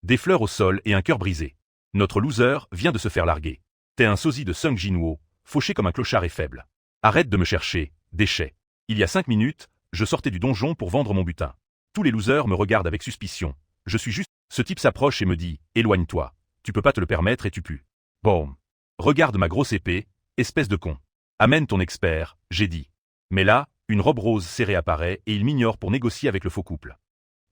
Des fleurs au sol et un cœur brisé. Notre loser vient de se faire larguer. T'es un sosie de Sung Jinwoo, fauché comme un clochard et faible. Arrête de me chercher, déchet. Il y a 5 minutes, je sortais du donjon pour vendre mon butin. Tous les losers me regardent avec suspicion. Je suis juste... Ce type s'approche et me dit « Éloigne-toi. Tu peux pas te le permettre et tu pues. » Boum. Regarde ma grosse épée, espèce de con. Amène ton expert, j'ai dit. Mais là, une robe rose serrée apparaît et il m'ignore pour négocier avec le faux couple.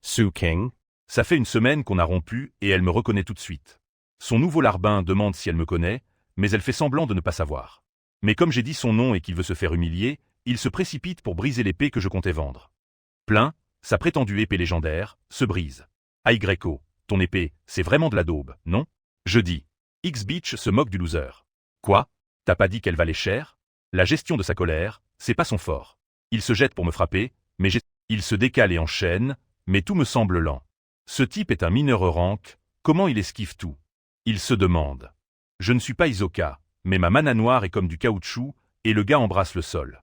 Su King. Ça fait une semaine qu'on a rompu et elle me reconnaît tout de suite. Son nouveau larbin demande si elle me connaît, mais elle fait semblant de ne pas savoir. Mais comme j'ai dit son nom et qu'il veut se faire humilier, il se précipite pour briser l'épée que je comptais vendre. Plein, sa prétendue épée légendaire, se brise. Aïe Greco, ton épée, c'est vraiment de la daube, non? Je dis. X-Beach se moque du loser. Quoi? T'as pas dit qu'elle valait cher? La gestion de sa colère, c'est pas son fort. Il se jette pour me frapper, mais il se décale et enchaîne, mais tout me semble lent. Ce type est un mineur rank, comment il esquive tout? Il se demande. Je ne suis pas Hisoka, mais ma mana noire est comme du caoutchouc, et le gars embrasse le sol.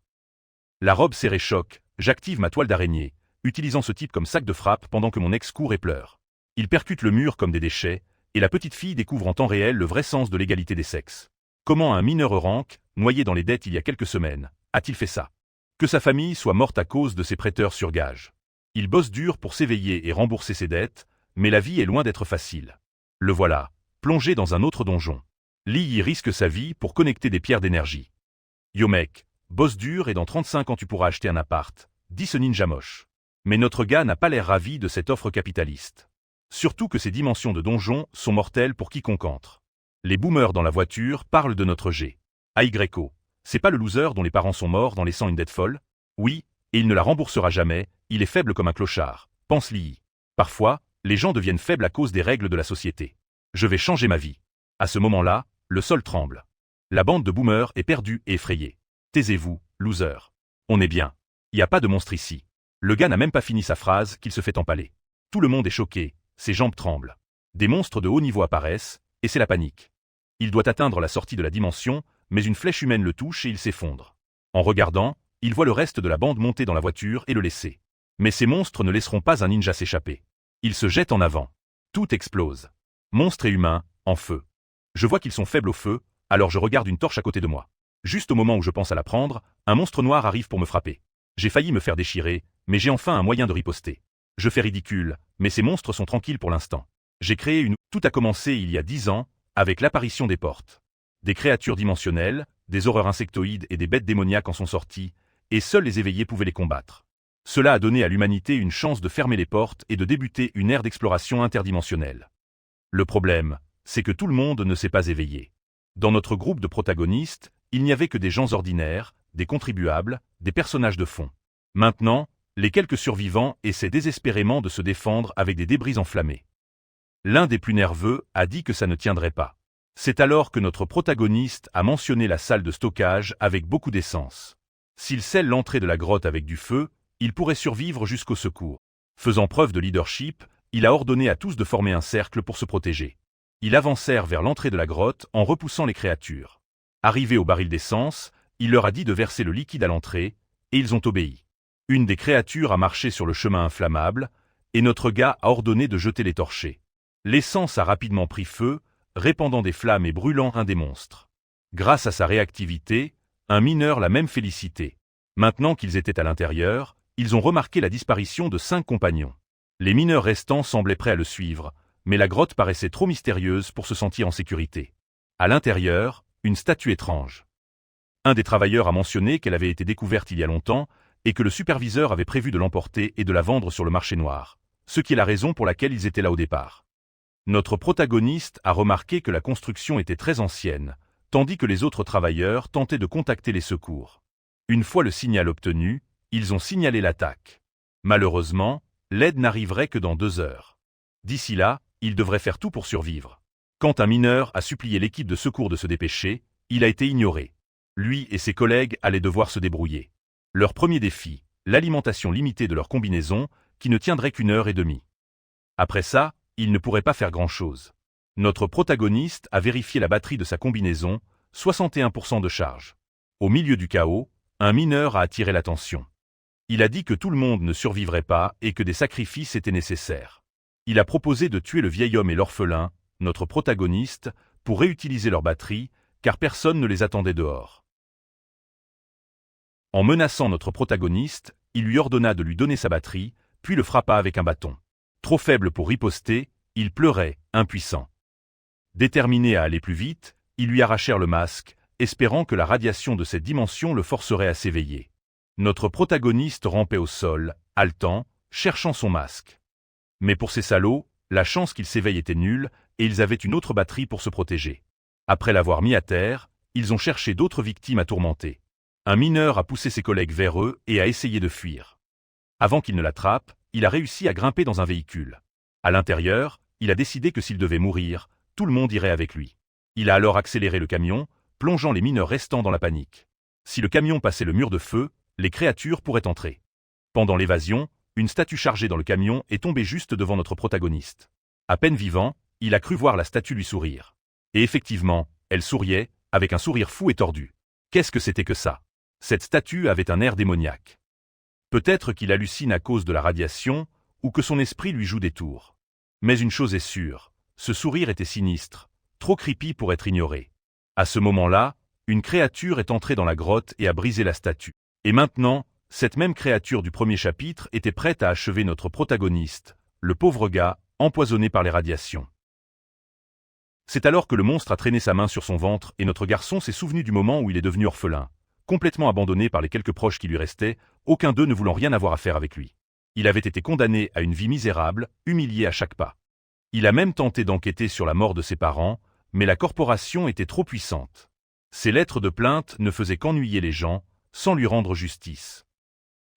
La robe serrée choque, j'active ma toile d'araignée, utilisant ce type comme sac de frappe pendant que mon ex court et pleure. Il percute le mur comme des déchets, et la petite fille découvre en temps réel le vrai sens de l'égalité des sexes. Comment un mineur rank, noyé dans les dettes il y a quelques semaines, a-t-il fait ça? Que sa famille soit morte à cause de ses prêteurs sur gage. Il bosse dur pour s'éveiller et rembourser ses dettes, mais la vie est loin d'être facile. Le voilà, plongé dans un autre donjon. Lee y risque sa vie pour connecter des pierres d'énergie. Yo mec, bosse dur et dans 35 ans tu pourras acheter un appart, dit ce ninja moche. Mais notre gars n'a pas l'air ravi de cette offre capitaliste. Surtout que ces dimensions de donjon sont mortelles pour quiconque entre. Les boomers dans la voiture parlent de notre G. Aïe Greco, c'est pas le loser dont les parents sont morts en laissant une dette folle? Oui, et il ne la remboursera jamais, il est faible comme un clochard, pense Lee. Parfois, les gens deviennent faibles à cause des règles de la société. Je vais changer ma vie. À ce moment-là, le sol tremble. La bande de boomers est perdue et effrayée. Taisez-vous, loser. On est bien. Y a pas de monstre ici. Le gars n'a même pas fini sa phrase qu'il se fait empaler. Tout le monde est choqué, ses jambes tremblent. Des monstres de haut niveau apparaissent, et c'est la panique. Il doit atteindre la sortie de la dimension, mais une flèche humaine le touche et il s'effondre. En regardant, il voit le reste de la bande monter dans la voiture et le laisser. Mais ces monstres ne laisseront pas un ninja s'échapper. Ils se jettent en avant. Tout explose. Monstres et humains, en feu. Je vois qu'ils sont faibles au feu, alors je regarde une torche à côté de moi. Juste au moment où je pense à la prendre, un monstre noir arrive pour me frapper. J'ai failli me faire déchirer, mais j'ai enfin un moyen de riposter. Je fais ridicule, mais ces monstres sont tranquilles pour l'instant. J'ai créé une... Tout a commencé il y a 10 ans, avec l'apparition des portes. Des créatures dimensionnelles, des horreurs insectoïdes et des bêtes démoniaques en sont sorties, et seuls les éveillés pouvaient les combattre. Cela a donné à l'humanité une chance de fermer les portes et de débuter une ère d'exploration interdimensionnelle. Le problème, c'est que tout le monde ne s'est pas éveillé. Dans notre groupe de protagonistes, il n'y avait que des gens ordinaires, des contribuables, des personnages de fond. Maintenant, les quelques survivants essaient désespérément de se défendre avec des débris enflammés. L'un des plus nerveux a dit que ça ne tiendrait pas. C'est alors que notre protagoniste a mentionné la salle de stockage avec beaucoup d'essence. S'il scelle l'entrée de la grotte avec du feu, il pourrait survivre jusqu'au secours. Faisant preuve de leadership, il a ordonné à tous de former un cercle pour se protéger. Ils avancèrent vers l'entrée de la grotte en repoussant les créatures. Arrivés au baril d'essence, il leur a dit de verser le liquide à l'entrée, et ils ont obéi. Une des créatures a marché sur le chemin inflammable, et notre gars a ordonné de jeter les torchers. L'essence a rapidement pris feu, répandant des flammes et brûlant un des monstres. Grâce à sa réactivité, un mineur l'a même félicité. Maintenant qu'ils étaient à l'intérieur, ils ont remarqué la disparition de 5 compagnons. Les mineurs restants semblaient prêts à le suivre, mais la grotte paraissait trop mystérieuse pour se sentir en sécurité. À l'intérieur, une statue étrange. Un des travailleurs a mentionné qu'elle avait été découverte il y a longtemps et que le superviseur avait prévu de l'emporter et de la vendre sur le marché noir, ce qui est la raison pour laquelle ils étaient là au départ. Notre protagoniste a remarqué que la construction était très ancienne, tandis que les autres travailleurs tentaient de contacter les secours. Une fois le signal obtenu, ils ont signalé l'attaque. Malheureusement, l'aide n'arriverait que dans 2 heures. D'ici là, ils devraient faire tout pour survivre. Quand un mineur a supplié l'équipe de secours de se dépêcher, il a été ignoré. Lui et ses collègues allaient devoir se débrouiller. Leur premier défi, l'alimentation limitée de leur combinaison, qui ne tiendrait qu'1 heure et demie. Après ça, ils ne pourraient pas faire grand-chose. Notre protagoniste a vérifié la batterie de sa combinaison, 61% de charge. Au milieu du chaos, un mineur a attiré l'attention. Il a dit que tout le monde ne survivrait pas et que des sacrifices étaient nécessaires. Il a proposé de tuer le vieil homme et l'orphelin, notre protagoniste, pour réutiliser leurs batteries, car personne ne les attendait dehors. En menaçant notre protagoniste, il lui ordonna de lui donner sa batterie, puis le frappa avec un bâton. Trop faible pour riposter, il pleurait, impuissant. Déterminé à aller plus vite, ils lui arrachèrent le masque, espérant que la radiation de cette dimension le forcerait à s'éveiller. Notre protagoniste rampait au sol, haletant, cherchant son masque. Mais pour ces salauds, la chance qu'ils s'éveillent était nulle, et ils avaient une autre batterie pour se protéger. Après l'avoir mis à terre, ils ont cherché d'autres victimes à tourmenter. Un mineur a poussé ses collègues vers eux et a essayé de fuir. Avant qu'il ne l'attrape, il a réussi à grimper dans un véhicule. À l'intérieur, il a décidé que s'il devait mourir, tout le monde irait avec lui. Il a alors accéléré le camion, plongeant les mineurs restants dans la panique. Si le camion passait le mur de feu, les créatures pourraient entrer. Pendant l'évasion, une statue chargée dans le camion est tombée juste devant notre protagoniste. À peine vivant, il a cru voir la statue lui sourire. Et effectivement, elle souriait, avec un sourire fou et tordu. Qu'est-ce que c'était que ça? Cette statue avait un air démoniaque. Peut-être qu'il hallucine à cause de la radiation, ou que son esprit lui joue des tours. Mais une chose est sûre, ce sourire était sinistre, trop creepy pour être ignoré. À ce moment-là, une créature est entrée dans la grotte et a brisé la statue. Et maintenant, cette même créature du premier chapitre était prête à achever notre protagoniste, le pauvre gars, empoisonné par les radiations. C'est alors que le monstre a traîné sa main sur son ventre et notre garçon s'est souvenu du moment où il est devenu orphelin. Complètement abandonné par les quelques proches qui lui restaient, aucun d'eux ne voulant rien avoir à faire avec lui. Il avait été condamné à une vie misérable, humilié à chaque pas. Il a même tenté d'enquêter sur la mort de ses parents, mais la corporation était trop puissante. Ses lettres de plainte ne faisaient qu'ennuyer les gens, sans lui rendre justice.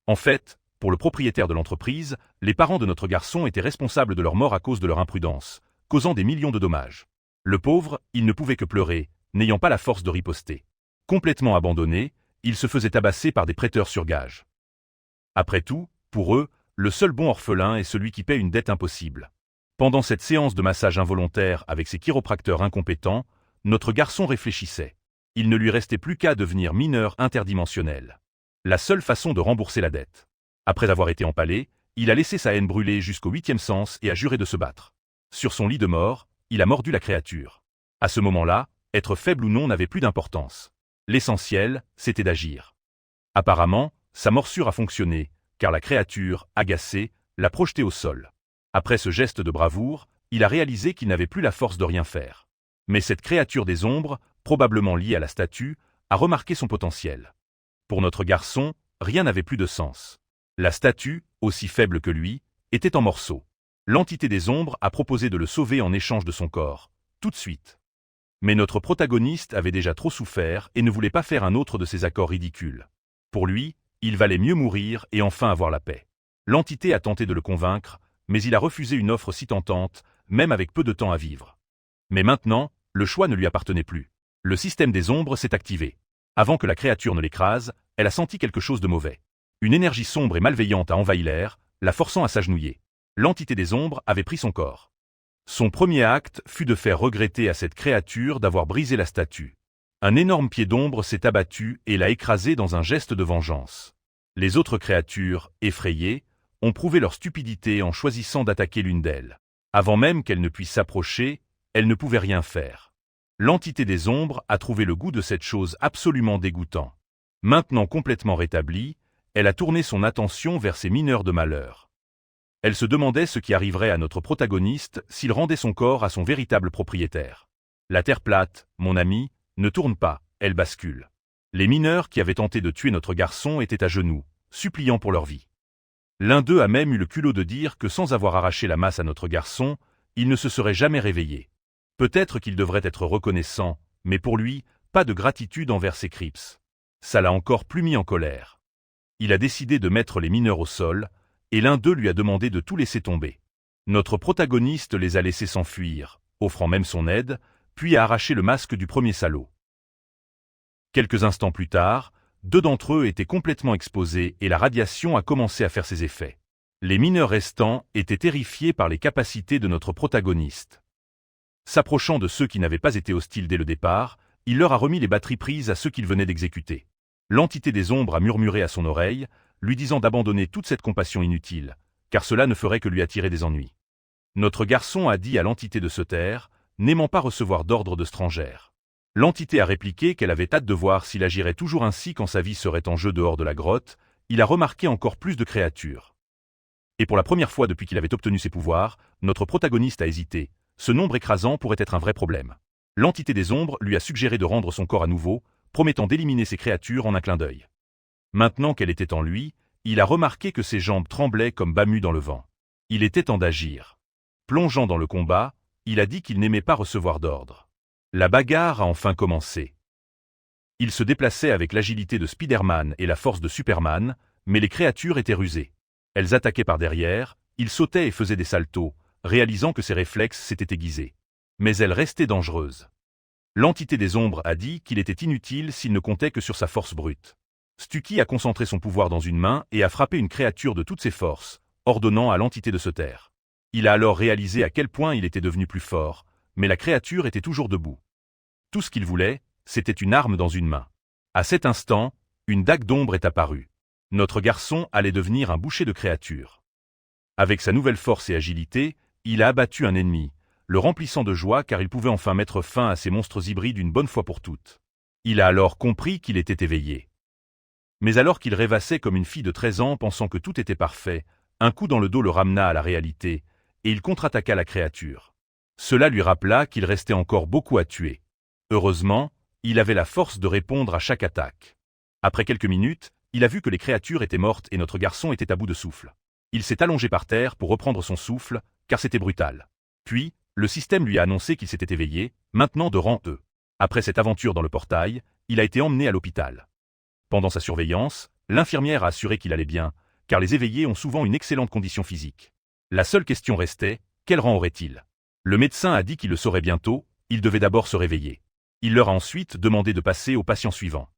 En fait, pour le propriétaire de l'entreprise, les parents de notre garçon étaient responsables de leur mort à cause de leur imprudence, causant des millions de dommages. Le pauvre, il ne pouvait que pleurer, n'ayant pas la force de riposter. Complètement abandonné, il se faisait tabasser par des prêteurs sur gage. Après tout, pour eux, le seul bon orphelin est celui qui paie une dette impossible. Pendant cette séance de massage involontaire avec ses chiropracteurs incompétents, notre garçon réfléchissait. Il ne lui restait plus qu'à devenir mineur interdimensionnel. La seule façon de rembourser la dette. Après avoir été empalé, il a laissé sa haine brûler jusqu'au 8e sens et a juré de se battre. Sur son lit de mort, il a mordu la créature. À ce moment-là, être faible ou non n'avait plus d'importance. L'essentiel, c'était d'agir. Apparemment, sa morsure a fonctionné, car la créature, agacée, l'a projeté au sol. Après ce geste de bravoure, il a réalisé qu'il n'avait plus la force de rien faire. Mais cette créature des ombres, probablement liée à la statue, a remarqué son potentiel. Pour notre garçon, rien n'avait plus de sens. La statue, aussi faible que lui, était en morceaux. L'entité des ombres a proposé de le sauver en échange de son corps, tout de suite. Mais notre protagoniste avait déjà trop souffert et ne voulait pas faire un autre de ces accords ridicules. Pour lui, il valait mieux mourir et enfin avoir la paix. L'entité a tenté de le convaincre, mais il a refusé une offre si tentante, même avec peu de temps à vivre. Mais maintenant, le choix ne lui appartenait plus. Le système des ombres s'est activé. Avant que la créature ne l'écrase, elle a senti quelque chose de mauvais. Une énergie sombre et malveillante a envahi l'air, la forçant à s'agenouiller. L'entité des ombres avait pris son corps. Son premier acte fut de faire regretter à cette créature d'avoir brisé la statue. Un énorme pied d'ombre s'est abattu et l'a écrasé dans un geste de vengeance. Les autres créatures, effrayées, ont prouvé leur stupidité en choisissant d'attaquer l'une d'elles. Avant même qu'elle ne puisse s'approcher, elle ne pouvait rien faire. L'entité des ombres a trouvé le goût de cette chose absolument dégoûtant. Maintenant complètement rétablie, elle a tourné son attention vers ces mineurs de malheur. Elle se demandait ce qui arriverait à notre protagoniste s'il rendait son corps à son véritable propriétaire. La terre plate, mon ami, ne tourne pas, elle bascule. Les mineurs qui avaient tenté de tuer notre garçon étaient à genoux, suppliant pour leur vie. L'un d'eux a même eu le culot de dire que sans avoir arraché la masse à notre garçon, il ne se serait jamais réveillé. Peut-être qu'il devrait être reconnaissant, mais pour lui, pas de gratitude envers ses Crips. Ça l'a encore plus mis en colère. Il a décidé de mettre les mineurs au sol, et l'un d'eux lui a demandé de tout laisser tomber. Notre protagoniste les a laissés s'enfuir, offrant même son aide, puis a arraché le masque du premier salaud. Quelques instants plus tard, 2 d'entre eux étaient complètement exposés et la radiation a commencé à faire ses effets. Les mineurs restants étaient terrifiés par les capacités de notre protagoniste. S'approchant de ceux qui n'avaient pas été hostiles dès le départ, il leur a remis les batteries prises à ceux qu'il venait d'exécuter. L'entité des ombres a murmuré à son oreille, lui disant d'abandonner toute cette compassion inutile, car cela ne ferait que lui attirer des ennuis. Notre garçon a dit à l'entité de se taire, n'aimant pas recevoir d'ordre de strangère. L'entité a répliqué qu'elle avait hâte de voir s'il agirait toujours ainsi quand sa vie serait en jeu dehors de la grotte. Il a remarqué encore plus de créatures. Et pour la première fois depuis qu'il avait obtenu ses pouvoirs, notre protagoniste a hésité. Ce nombre écrasant pourrait être un vrai problème. L'entité des ombres lui a suggéré de rendre son corps à nouveau, promettant d'éliminer ces créatures en un clin d'œil. Maintenant qu'elle était en lui, il a remarqué que ses jambes tremblaient comme bâmues dans le vent. Il était temps d'agir. Plongeant dans le combat, il a dit qu'il n'aimait pas recevoir d'ordre. La bagarre a enfin commencé. Il se déplaçait avec l'agilité de Spider-Man et la force de Superman, mais les créatures étaient rusées. Elles attaquaient par derrière, il sautait et faisait des saltos, réalisant que ses réflexes s'étaient aiguisés. Mais elles restaient dangereuses. L'entité des ombres a dit qu'il était inutile s'il ne comptait que sur sa force brute. Stucky a concentré son pouvoir dans une main et a frappé une créature de toutes ses forces, ordonnant à l'entité de se taire. Il a alors réalisé à quel point il était devenu plus fort, mais la créature était toujours debout. Tout ce qu'il voulait, c'était une arme dans une main. À cet instant, une dague d'ombre est apparue. Notre garçon allait devenir un boucher de créatures. Avec sa nouvelle force et agilité, il a abattu un ennemi, le remplissant de joie car il pouvait enfin mettre fin à ces monstres hybrides une bonne fois pour toutes. Il a alors compris qu'il était éveillé. Mais alors qu'il rêvassait comme une fille de 13 ans pensant que tout était parfait, un coup dans le dos le ramena à la réalité, et il contre-attaqua la créature. Cela lui rappela qu'il restait encore beaucoup à tuer. Heureusement, il avait la force de répondre à chaque attaque. Après quelques minutes, il a vu que les créatures étaient mortes et notre garçon était à bout de souffle. Il s'est allongé par terre pour reprendre son souffle, car c'était brutal. Puis, le système lui a annoncé qu'il s'était éveillé, maintenant de rang E. Après cette aventure dans le portail, il a été emmené à l'hôpital. Pendant sa surveillance, l'infirmière a assuré qu'il allait bien, car les éveillés ont souvent une excellente condition physique. La seule question restait, quel rang aurait-il? Le médecin a dit qu'il le saurait bientôt, il devait d'abord se réveiller. Il leur a ensuite demandé de passer au patient suivant.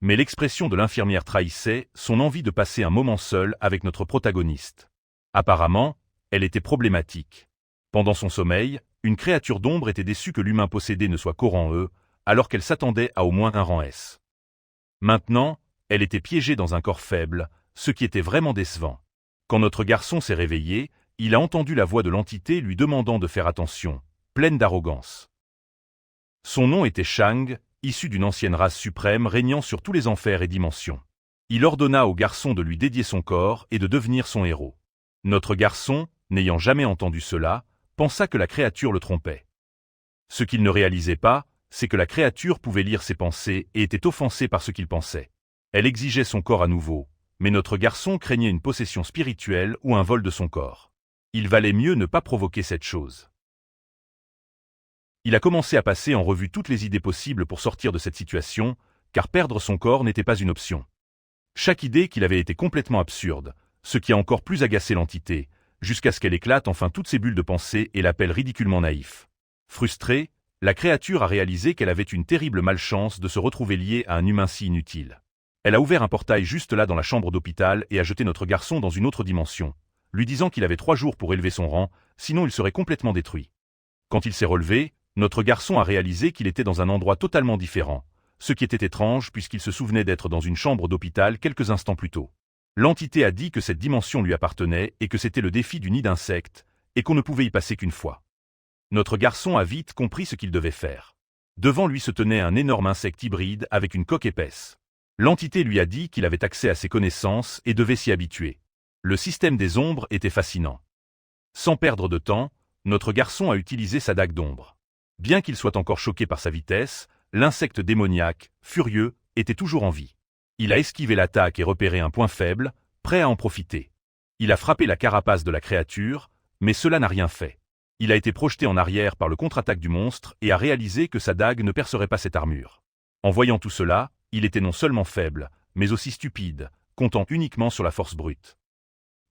Mais l'expression de l'infirmière trahissait son envie de passer un moment seul avec notre protagoniste. Apparemment, elle était problématique. Pendant son sommeil, une créature d'ombre était déçue que l'humain possédé ne soit qu'au rang E, alors qu'elle s'attendait à au moins un rang S. Maintenant, elle était piégée dans un corps faible, ce qui était vraiment décevant. Quand notre garçon s'est réveillé, il a entendu la voix de l'entité lui demandant de faire attention, pleine d'arrogance. Son nom était Shang, issu d'une ancienne race suprême régnant sur tous les enfers et dimensions. Il ordonna au garçon de lui dédier son corps et de devenir son héros. Notre garçon, n'ayant jamais entendu cela, pensa que la créature le trompait. Ce qu'il ne réalisait pas, c'est que la créature pouvait lire ses pensées et était offensée par ce qu'il pensait. Elle exigeait son corps à nouveau, mais notre garçon craignait une possession spirituelle ou un vol de son corps. Il valait mieux ne pas provoquer cette chose. Il a commencé à passer en revue toutes les idées possibles pour sortir de cette situation, car perdre son corps n'était pas une option. Chaque idée qu'il avait été complètement absurde, ce qui a encore plus agacé l'entité, jusqu'à ce qu'elle éclate enfin toutes ses bulles de pensée et l'appelle ridiculement naïf. Frustrée, la créature a réalisé qu'elle avait une terrible malchance de se retrouver liée à un humain si inutile. Elle a ouvert un portail juste là dans la chambre d'hôpital et a jeté notre garçon dans une autre dimension, lui disant qu'il avait 3 jours pour élever son rang, sinon il serait complètement détruit. Quand il s'est relevé, notre garçon a réalisé qu'il était dans un endroit totalement différent, ce qui était étrange puisqu'il se souvenait d'être dans une chambre d'hôpital quelques instants plus tôt. L'entité a dit que cette dimension lui appartenait et que c'était le défi du nid d'insectes, et qu'on ne pouvait y passer qu'une fois. Notre garçon a vite compris ce qu'il devait faire. Devant lui se tenait un énorme insecte hybride avec une coque épaisse. L'entité lui a dit qu'il avait accès à ses connaissances et devait s'y habituer. Le système des ombres était fascinant. Sans perdre de temps, notre garçon a utilisé sa dague d'ombre. Bien qu'il soit encore choqué par sa vitesse, l'insecte démoniaque, furieux, était toujours en vie. Il a esquivé l'attaque et repéré un point faible, prêt à en profiter. Il a frappé la carapace de la créature, mais cela n'a rien fait. Il a été projeté en arrière par le contre-attaque du monstre et a réalisé que sa dague ne percerait pas cette armure. En voyant tout cela, il était non seulement faible, mais aussi stupide, comptant uniquement sur la force brute.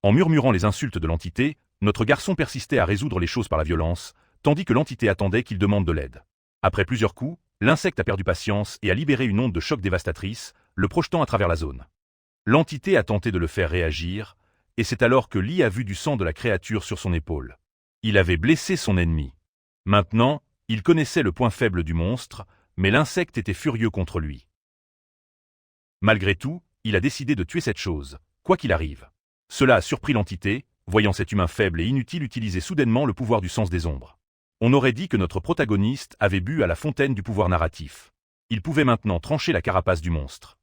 En murmurant les insultes de l'entité, notre garçon persistait à résoudre les choses par la violence, tandis que l'entité attendait qu'il demande de l'aide. Après plusieurs coups, l'insecte a perdu patience et a libéré une onde de choc dévastatrice, le projetant à travers la zone. L'entité a tenté de le faire réagir, et c'est alors que Lee a vu du sang de la créature sur son épaule. Il avait blessé son ennemi. Maintenant, il connaissait le point faible du monstre, mais l'insecte était furieux contre lui. Malgré tout, il a décidé de tuer cette chose, quoi qu'il arrive. Cela a surpris l'entité, voyant cet humain faible et inutile utiliser soudainement le pouvoir du sens des ombres. On aurait dit que notre protagoniste avait bu à la fontaine du pouvoir narratif. Il pouvait maintenant trancher la carapace du monstre.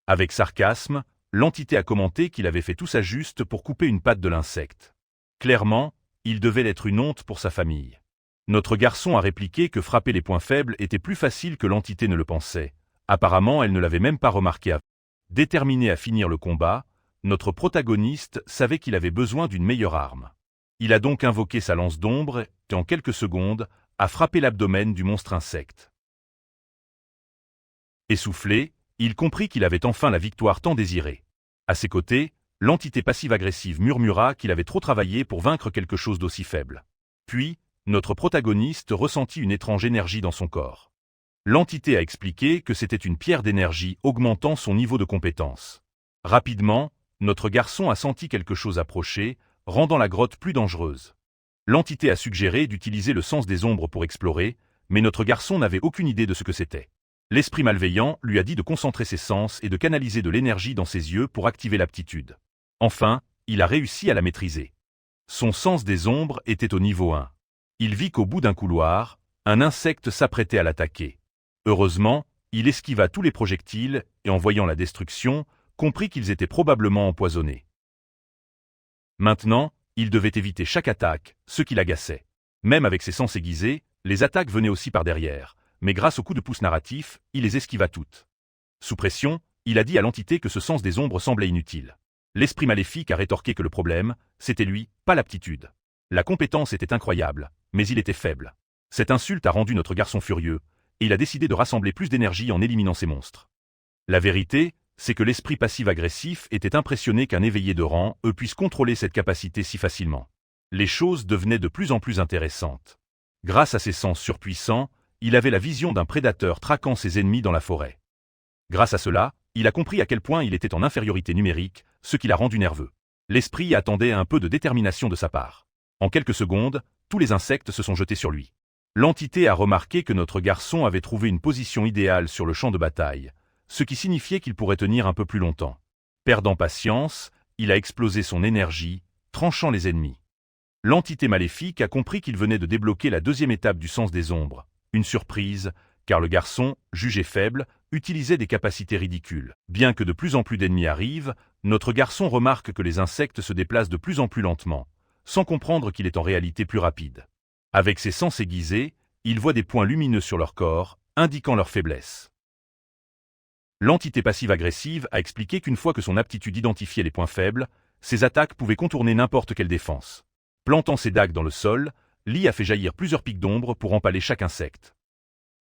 Avec sarcasme, l'entité a commenté qu'il avait fait tout ça juste pour couper une patte de l'insecte. Clairement, il devait être une honte pour sa famille. Notre garçon a répliqué que frapper les points faibles était plus facile que l'entité ne le pensait. Apparemment, elle ne l'avait même pas remarqué avant. Déterminé à finir le combat, notre protagoniste savait qu'il avait besoin d'une meilleure arme. Il a donc invoqué sa lance d'ombre et, en quelques secondes, a frappé l'abdomen du monstre insecte. Essoufflé, il comprit qu'il avait enfin la victoire tant désirée. À ses côtés, l'entité passive-agressive murmura qu'il avait trop travaillé pour vaincre quelque chose d'aussi faible. Puis, notre protagoniste ressentit une étrange énergie dans son corps. L'entité a expliqué que c'était une pierre d'énergie augmentant son niveau de compétence. Rapidement, notre garçon a senti quelque chose approcher, rendant la grotte plus dangereuse. L'entité a suggéré d'utiliser le sens des ombres pour explorer, mais notre garçon n'avait aucune idée de ce que c'était. L'esprit malveillant lui a dit de concentrer ses sens et de canaliser de l'énergie dans ses yeux pour activer l'aptitude. Enfin, il a réussi à la maîtriser. Son sens des ombres était au niveau 1. Il vit qu'au bout d'un couloir, un insecte s'apprêtait à l'attaquer. Heureusement, il esquiva tous les projectiles et en voyant la destruction, comprit qu'ils étaient probablement empoisonnés. Maintenant, il devait éviter chaque attaque, ce qui l'agaçait. Même avec ses sens aiguisés, les attaques venaient aussi par derrière, mais grâce au coup de pouce narratif, il les esquiva toutes. Sous pression, il a dit à l'entité que ce sens des ombres semblait inutile. L'esprit maléfique a rétorqué que le problème, c'était lui, pas l'aptitude. La compétence était incroyable, mais il était faible. Cette insulte a rendu notre garçon furieux, et il a décidé de rassembler plus d'énergie en éliminant ces monstres. La vérité, c'est que l'esprit passif-agressif était impressionné qu'un éveillé de rang puisse contrôler cette capacité si facilement. Les choses devenaient de plus en plus intéressantes. Grâce à ses sens surpuissants, il avait la vision d'un prédateur traquant ses ennemis dans la forêt. Grâce à cela, il a compris à quel point il était en infériorité numérique, ce qui l'a rendu nerveux. L'esprit attendait un peu de détermination de sa part. En quelques secondes, tous les insectes se sont jetés sur lui. L'entité a remarqué que notre garçon avait trouvé une position idéale sur le champ de bataille, ce qui signifiait qu'il pourrait tenir un peu plus longtemps. Perdant patience, il a explosé son énergie, tranchant les ennemis. L'entité maléfique a compris qu'il venait de débloquer la deuxième étape du sens des ombres. Une surprise, car le garçon, jugé faible, utilisait des capacités ridicules. Bien que de plus en plus d'ennemis arrivent, notre garçon remarque que les insectes se déplacent de plus en plus lentement, sans comprendre qu'il est en réalité plus rapide. Avec ses sens aiguisés, il voit des points lumineux sur leur corps, indiquant leur faiblesse. L'entité passive-agressive a expliqué qu'une fois que son aptitude identifiait les points faibles, ses attaques pouvaient contourner n'importe quelle défense. Plantant ses dagues dans le sol, Lee a fait jaillir plusieurs pics d'ombre pour empaler chaque insecte.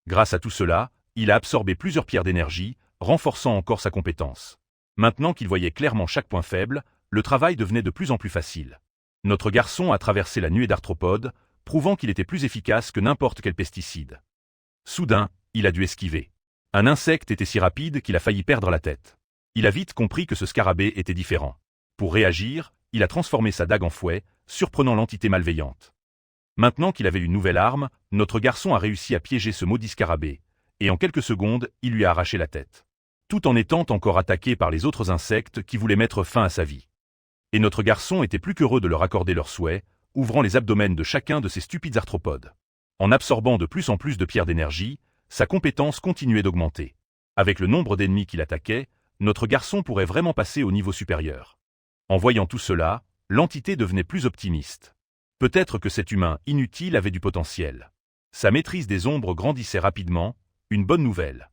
Grâce à tout cela, il a absorbé plusieurs pierres d'énergie, renforçant encore sa compétence. Maintenant qu'il voyait clairement chaque point faible, le travail devenait de plus en plus facile. Notre garçon a traversé la nuée d'arthropodes, prouvant qu'il était plus efficace que n'importe quel pesticide. Soudain, il a dû esquiver. Un insecte était si rapide qu'il a failli perdre la tête. Il a vite compris que ce scarabée était différent. Pour réagir, il a transformé sa dague en fouet, surprenant l'entité malveillante. Maintenant qu'il avait une nouvelle arme, notre garçon a réussi à piéger ce maudit scarabée, et en quelques secondes, il lui a arraché la tête. Tout en étant encore attaqué par les autres insectes qui voulaient mettre fin à sa vie. Et notre garçon était plus qu'heureux de leur accorder leurs souhaits, ouvrant les abdomens de chacun de ces stupides arthropodes. En absorbant de plus en plus de pierres d'énergie, sa compétence continuait d'augmenter. Avec le nombre d'ennemis qu'il attaquait, notre garçon pourrait vraiment passer au niveau supérieur. En voyant tout cela, l'entité devenait plus optimiste. Peut-être que cet humain inutile avait du potentiel. Sa maîtrise des ombres grandissait rapidement, une bonne nouvelle.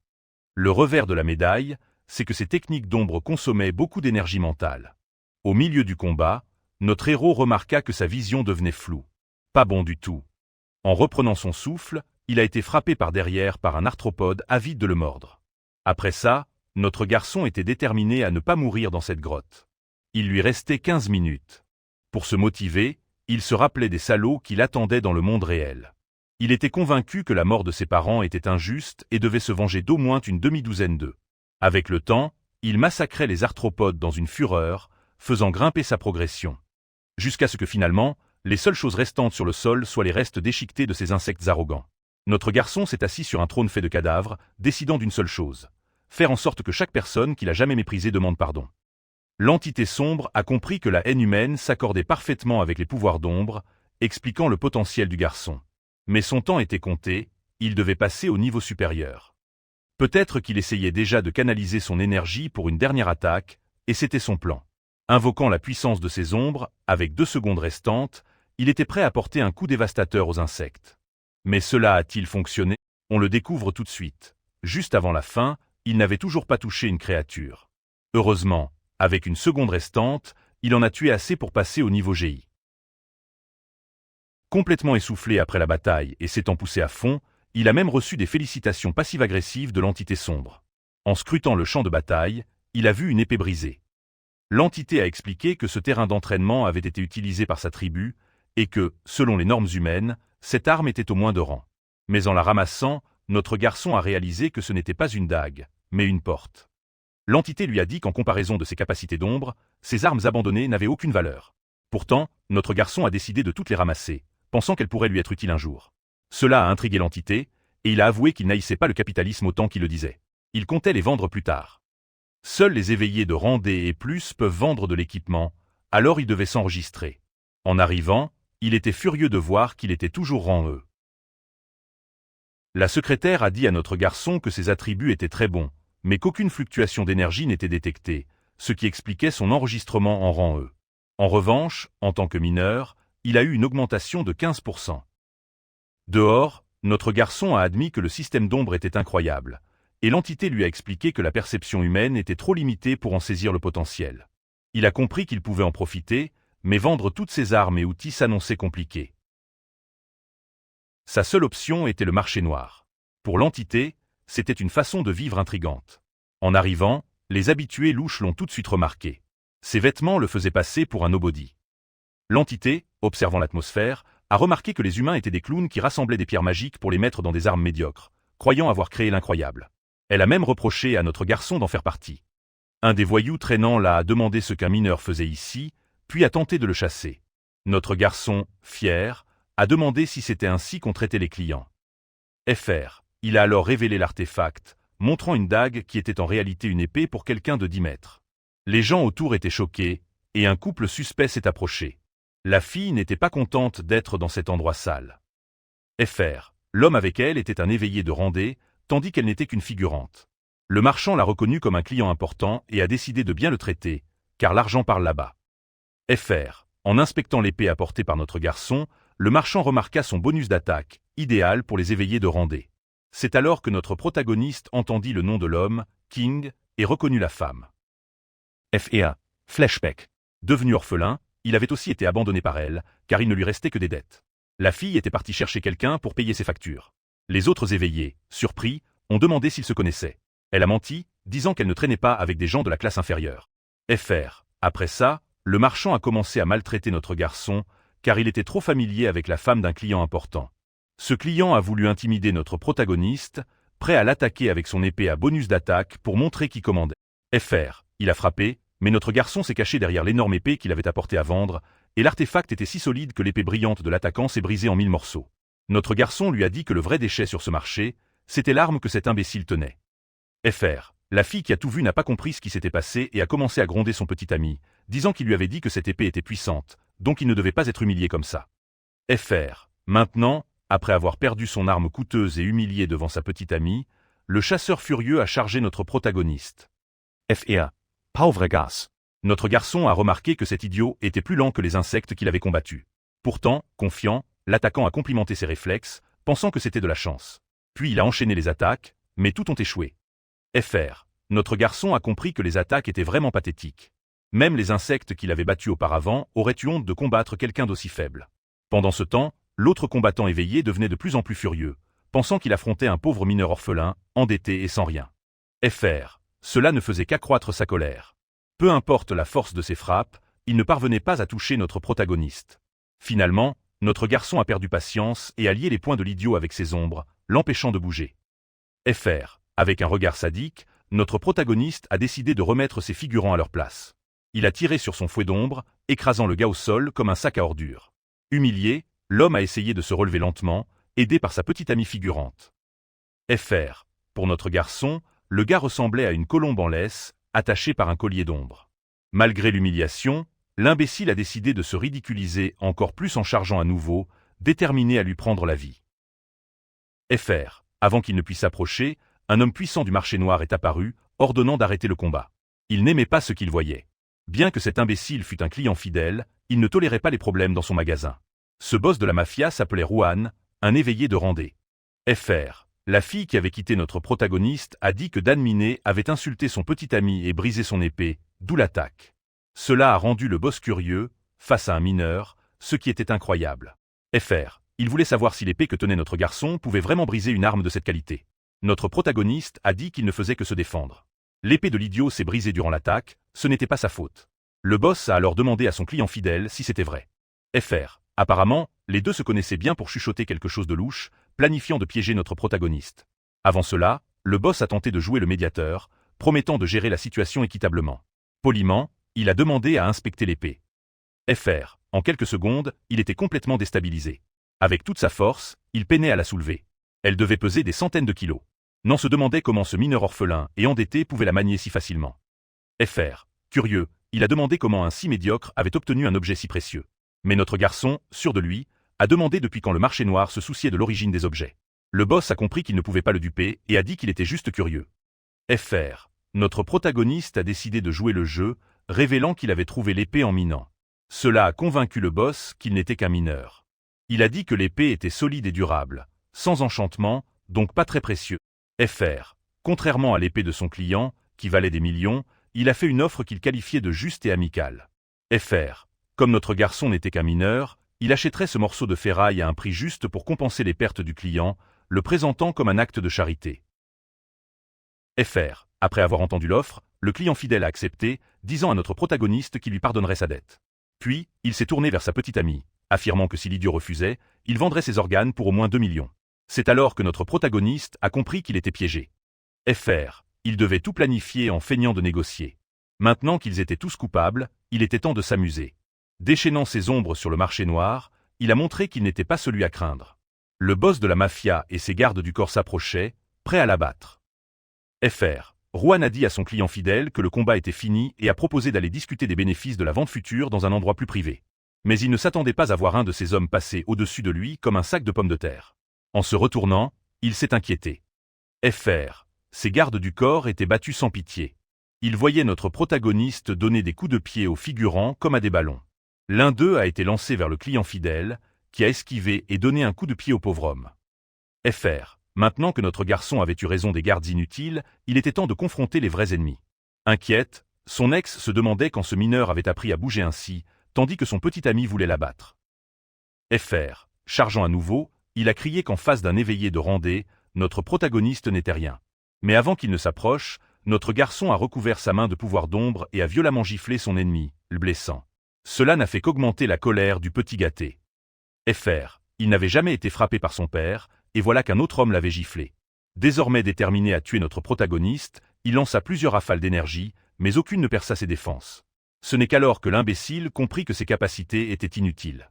Le revers de la médaille, c'est que ces techniques d'ombre consommaient beaucoup d'énergie mentale. Au milieu du combat, notre héros remarqua que sa vision devenait floue. Pas bon du tout. En reprenant son souffle, il a été frappé par derrière par un arthropode avide de le mordre. Après ça, notre garçon était déterminé à ne pas mourir dans cette grotte. Il lui restait 15 minutes. Pour se motiver, il se rappelait des salauds qui l'attendaient dans le monde réel. Il était convaincu que la mort de ses parents était injuste et devait se venger d'au moins une demi-douzaine d'eux. Avec le temps, il massacrait les arthropodes dans une fureur, faisant grimper sa progression. Jusqu'à ce que finalement, les seules choses restantes sur le sol soient les restes déchiquetés de ces insectes arrogants. Notre garçon s'est assis sur un trône fait de cadavres, décidant d'une seule chose. Faire en sorte que chaque personne qu'il a jamais méprisée demande pardon. L'entité sombre a compris que la haine humaine s'accordait parfaitement avec les pouvoirs d'ombre, expliquant le potentiel du garçon. Mais son temps était compté, il devait passer au niveau supérieur. Peut-être qu'il essayait déjà de canaliser son énergie pour une dernière attaque, et c'était son plan. Invoquant la puissance de ses ombres, avec 2 secondes restantes, il était prêt à porter un coup dévastateur aux insectes. Mais cela a-t-il fonctionné? On le découvre tout de suite. Juste avant la fin, il n'avait toujours pas touché une créature. Heureusement, avec une seconde restante, il en a tué assez pour passer au niveau GI. Complètement essoufflé après la bataille et s'étant poussé à fond, il a même reçu des félicitations passives-agressives de l'entité sombre. En scrutant le champ de bataille, il a vu une épée brisée. L'entité a expliqué que ce terrain d'entraînement avait été utilisé par sa tribu et que, selon les normes humaines, cette arme était au moins de rang. Mais en la ramassant, notre garçon a réalisé que ce n'était pas une dague, mais une porte. L'entité lui a dit qu'en comparaison de ses capacités d'ombre, ces armes abandonnées n'avaient aucune valeur. Pourtant, notre garçon a décidé de toutes les ramasser, pensant qu'elles pourraient lui être utiles un jour. Cela a intrigué l'entité, et il a avoué qu'il n'haïssait pas le capitalisme autant qu'il le disait. Il comptait les vendre plus tard. Seuls les éveillés de rang D et plus peuvent vendre de l'équipement, alors il devait s'enregistrer. En arrivant, il était furieux de voir qu'il était toujours rang E. La secrétaire a dit à notre garçon que ses attributs étaient très bons, mais qu'aucune fluctuation d'énergie n'était détectée, ce qui expliquait son enregistrement en rang E. En revanche, en tant que mineur, il a eu une augmentation de 15%. Dehors, notre garçon a admis que le système d'ombre était incroyable, et l'entité lui a expliqué que la perception humaine était trop limitée pour en saisir le potentiel. Il a compris qu'il pouvait en profiter, mais vendre toutes ses armes et outils s'annonçait compliqué. Sa seule option était le marché noir. Pour l'entité, c'était une façon de vivre intrigante. En arrivant, les habitués louches l'ont tout de suite remarqué. Ses vêtements le faisaient passer pour un nobody. L'entité, observant l'atmosphère, a remarqué que les humains étaient des clowns qui rassemblaient des pierres magiques pour les mettre dans des armes médiocres, croyant avoir créé l'incroyable. Elle a même reproché à notre garçon d'en faire partie. Un des voyous traînants l'a demandé ce qu'un mineur faisait ici, puis a tenté de le chasser. Notre garçon, fier, a demandé si c'était ainsi qu'on traitait les clients. FR, il a alors révélé l'artefact, montrant une dague qui était en réalité une épée pour quelqu'un de 10 mètres. Les gens autour étaient choqués, et un couple suspect s'est approché. La fille n'était pas contente d'être dans cet endroit sale. FR, l'homme avec elle était un éveillé de rang D, tandis qu'elle n'était qu'une figurante. Le marchand l'a reconnu comme un client important et a décidé de bien le traiter, car l'argent parle là-bas. FR, en inspectant l'épée apportée par notre garçon, le marchand remarqua son bonus d'attaque, idéal pour les éveillés de rang D. C'est alors que notre protagoniste entendit le nom de l'homme, King, et reconnut la femme. FR, flashback. Devenu orphelin, il avait aussi été abandonné par elle, car il ne lui restait que des dettes. La fille était partie chercher quelqu'un pour payer ses factures. Les autres éveillés, surpris, ont demandé s'ils se connaissaient. Elle a menti, disant qu'elle ne traînait pas avec des gens de la classe inférieure. FR. Après ça, le marchand a commencé à maltraiter notre garçon, car il était trop familier avec la femme d'un client important. Ce client a voulu intimider notre protagoniste, prêt à l'attaquer avec son épée à bonus d'attaque pour montrer qui commandait. FR. Il a frappé, mais notre garçon s'est caché derrière l'énorme épée qu'il avait apportée à vendre, et l'artefact était si solide que l'épée brillante de l'attaquant s'est brisée en 1000 morceaux. Notre garçon lui a dit que le vrai déchet sur ce marché, c'était l'arme que cet imbécile tenait. FR. La fille qui a tout vu n'a pas compris ce qui s'était passé et a commencé à gronder son petit ami, disant qu'il lui avait dit que cette épée était puissante, donc il ne devait pas être humilié comme ça. FR. Maintenant, après avoir perdu son arme coûteuse et humilié devant sa petite amie, le chasseur furieux a chargé notre protagoniste. FR. Pauvre gosse. Notre garçon a remarqué que cet idiot était plus lent que les insectes qu'il avait combattus. Pourtant, confiant, l'attaquant a complimenté ses réflexes, pensant que c'était de la chance. Puis il a enchaîné les attaques, mais toutes ont échoué. FR. Notre garçon a compris que les attaques étaient vraiment pathétiques. Même les insectes qu'il avait battus auparavant auraient eu honte de combattre quelqu'un d'aussi faible. Pendant ce temps, l'autre combattant éveillé devenait de plus en plus furieux, pensant qu'il affrontait un pauvre mineur orphelin, endetté et sans rien. FR. Cela ne faisait qu'accroître sa colère. Peu importe la force de ses frappes, il ne parvenait pas à toucher notre protagoniste. Finalement, notre garçon a perdu patience et a lié les poings de l'idiot avec ses ombres, l'empêchant de bouger. FR. Avec un regard sadique, notre protagoniste a décidé de remettre ses figurants à leur place. Il a tiré sur son fouet d'ombre, écrasant le gars au sol comme un sac à ordures. Humilié, l'homme a essayé de se relever lentement, aidé par sa petite amie figurante. FR. Pour notre garçon, le gars ressemblait à une colombe en laisse, attachée par un collier d'ombre. Malgré l'humiliation, l'imbécile a décidé de se ridiculiser encore plus en chargeant à nouveau, déterminé à lui prendre la vie. Fr. Avant qu'il ne puisse s'approcher, un homme puissant du marché noir est apparu, ordonnant d'arrêter le combat. Il n'aimait pas ce qu'il voyait. Bien que cet imbécile fût un client fidèle, il ne tolérait pas les problèmes dans son magasin. Ce boss de la mafia s'appelait Juan, un éveillé de Randé. Fr. La fille qui avait quitté notre protagoniste a dit que Dan Minet avait insulté son petit ami et brisé son épée, d'où l'attaque. Cela a rendu le boss curieux, face à un mineur, ce qui était incroyable. Fr. Il voulait savoir si l'épée que tenait notre garçon pouvait vraiment briser une arme de cette qualité. Notre protagoniste a dit qu'il ne faisait que se défendre. L'épée de l'idiot s'est brisée durant l'attaque, ce n'était pas sa faute. Le boss a alors demandé à son client fidèle si c'était vrai. Fr. Apparemment, les deux se connaissaient bien pour chuchoter quelque chose de louche, planifiant de piéger notre protagoniste. Avant cela, le boss a tenté de jouer le médiateur, promettant de gérer la situation équitablement. Poliment, il a demandé à inspecter l'épée. Fr. En quelques secondes, il était complètement déstabilisé. Avec toute sa force, il peinait à la soulever. Elle devait peser des centaines de kilos. Non se demandait comment ce mineur orphelin et endetté pouvait la manier si facilement. Fr. Curieux, il a demandé comment un si médiocre avait obtenu un objet si précieux. Mais notre garçon, sûr de lui, a demandé depuis quand le marché noir se souciait de l'origine des objets. Le boss a compris qu'il ne pouvait pas le duper et a dit qu'il était juste curieux. Fr. Notre protagoniste a décidé de jouer le jeu, révélant qu'il avait trouvé l'épée en minant. Cela a convaincu le boss qu'il n'était qu'un mineur. Il a dit que l'épée était solide et durable, sans enchantement, donc pas très précieux. Fr. Contrairement à l'épée de son client, qui valait des millions, il a fait une offre qu'il qualifiait de juste et amicale. Fr. Comme notre garçon n'était qu'un mineur, il achèterait ce morceau de ferraille à un prix juste pour compenser les pertes du client, le présentant comme un acte de charité. Fr. Après avoir entendu l'offre, le client fidèle a accepté, disant à notre protagoniste qu'il lui pardonnerait sa dette. Puis, il s'est tourné vers sa petite amie, affirmant que si l'idiot refusait, il vendrait ses organes pour au moins 2 millions. C'est alors que notre protagoniste a compris qu'il était piégé. Fr. Il devait tout planifier en feignant de négocier. Maintenant qu'ils étaient tous coupables, il était temps de s'amuser. Déchaînant ses ombres sur le marché noir, il a montré qu'il n'était pas celui à craindre. Le boss de la mafia et ses gardes du corps s'approchaient, prêts à l'abattre. Fr. Juan a dit à son client fidèle que le combat était fini et a proposé d'aller discuter des bénéfices de la vente future dans un endroit plus privé. Mais il ne s'attendait pas à voir un de ces hommes passer au-dessus de lui comme un sac de pommes de terre. En se retournant, il s'est inquiété. Fr. Ses gardes du corps étaient battus sans pitié. Ils voyaient notre protagoniste donner des coups de pied aux figurants comme à des ballons. L'un d'eux a été lancé vers le client fidèle, qui a esquivé et donné un coup de pied au pauvre homme. Fr. Maintenant que notre garçon avait eu raison des gardes inutiles, il était temps de confronter les vrais ennemis. Inquiète, son ex se demandait quand ce mineur avait appris à bouger ainsi, tandis que son petit ami voulait l'abattre. Fr. Chargeant à nouveau, il a crié qu'en face d'un éveillé de Randé, notre protagoniste n'était rien. Mais avant qu'il ne s'approche, notre garçon a recouvert sa main de pouvoir d'ombre et a violemment giflé son ennemi, le blessant. Cela n'a fait qu'augmenter la colère du petit gâté. Fr. Il n'avait jamais été frappé par son père, et voilà qu'un autre homme l'avait giflé. Désormais déterminé à tuer notre protagoniste, il lança plusieurs rafales d'énergie, mais aucune ne perça ses défenses. Ce n'est qu'alors que l'imbécile comprit que ses capacités étaient inutiles.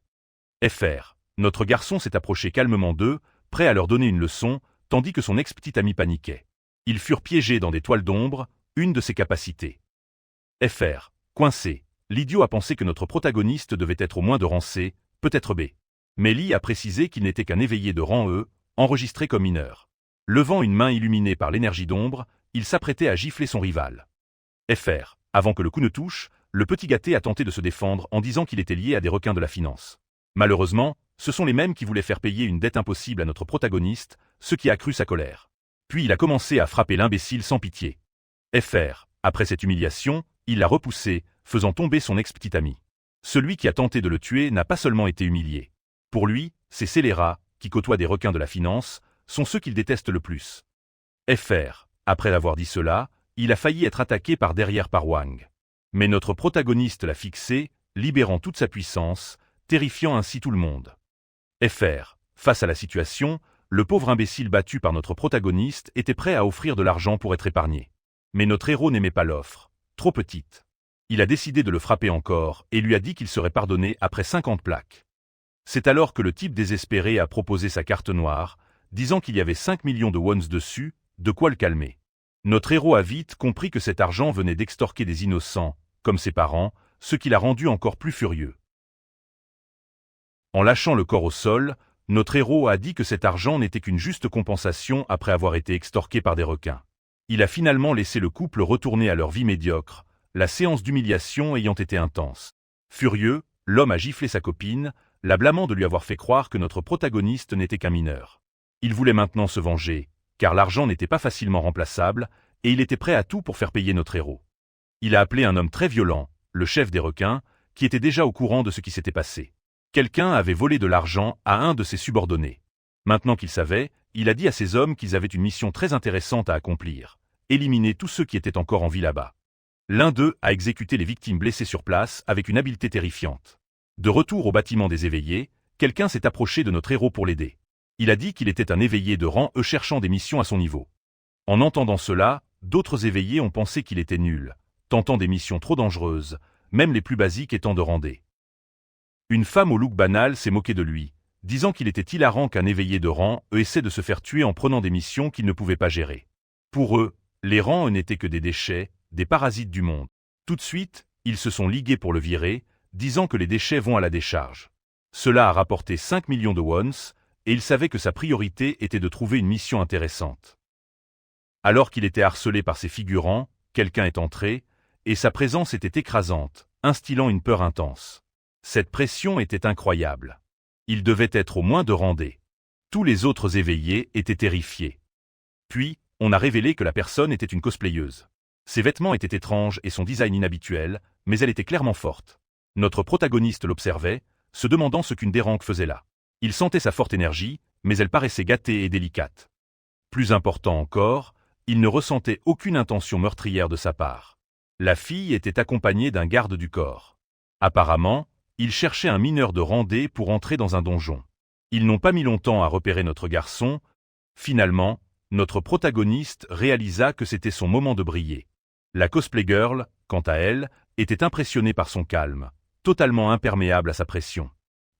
Fr. Notre garçon s'est approché calmement d'eux, prêt à leur donner une leçon, tandis que son ex-petit ami paniquait. Ils furent piégés dans des toiles d'ombre, une de ses capacités. Fr. Coincé, l'idiot a pensé que notre protagoniste devait être au moins de rang C, peut-être B. Mais Lee a précisé qu'il n'était qu'un éveillé de rang E, enregistré comme mineur. Levant une main illuminée par l'énergie d'ombre, il s'apprêtait à gifler son rival. Fr. Avant que le coup ne touche, le petit gâté a tenté de se défendre en disant qu'il était lié à des requins de la finance. Malheureusement, ce sont les mêmes qui voulaient faire payer une dette impossible à notre protagoniste, ce qui a accru sa colère. Puis il a commencé à frapper l'imbécile sans pitié. Fr. Après cette humiliation, il l'a repoussé, faisant tomber son ex-petit ami. Celui qui a tenté de le tuer n'a pas seulement été humilié. Pour lui, ces scélérats, qui côtoient des requins de la finance, sont ceux qu'il déteste le plus. Fr. Après avoir dit cela, il a failli être attaqué par derrière par Wang. Mais notre protagoniste l'a fixé, libérant toute sa puissance, terrifiant ainsi tout le monde. Fr. Face à la situation, le pauvre imbécile battu par notre protagoniste était prêt à offrir de l'argent pour être épargné. Mais notre héros n'aimait pas l'offre, trop petite. Il a décidé de le frapper encore et lui a dit qu'il serait pardonné après 50 plaques. C'est alors que le type désespéré a proposé sa carte noire, disant qu'il y avait 5 millions de wons dessus, de quoi le calmer. Notre héros a vite compris que cet argent venait d'extorquer des innocents, comme ses parents, ce qui l'a rendu encore plus furieux. En lâchant le corps au sol, notre héros a dit que cet argent n'était qu'une juste compensation après avoir été extorqué par des requins. Il a finalement laissé le couple retourner à leur vie médiocre, la séance d'humiliation ayant été intense. Furieux, l'homme a giflé sa copine, la blâmant de lui avoir fait croire que notre protagoniste n'était qu'un mineur. Il voulait maintenant se venger, car l'argent n'était pas facilement remplaçable, et il était prêt à tout pour faire payer notre héros. Il a appelé un homme très violent, le chef des requins, qui était déjà au courant de ce qui s'était passé. Quelqu'un avait volé de l'argent à un de ses subordonnés. Maintenant qu'il savait, il a dit à ses hommes qu'ils avaient une mission très intéressante à accomplir, éliminer tous ceux qui étaient encore en vie là-bas. L'un d'eux a exécuté les victimes blessées sur place avec une habileté terrifiante. De retour au bâtiment des éveillés, quelqu'un s'est approché de notre héros pour l'aider. Il a dit qu'il était un éveillé de rang E cherchant des missions à son niveau. En entendant cela, d'autres éveillés ont pensé qu'il était nul, tentant des missions trop dangereuses, même les plus basiques étant de rang D. Une femme au look banal s'est moquée de lui, disant qu'il était hilarant qu'un éveillé de rang E essaie de se faire tuer en prenant des missions qu'il ne pouvait pas gérer. Pour eux, les rangs E n'étaient que des déchets, des parasites du monde. Tout de suite, ils se sont ligués pour le virer, disant que les déchets vont à la décharge. Cela a rapporté 5 millions de wons, et il savait que sa priorité était de trouver une mission intéressante. Alors qu'il était harcelé par ses figurants, quelqu'un est entré, et sa présence était écrasante, instillant une peur intense. Cette pression était incroyable. Il devait être au moins de rang D. Tous les autres éveillés étaient terrifiés. Puis, on a révélé que la personne était une cosplayeuse. Ses vêtements étaient étranges et son design inhabituel, mais elle était clairement forte. Notre protagoniste l'observait, se demandant ce qu'une déranque faisait là. Il sentait sa forte énergie, mais elle paraissait gâtée et délicate. Plus important encore, il ne ressentait aucune intention meurtrière de sa part. La fille était accompagnée d'un garde du corps. Apparemment, il cherchait un mineur de rang D pour entrer dans un donjon. Ils n'ont pas mis longtemps à repérer notre garçon. Finalement, notre protagoniste réalisa que c'était son moment de briller. La cosplay girl, quant à elle, était impressionnée par son calme, totalement imperméable à sa pression.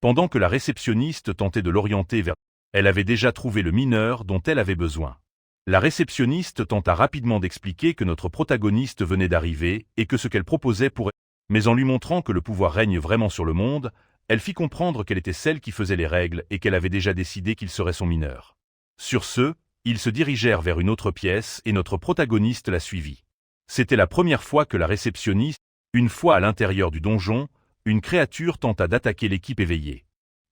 Pendant que la réceptionniste tentait de l'orienter vers... Elle avait déjà trouvé le mineur dont elle avait besoin. La réceptionniste tenta rapidement d'expliquer que notre protagoniste venait d'arriver et que ce qu'elle proposait pourrait... Mais en lui montrant que le pouvoir règne vraiment sur le monde, elle fit comprendre qu'elle était celle qui faisait les règles et qu'elle avait déjà décidé qu'il serait son mineur. Sur ce, ils se dirigèrent vers une autre pièce et notre protagoniste la suivit. C'était la première fois que la réceptionniste, une fois à l'intérieur du donjon, une créature tenta d'attaquer l'équipe éveillée.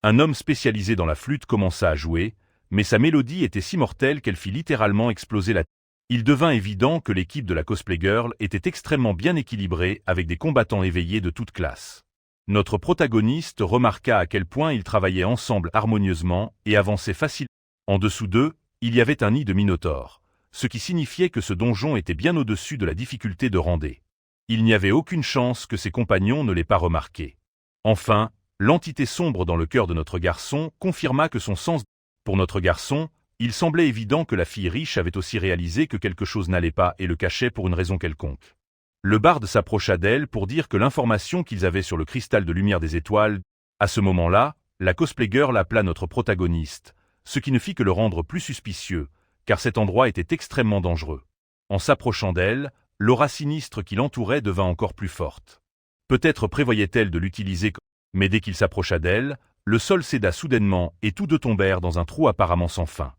Un homme spécialisé dans la flûte commença à jouer, mais sa mélodie était si mortelle qu'elle fit littéralement exploser la... Il devint évident que l'équipe de la cosplay girl était extrêmement bien équilibrée avec des combattants éveillés de toutes classes. Notre protagoniste remarqua à quel point ils travaillaient ensemble harmonieusement et avançaient facilement. En dessous d'eux, il y avait un nid de minotaures, ce qui signifiait que ce donjon était bien au-dessus de la difficulté de rang D. Il n'y avait aucune chance que ses compagnons ne l'aient pas remarqué. Enfin, l'entité sombre dans le cœur de notre garçon confirma que son sens... Pour notre garçon, il semblait évident que la fille riche avait aussi réalisé que quelque chose n'allait pas et le cachait pour une raison quelconque. Le barde s'approcha d'elle pour dire que l'information qu'ils avaient sur le cristal de lumière des étoiles... À ce moment-là, la cosplay girl appela notre protagoniste, ce qui ne fit que le rendre plus suspicieux, car cet endroit était extrêmement dangereux. En s'approchant d'elle, l'aura sinistre qui l'entourait devint encore plus forte. Peut-être prévoyait-elle de l'utiliser, mais dès qu'il s'approcha d'elle, le sol céda soudainement et tous deux tombèrent dans un trou apparemment sans fin.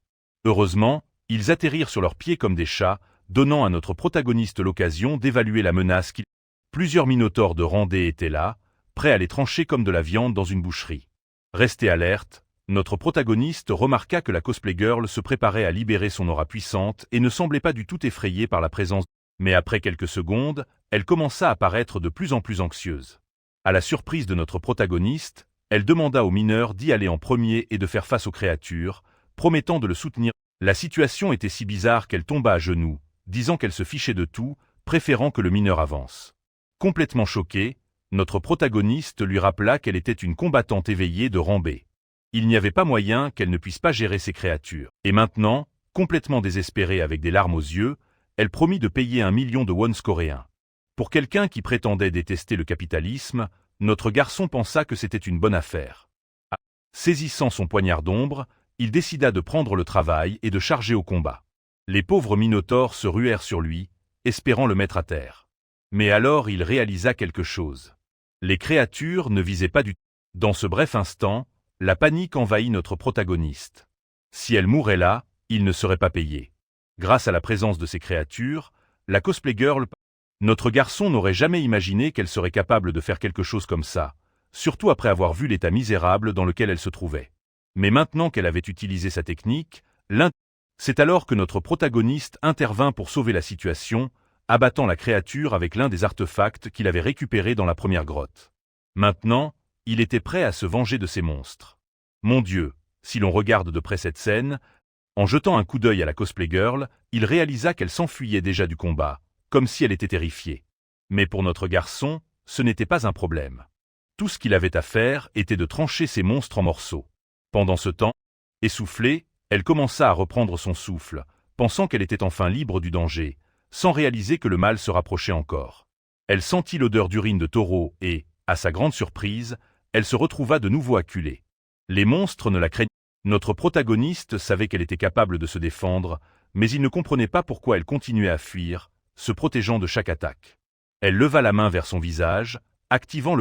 Heureusement, ils atterrirent sur leurs pieds comme des chats, donnant à notre protagoniste l'occasion d'évaluer la menace qu'il... Plusieurs minotaures de rang D étaient là, prêts à les trancher comme de la viande dans une boucherie. Resté alerte, notre protagoniste remarqua que la cosplay girl se préparait à libérer son aura puissante et ne semblait pas du tout effrayée par la présence. Mais après quelques secondes, elle commença à paraître de plus en plus anxieuse. À la surprise de notre protagoniste, elle demanda au mineur d'y aller en premier et de faire face aux créatures, promettant de le soutenir. La situation était si bizarre qu'elle tomba à genoux, disant qu'elle se fichait de tout, préférant que le mineur avance. Complètement choquée, notre protagoniste lui rappela qu'elle était une combattante éveillée de rang B. Il n'y avait pas moyen qu'elle ne puisse pas gérer ces créatures. Et maintenant, complètement désespérée avec des larmes aux yeux, elle promit de payer 1 million de wons coréens. Pour quelqu'un qui prétendait détester le capitalisme, notre garçon pensa que c'était une bonne affaire. Saisissant son poignard d'ombre, il décida de prendre le travail et de charger au combat. Les pauvres minotaures se ruèrent sur lui, espérant le mettre à terre. Mais alors il réalisa quelque chose. Les créatures ne visaient pas du tout. Dans ce bref instant, la panique envahit notre protagoniste. Si elle mourait là, il ne serait pas payé. Grâce à la présence de ces créatures, la cosplay girl, notre garçon n'aurait jamais imaginé qu'elle serait capable de faire quelque chose comme ça, surtout après avoir vu l'état misérable dans lequel elle se trouvait. Mais maintenant qu'elle avait utilisé sa technique, c'est alors que notre protagoniste intervint pour sauver la situation, abattant la créature avec l'un des artefacts qu'il avait récupérés dans la première grotte. Maintenant, il était prêt à se venger de ces monstres. Mon Dieu, si l'on regarde de près cette scène, en jetant un coup d'œil à la cosplay girl, il réalisa qu'elle s'enfuyait déjà du combat, comme si elle était terrifiée. Mais pour notre garçon, ce n'était pas un problème. Tout ce qu'il avait à faire était de trancher ces monstres en morceaux. Pendant ce temps, essoufflée, elle commença à reprendre son souffle, pensant qu'elle était enfin libre du danger, sans réaliser que le mal se rapprochait encore. Elle sentit l'odeur d'urine de taureau et, à sa grande surprise, elle se retrouva de nouveau acculée. Les monstres ne la craignaient. Notre protagoniste savait qu'elle était capable de se défendre, mais il ne comprenait pas pourquoi elle continuait à fuir, se protégeant de chaque attaque. Elle leva la main vers son visage, activant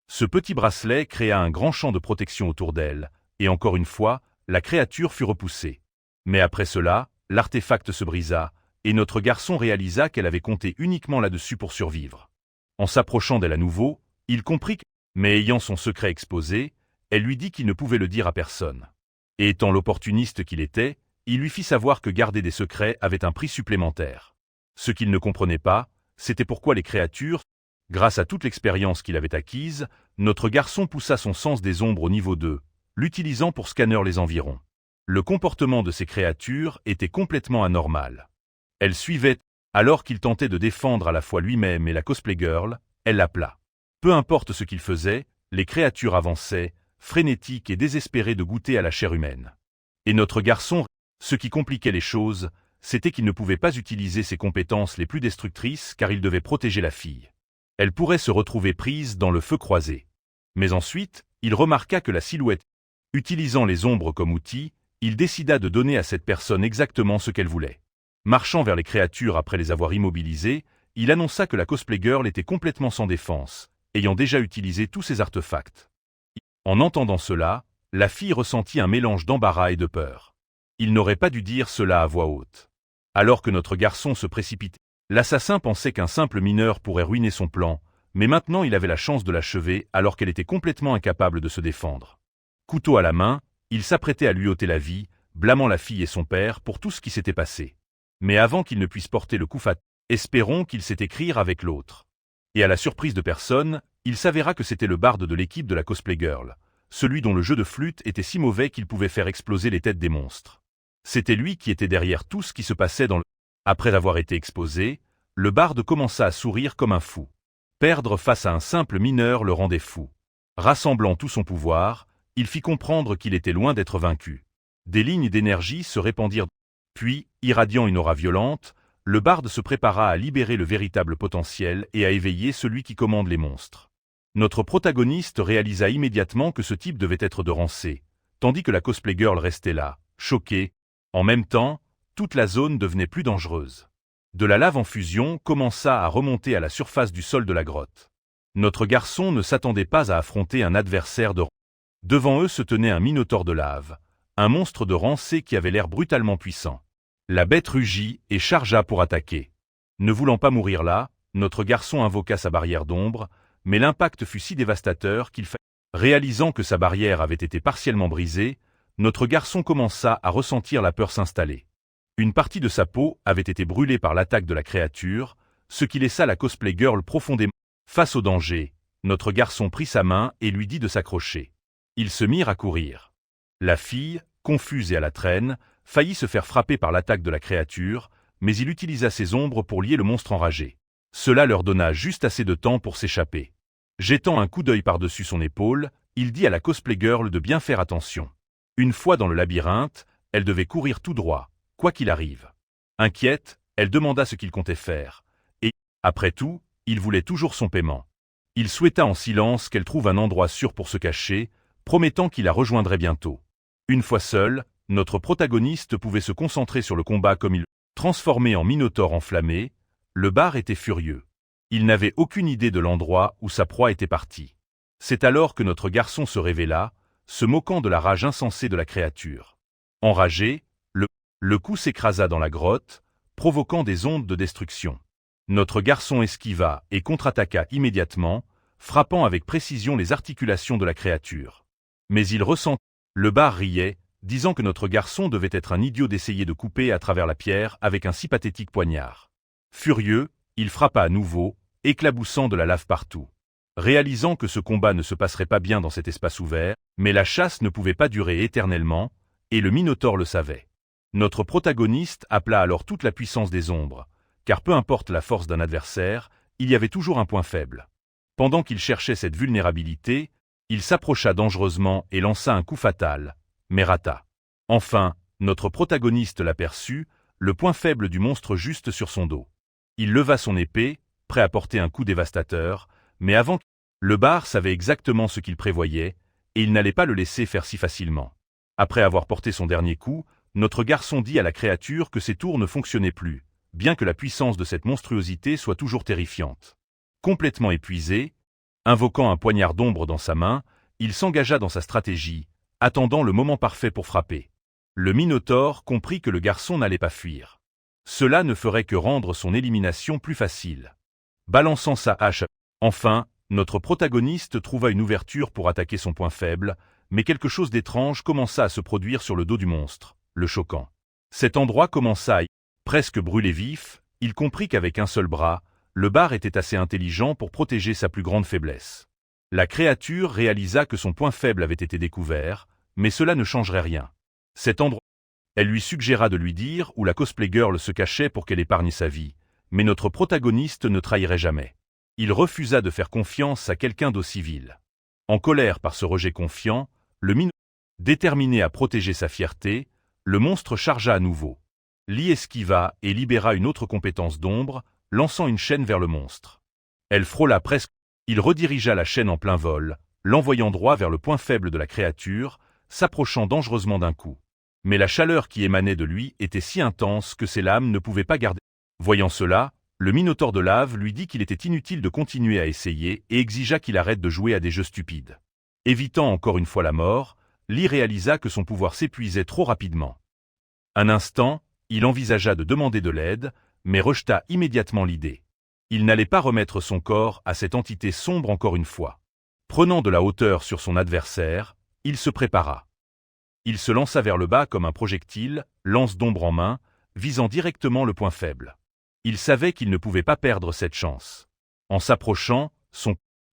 Ce petit bracelet créa un grand champ de protection autour d'elle, et encore une fois, la créature fut repoussée. Mais après cela, l'artefact se brisa, et notre garçon réalisa qu'elle avait compté uniquement là-dessus pour survivre. En s'approchant d'elle à nouveau, il comprit que, mais ayant son secret exposé, elle lui dit qu'il ne pouvait le dire à personne. Et étant l'opportuniste qu'il était, il lui fit savoir que garder des secrets avait un prix supplémentaire. Ce qu'il ne comprenait pas, c'était pourquoi les créatures, grâce à toute l'expérience qu'il avait acquise, notre garçon poussa son sens des ombres au niveau 2, l'utilisant pour scanner les environs. Le comportement de ces créatures était complètement anormal. Elle suivait, alors qu'il tentait de défendre à la fois lui-même et la cosplay girl, elle l'appela. Peu importe ce qu'il faisait, les créatures avançaient, frénétiques et désespérées de goûter à la chair humaine. Et notre garçon, ce qui compliquait les choses, c'était qu'il ne pouvait pas utiliser ses compétences les plus destructrices car il devait protéger la fille. Elle pourrait se retrouver prise dans le feu croisé. Mais ensuite, il remarqua que la silhouette, utilisant les ombres comme outil, il décida de donner à cette personne exactement ce qu'elle voulait. Marchant vers les créatures après les avoir immobilisées, il annonça que la cosplay girl était complètement sans défense, ayant déjà utilisé tous ses artefacts. En entendant cela, la fille ressentit un mélange d'embarras et de peur. Il n'aurait pas dû dire cela à voix haute. Alors que notre garçon se précipitait, l'assassin pensait qu'un simple mineur pourrait ruiner son plan, mais maintenant il avait la chance de l'achever alors qu'elle était complètement incapable de se défendre. Couteau à la main, il s'apprêtait à lui ôter la vie, blâmant la fille et son père pour tout ce qui s'était passé. Mais avant qu'il ne puisse porter le coup fatal, espérons qu'il sait écrire avec l'autre. Et à la surprise de personne, il s'avéra que c'était le barde de l'équipe de la cosplay girl, celui dont le jeu de flûte était si mauvais qu'il pouvait faire exploser les têtes des monstres. C'était lui qui était derrière tout ce qui se passait dans le... Après avoir été exposé, le barde commença à sourire comme un fou. Perdre face à un simple mineur le rendait fou. Rassemblant tout son pouvoir, il fit comprendre qu'il était loin d'être vaincu. Des lignes d'énergie se répandirent. Puis, irradiant une aura violente, le barde se prépara à libérer le véritable potentiel et à éveiller celui qui commande les monstres. Notre protagoniste réalisa immédiatement que ce type devait être de Rancé, tandis que la cosplay girl restait là, choquée. En même temps, toute la zone devenait plus dangereuse. De la lave en fusion commença à remonter à la surface du sol de la grotte. Notre garçon ne s'attendait pas à affronter un adversaire de... Devant eux se tenait un minotaure de lave, un monstre de Rancé qui avait l'air brutalement puissant. La bête rugit et chargea pour attaquer. Ne voulant pas mourir là, notre garçon invoqua sa barrière d'ombre, mais l'impact fut si dévastateur qu'il fallut... Réalisant que sa barrière avait été partiellement brisée, notre garçon commença à ressentir la peur s'installer. Une partie de sa peau avait été brûlée par l'attaque de la créature, ce qui laissa la cosplay girl profondément... Face au danger, notre garçon prit sa main et lui dit de s'accrocher. Ils se mirent à courir. La fille, confuse et à la traîne, faillit se faire frapper par l'attaque de la créature, mais il utilisa ses ombres pour lier le monstre enragé. Cela leur donna juste assez de temps pour s'échapper. Jetant un coup d'œil par-dessus son épaule, il dit à la cosplay girl de bien faire attention. Une fois dans le labyrinthe, elle devait courir tout droit, quoi qu'il arrive. Inquiète, elle demanda ce qu'il comptait faire. Et, après tout, il voulait toujours son paiement. Il souhaita en silence qu'elle trouve un endroit sûr pour se cacher, promettant qu'il la rejoindrait bientôt. Une fois seul, notre protagoniste pouvait se concentrer sur le combat comme il... Transformé en minotaure enflammé, le bar était furieux. Il n'avait aucune idée de l'endroit où sa proie était partie. C'est alors que notre garçon se révéla, se moquant de la rage insensée de la créature. Enragé, le coup s'écrasa dans la grotte, provoquant des ondes de destruction. Notre garçon esquiva et contre-attaqua immédiatement, frappant avec précision les articulations de la créature. Mais il ressentit. Le bar riait, disant que notre garçon devait être un idiot d'essayer de couper à travers la pierre avec un si pathétique poignard. Furieux, il frappa à nouveau, éclaboussant de la lave partout. Réalisant que ce combat ne se passerait pas bien dans cet espace ouvert, mais la chasse ne pouvait pas durer éternellement, et le Minotaure le savait. Notre protagoniste appela alors toute la puissance des ombres, car peu importe la force d'un adversaire, il y avait toujours un point faible. Pendant qu'il cherchait cette vulnérabilité, il s'approcha dangereusement et lança un coup fatal, mais rata. Enfin, notre protagoniste l'aperçut, le point faible du monstre juste sur son dos. Il leva son épée, prêt à porter un coup dévastateur, mais avant, le bar savait exactement ce qu'il prévoyait, et il n'allait pas le laisser faire si facilement. Après avoir porté son dernier coup, notre garçon dit à la créature que ses tours ne fonctionnaient plus, bien que la puissance de cette monstruosité soit toujours terrifiante. Complètement épuisé, invoquant un poignard d'ombre dans sa main, il s'engagea dans sa stratégie, attendant le moment parfait pour frapper. Le Minotaure comprit que le garçon n'allait pas fuir. Cela ne ferait que rendre son élimination plus facile. Balançant sa hache, enfin, notre protagoniste trouva une ouverture pour attaquer son point faible, mais quelque chose d'étrange commença à se produire sur le dos du monstre, le choquant. Cet endroit commença à presque brûler vif, il comprit qu'avec un seul bras, le bar était assez intelligent pour protéger sa plus grande faiblesse. La créature réalisa que son point faible avait été découvert, mais cela ne changerait rien. Cet endroit, elle lui suggéra de lui dire où la cosplay girl se cachait pour qu'elle épargne sa vie, mais notre protagoniste ne trahirait jamais. Il refusa de faire confiance à quelqu'un d'aussi vil. En colère par ce rejet confiant, le Minotaure, déterminé à protéger sa fierté, le monstre chargea à nouveau. Lee esquiva et libéra une autre compétence d'ombre, lançant une chaîne vers le monstre. Elle frôla presque. Il redirigea la chaîne en plein vol, l'envoyant droit vers le point faible de la créature, s'approchant dangereusement d'un coup. Mais la chaleur qui émanait de lui était si intense que ses lames ne pouvaient pas garder. Voyant cela, le Minotaure de lave lui dit qu'il était inutile de continuer à essayer et exigea qu'il arrête de jouer à des jeux stupides. Évitant encore une fois la mort, Lee réalisa que son pouvoir s'épuisait trop rapidement. Un instant, il envisagea de demander de l'aide, mais rejeta immédiatement l'idée. Il n'allait pas remettre son corps à cette entité sombre encore une fois. Prenant de la hauteur sur son adversaire, il se prépara. Il se lança vers le bas comme un projectile, lance d'ombre en main, visant directement le point faible. Il savait qu'il ne pouvait pas perdre cette chance. En s'approchant,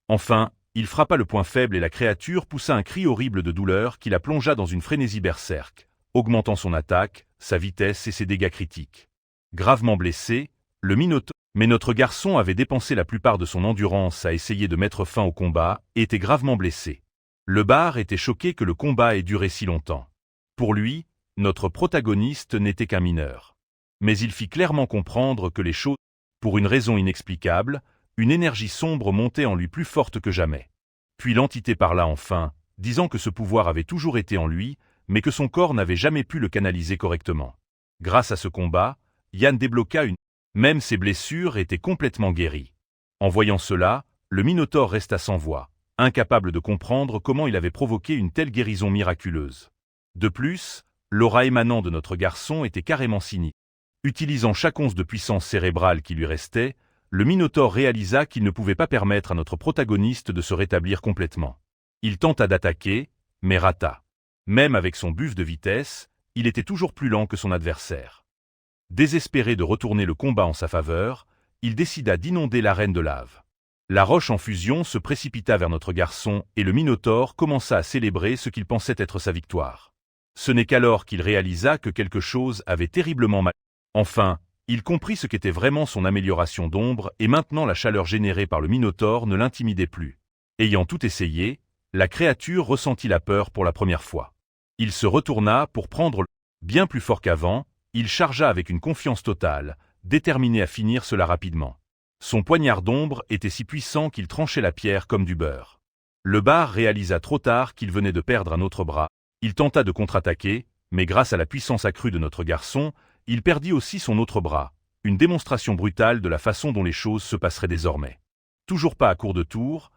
Enfin, il frappa le point faible et la créature poussa un cri horrible de douleur qui la plongea dans une frénésie berserk, augmentant son attaque, sa vitesse et ses dégâts critiques. Gravement blessé, mais notre garçon avait dépensé la plupart de son endurance à essayer de mettre fin au combat et était gravement blessé. Le bar était choqué que le combat ait duré si longtemps. Pour lui, notre protagoniste n'était qu'un mineur. Mais il fit clairement comprendre que les choses, pour une raison inexplicable, une énergie sombre montait en lui plus forte que jamais. Puis l'entité parla enfin, disant que ce pouvoir avait toujours été en lui, mais que son corps n'avait jamais pu le canaliser correctement. Grâce à ce combat, Yann débloqua une... Même ses blessures étaient complètement guéries. En voyant cela, le Minotaure resta sans voix, incapable de comprendre comment il avait provoqué une telle guérison miraculeuse. De plus, l'aura émanant de notre garçon était carrément sinistre. Utilisant chaque once de puissance cérébrale qui lui restait, le Minotaure réalisa qu'il ne pouvait pas permettre à notre protagoniste de se rétablir complètement. Il tenta d'attaquer, mais rata. Même avec son buff de vitesse, il était toujours plus lent que son adversaire. Désespéré de retourner le combat en sa faveur, il décida d'inonder l'arène de lave. La roche en fusion se précipita vers notre garçon et le Minotaure commença à célébrer ce qu'il pensait être sa victoire. Ce n'est qu'alors qu'il réalisa que quelque chose avait terriblement mal. Enfin, il comprit ce qu'était vraiment son amélioration d'ombre et maintenant la chaleur générée par le Minotaure ne l'intimidait plus. Ayant tout essayé, la créature ressentit la peur pour la première fois. Il se retourna pour prendre le... Bien plus fort qu'avant, il chargea avec une confiance totale, déterminé à finir cela rapidement. Son poignard d'ombre était si puissant qu'il tranchait la pierre comme du beurre. Le bar réalisa trop tard qu'il venait de perdre un autre bras. Il tenta de contre-attaquer, mais grâce à la puissance accrue de notre garçon, il perdit aussi son autre bras, une démonstration brutale de la façon dont les choses se passeraient désormais. Toujours pas à court de tours,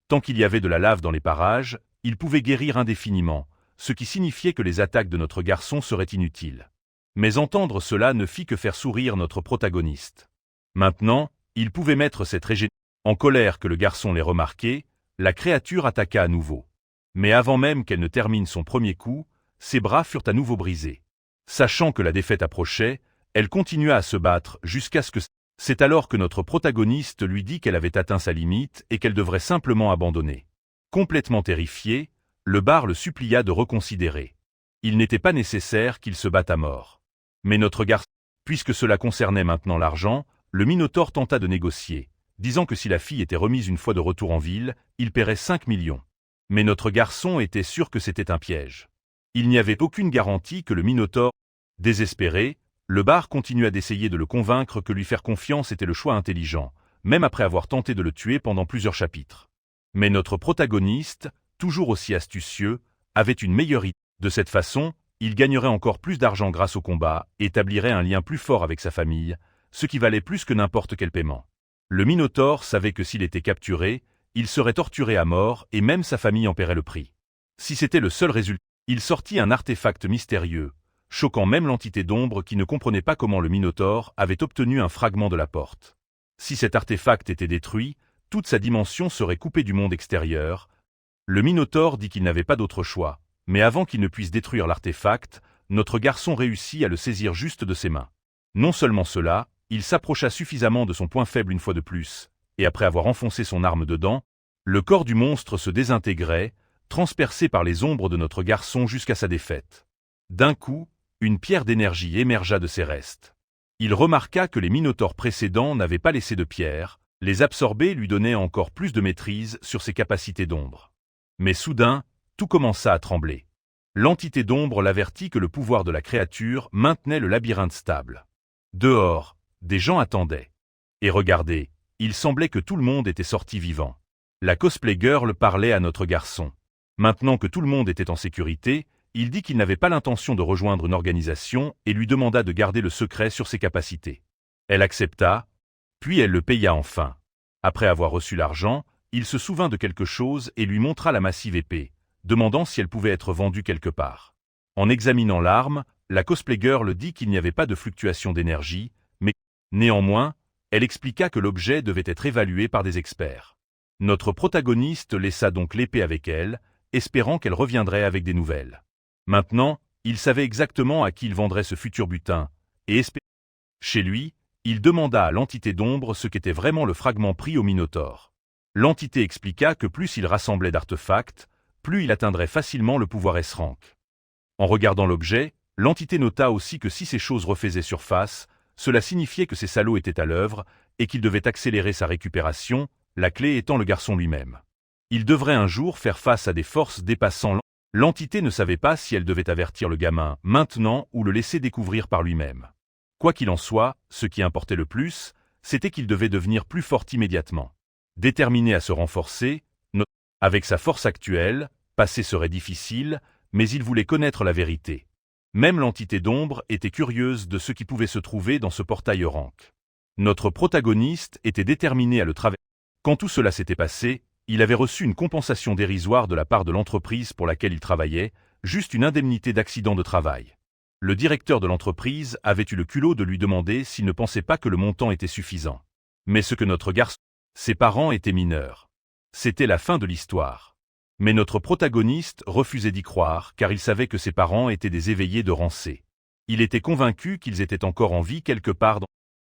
tant qu'il y avait de la lave dans les parages, il pouvait guérir indéfiniment, ce qui signifiait que les attaques de notre garçon seraient inutiles. Mais entendre cela ne fit que faire sourire notre protagoniste. Maintenant, il pouvait mettre cette régénération. En colère que le garçon l'ait remarqué, la créature attaqua à nouveau. Mais avant même qu'elle ne termine son premier coup, ses bras furent à nouveau brisés. Sachant que la défaite approchait, elle continua à se battre jusqu'à ce que... C'est alors que notre protagoniste lui dit qu'elle avait atteint sa limite et qu'elle devrait simplement abandonner. Complètement terrifié, le bar le supplia de reconsidérer. Il n'était pas nécessaire qu'il se batte à mort. Mais notre garçon, puisque cela concernait maintenant l'argent, le Minotaure tenta de négocier, disant que si la fille était remise une fois de retour en ville, il paierait 5 millions. Mais notre garçon était sûr que c'était un piège. Il n'y avait aucune garantie que le Minotaure... Désespéré, le bar continua d'essayer de le convaincre que lui faire confiance était le choix intelligent, même après avoir tenté de le tuer pendant plusieurs chapitres. Mais notre protagoniste, toujours aussi astucieux, avait une meilleure idée. De cette façon, il gagnerait encore plus d'argent grâce au combat et établirait un lien plus fort avec sa famille, ce qui valait plus que n'importe quel paiement. Le Minotaure savait que s'il était capturé, il serait torturé à mort et même sa famille en paierait le prix. Si c'était le seul résultat, il sortit un artefact mystérieux, choquant même l'entité d'ombre qui ne comprenait pas comment le Minotaure avait obtenu un fragment de la porte. Si cet artefact était détruit, toute sa dimension serait coupée du monde extérieur. Le Minotaure dit qu'il n'avait pas d'autre choix, mais avant qu'il ne puisse détruire l'artefact, notre garçon réussit à le saisir juste de ses mains. Non seulement cela, il s'approcha suffisamment de son point faible une fois de plus, et après avoir enfoncé son arme dedans, le corps du monstre se désintégrait, transpercé par les ombres de notre garçon jusqu'à sa défaite. D'un coup, une pierre d'énergie émergea de ses restes. Il remarqua que les Minotaures précédents n'avaient pas laissé de pierre, les absorber lui donnait encore plus de maîtrise sur ses capacités d'ombre. Mais soudain, tout commença à trembler. L'entité d'ombre l'avertit que le pouvoir de la créature maintenait le labyrinthe stable. Dehors, des gens attendaient. Et regardez, il semblait que tout le monde était sorti vivant. La cosplay girl parlait à notre garçon. Maintenant que tout le monde était en sécurité, il dit qu'il n'avait pas l'intention de rejoindre une organisation et lui demanda de garder le secret sur ses capacités. Elle accepta, puis elle le paya enfin. Après avoir reçu l'argent, il se souvint de quelque chose et lui montra la massive épée, demandant si elle pouvait être vendue quelque part. En examinant l'arme, la cosplay girl dit qu'il n'y avait pas de fluctuation d'énergie, mais néanmoins, elle expliqua que l'objet devait être évalué par des experts. Notre protagoniste laissa donc l'épée avec elle, espérant qu'elle reviendrait avec des nouvelles. Maintenant, il savait exactement à qui il vendrait ce futur butin, et chez lui, il demanda à l'entité d'ombre ce qu'était vraiment le fragment pris au Minotaure. L'entité expliqua que plus il rassemblait d'artefacts, plus il atteindrait facilement le pouvoir S-Rank. En regardant l'objet, l'entité nota aussi que si ces choses refaisaient surface, cela signifiait que ces salauds étaient à l'œuvre et qu'il devait accélérer sa récupération, la clé étant le garçon lui-même. Il devrait un jour faire face à des forces dépassant l'entité ne savait pas si elle devait avertir le gamin maintenant ou le laisser découvrir par lui-même. Quoi qu'il en soit, ce qui importait le plus, c'était qu'il devait devenir plus fort immédiatement. Déterminé à se renforcer, avec sa force actuelle, passer serait difficile, mais il voulait connaître la vérité. Même l'entité d'ombre était curieuse de ce qui pouvait se trouver dans ce portail rank. Notre protagoniste était déterminé à le traverser. Quand tout cela s'était passé, il avait reçu une compensation dérisoire de la part de l'entreprise pour laquelle il travaillait, juste une indemnité d'accident de travail. Le directeur de l'entreprise avait eu le culot de lui demander s'il ne pensait pas que le montant était suffisant. Mais ce que notre garçon, ses parents étaient mineurs. C'était la fin de l'histoire. Mais notre protagoniste refusait d'y croire car il savait que ses parents étaient des éveillés de Rancé. Il était convaincu qu'ils étaient encore en vie quelque part.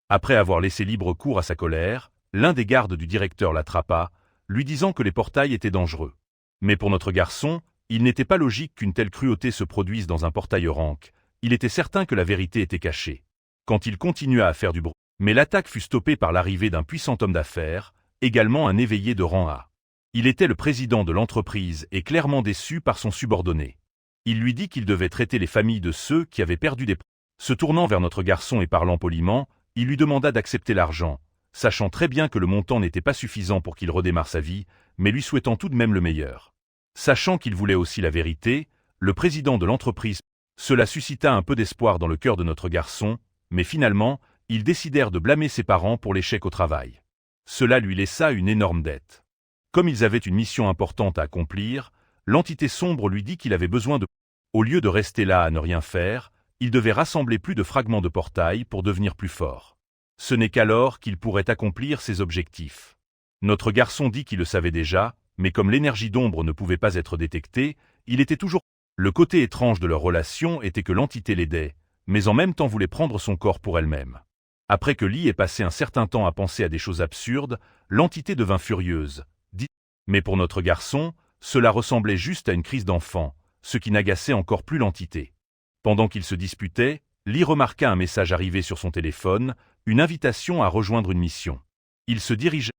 Après avoir laissé libre cours à sa colère, l'un des gardes du directeur l'attrapa, lui disant que les portails étaient dangereux. Mais pour notre garçon, il n'était pas logique qu'une telle cruauté se produise dans un portail rank. Il était certain que la vérité était cachée. Quand il continua à faire du bruit, mais l'attaque fut stoppée par l'arrivée d'un puissant homme d'affaires, également un éveillé de rang A. Il était le président de l'entreprise et clairement déçu par son subordonné. Il lui dit qu'il devait traiter les familles de ceux qui avaient perdu des... Se tournant vers notre garçon et parlant poliment, il lui demanda d'accepter l'argent, sachant très bien que le montant n'était pas suffisant pour qu'il redémarre sa vie, mais lui souhaitant tout de même le meilleur. Sachant qu'il voulait aussi la vérité, le président de l'entreprise... Cela suscita un peu d'espoir dans le cœur de notre garçon, mais finalement, ils décidèrent de blâmer ses parents pour l'échec au travail. Cela lui laissa une énorme dette. Comme ils avaient une mission importante à accomplir, l'entité sombre lui dit qu'il avait besoin de... Au lieu de rester là à ne rien faire, il devait rassembler plus de fragments de portail pour devenir plus fort. Ce n'est qu'alors qu'il pourrait accomplir ses objectifs. Notre garçon dit qu'il le savait déjà, mais comme l'énergie d'ombre ne pouvait pas être détectée, il était toujours... Le côté étrange de leur relation était que l'entité l'aidait, mais en même temps voulait prendre son corps pour elle-même. Après que Lee ait passé un certain temps à penser à des choses absurdes, l'entité devint furieuse. Mais pour notre garçon, cela ressemblait juste à une crise d'enfant, ce qui n'agaçait encore plus l'entité. Pendant qu'ils se disputaient, Lee remarqua un message arriver sur son téléphone, une invitation à rejoindre une mission. Il se dirigeait.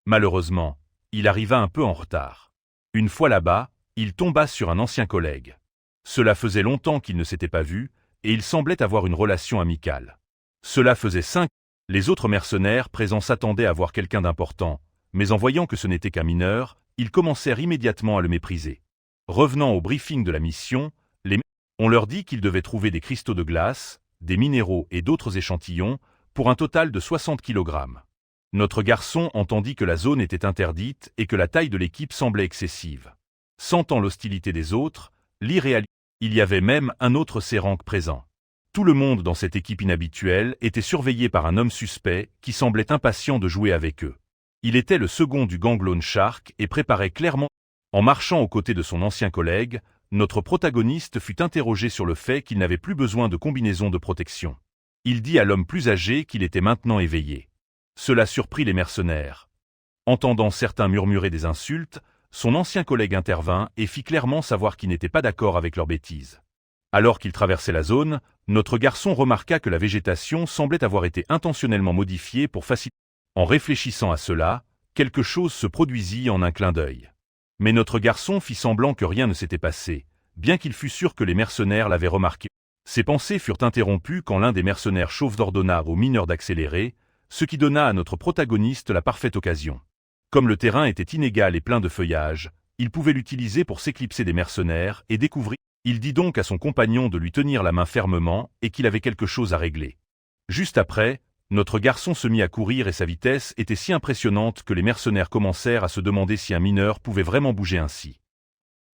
Malheureusement, il arriva un peu en retard. Une fois là-bas, il tomba sur un ancien collègue. Cela faisait longtemps qu'ils ne s'étaient pas vus, et ils semblaient avoir une relation amicale. Cela faisait 5. Les autres mercenaires présents s'attendaient à voir quelqu'un d'important, mais en voyant que ce n'était qu'un mineur, ils commencèrent immédiatement à le mépriser. Revenant au briefing de la mission, on leur dit qu'ils devaient trouver des cristaux de glace, des minéraux et d'autres échantillons, pour un total de 60 kg. Notre garçon entendit que la zone était interdite et que la taille de l'équipe semblait excessive. Sentant l'hostilité des autres, Lee réalisa. Il y avait même un autre Sérank présent. Tout le monde dans cette équipe inhabituelle était surveillé par un homme suspect qui semblait impatient de jouer avec eux. Il était le second du gang Lone Shark et préparait clairement. En marchant aux côtés de son ancien collègue, notre protagoniste fut interrogé sur le fait qu'il n'avait plus besoin de combinaison de protection. Il dit à l'homme plus âgé qu'il était maintenant éveillé. Cela surprit les mercenaires. Entendant certains murmurer des insultes, son ancien collègue intervint et fit clairement savoir qu'il n'était pas d'accord avec leurs bêtises. Alors qu'il traversait la zone, notre garçon remarqua que la végétation semblait avoir été intentionnellement modifiée pour faciliter. En réfléchissant à cela, quelque chose se produisit en un clin d'œil. Mais notre garçon fit semblant que rien ne s'était passé, bien qu'il fût sûr que les mercenaires l'avaient remarqué. Ses pensées furent interrompues quand l'un des mercenaires chauves ordonna aux mineurs d'accélérer, ce qui donna à notre protagoniste la parfaite occasion. Comme le terrain était inégal et plein de feuillage, il pouvait l'utiliser pour s'éclipser des mercenaires et découvrir. Il dit donc à son compagnon de lui tenir la main fermement et qu'il avait quelque chose à régler. Juste après, notre garçon se mit à courir et sa vitesse était si impressionnante que les mercenaires commencèrent à se demander si un mineur pouvait vraiment bouger ainsi.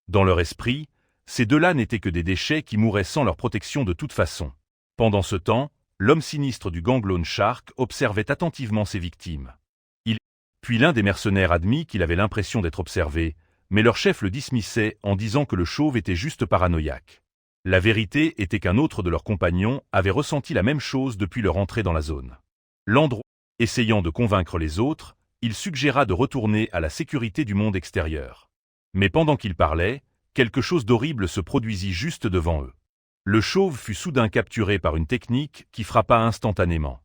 Dans leur esprit, ces deux-là n'étaient que des déchets qui mouraient sans leur protection de toute façon. Pendant ce temps, l'homme sinistre du gang Lone Shark observait attentivement ses victimes. Puis l'un des mercenaires admit qu'il avait l'impression d'être observé, mais leur chef le dismissait en disant que le chauve était juste paranoïaque. La vérité était qu'un autre de leurs compagnons avait ressenti la même chose depuis leur entrée dans la zone. L'endroit, essayant de convaincre les autres, il suggéra de retourner à la sécurité du monde extérieur. Mais pendant qu'il parlait, quelque chose d'horrible se produisit juste devant eux. Le chauve fut soudain capturé par une technique qui frappa instantanément.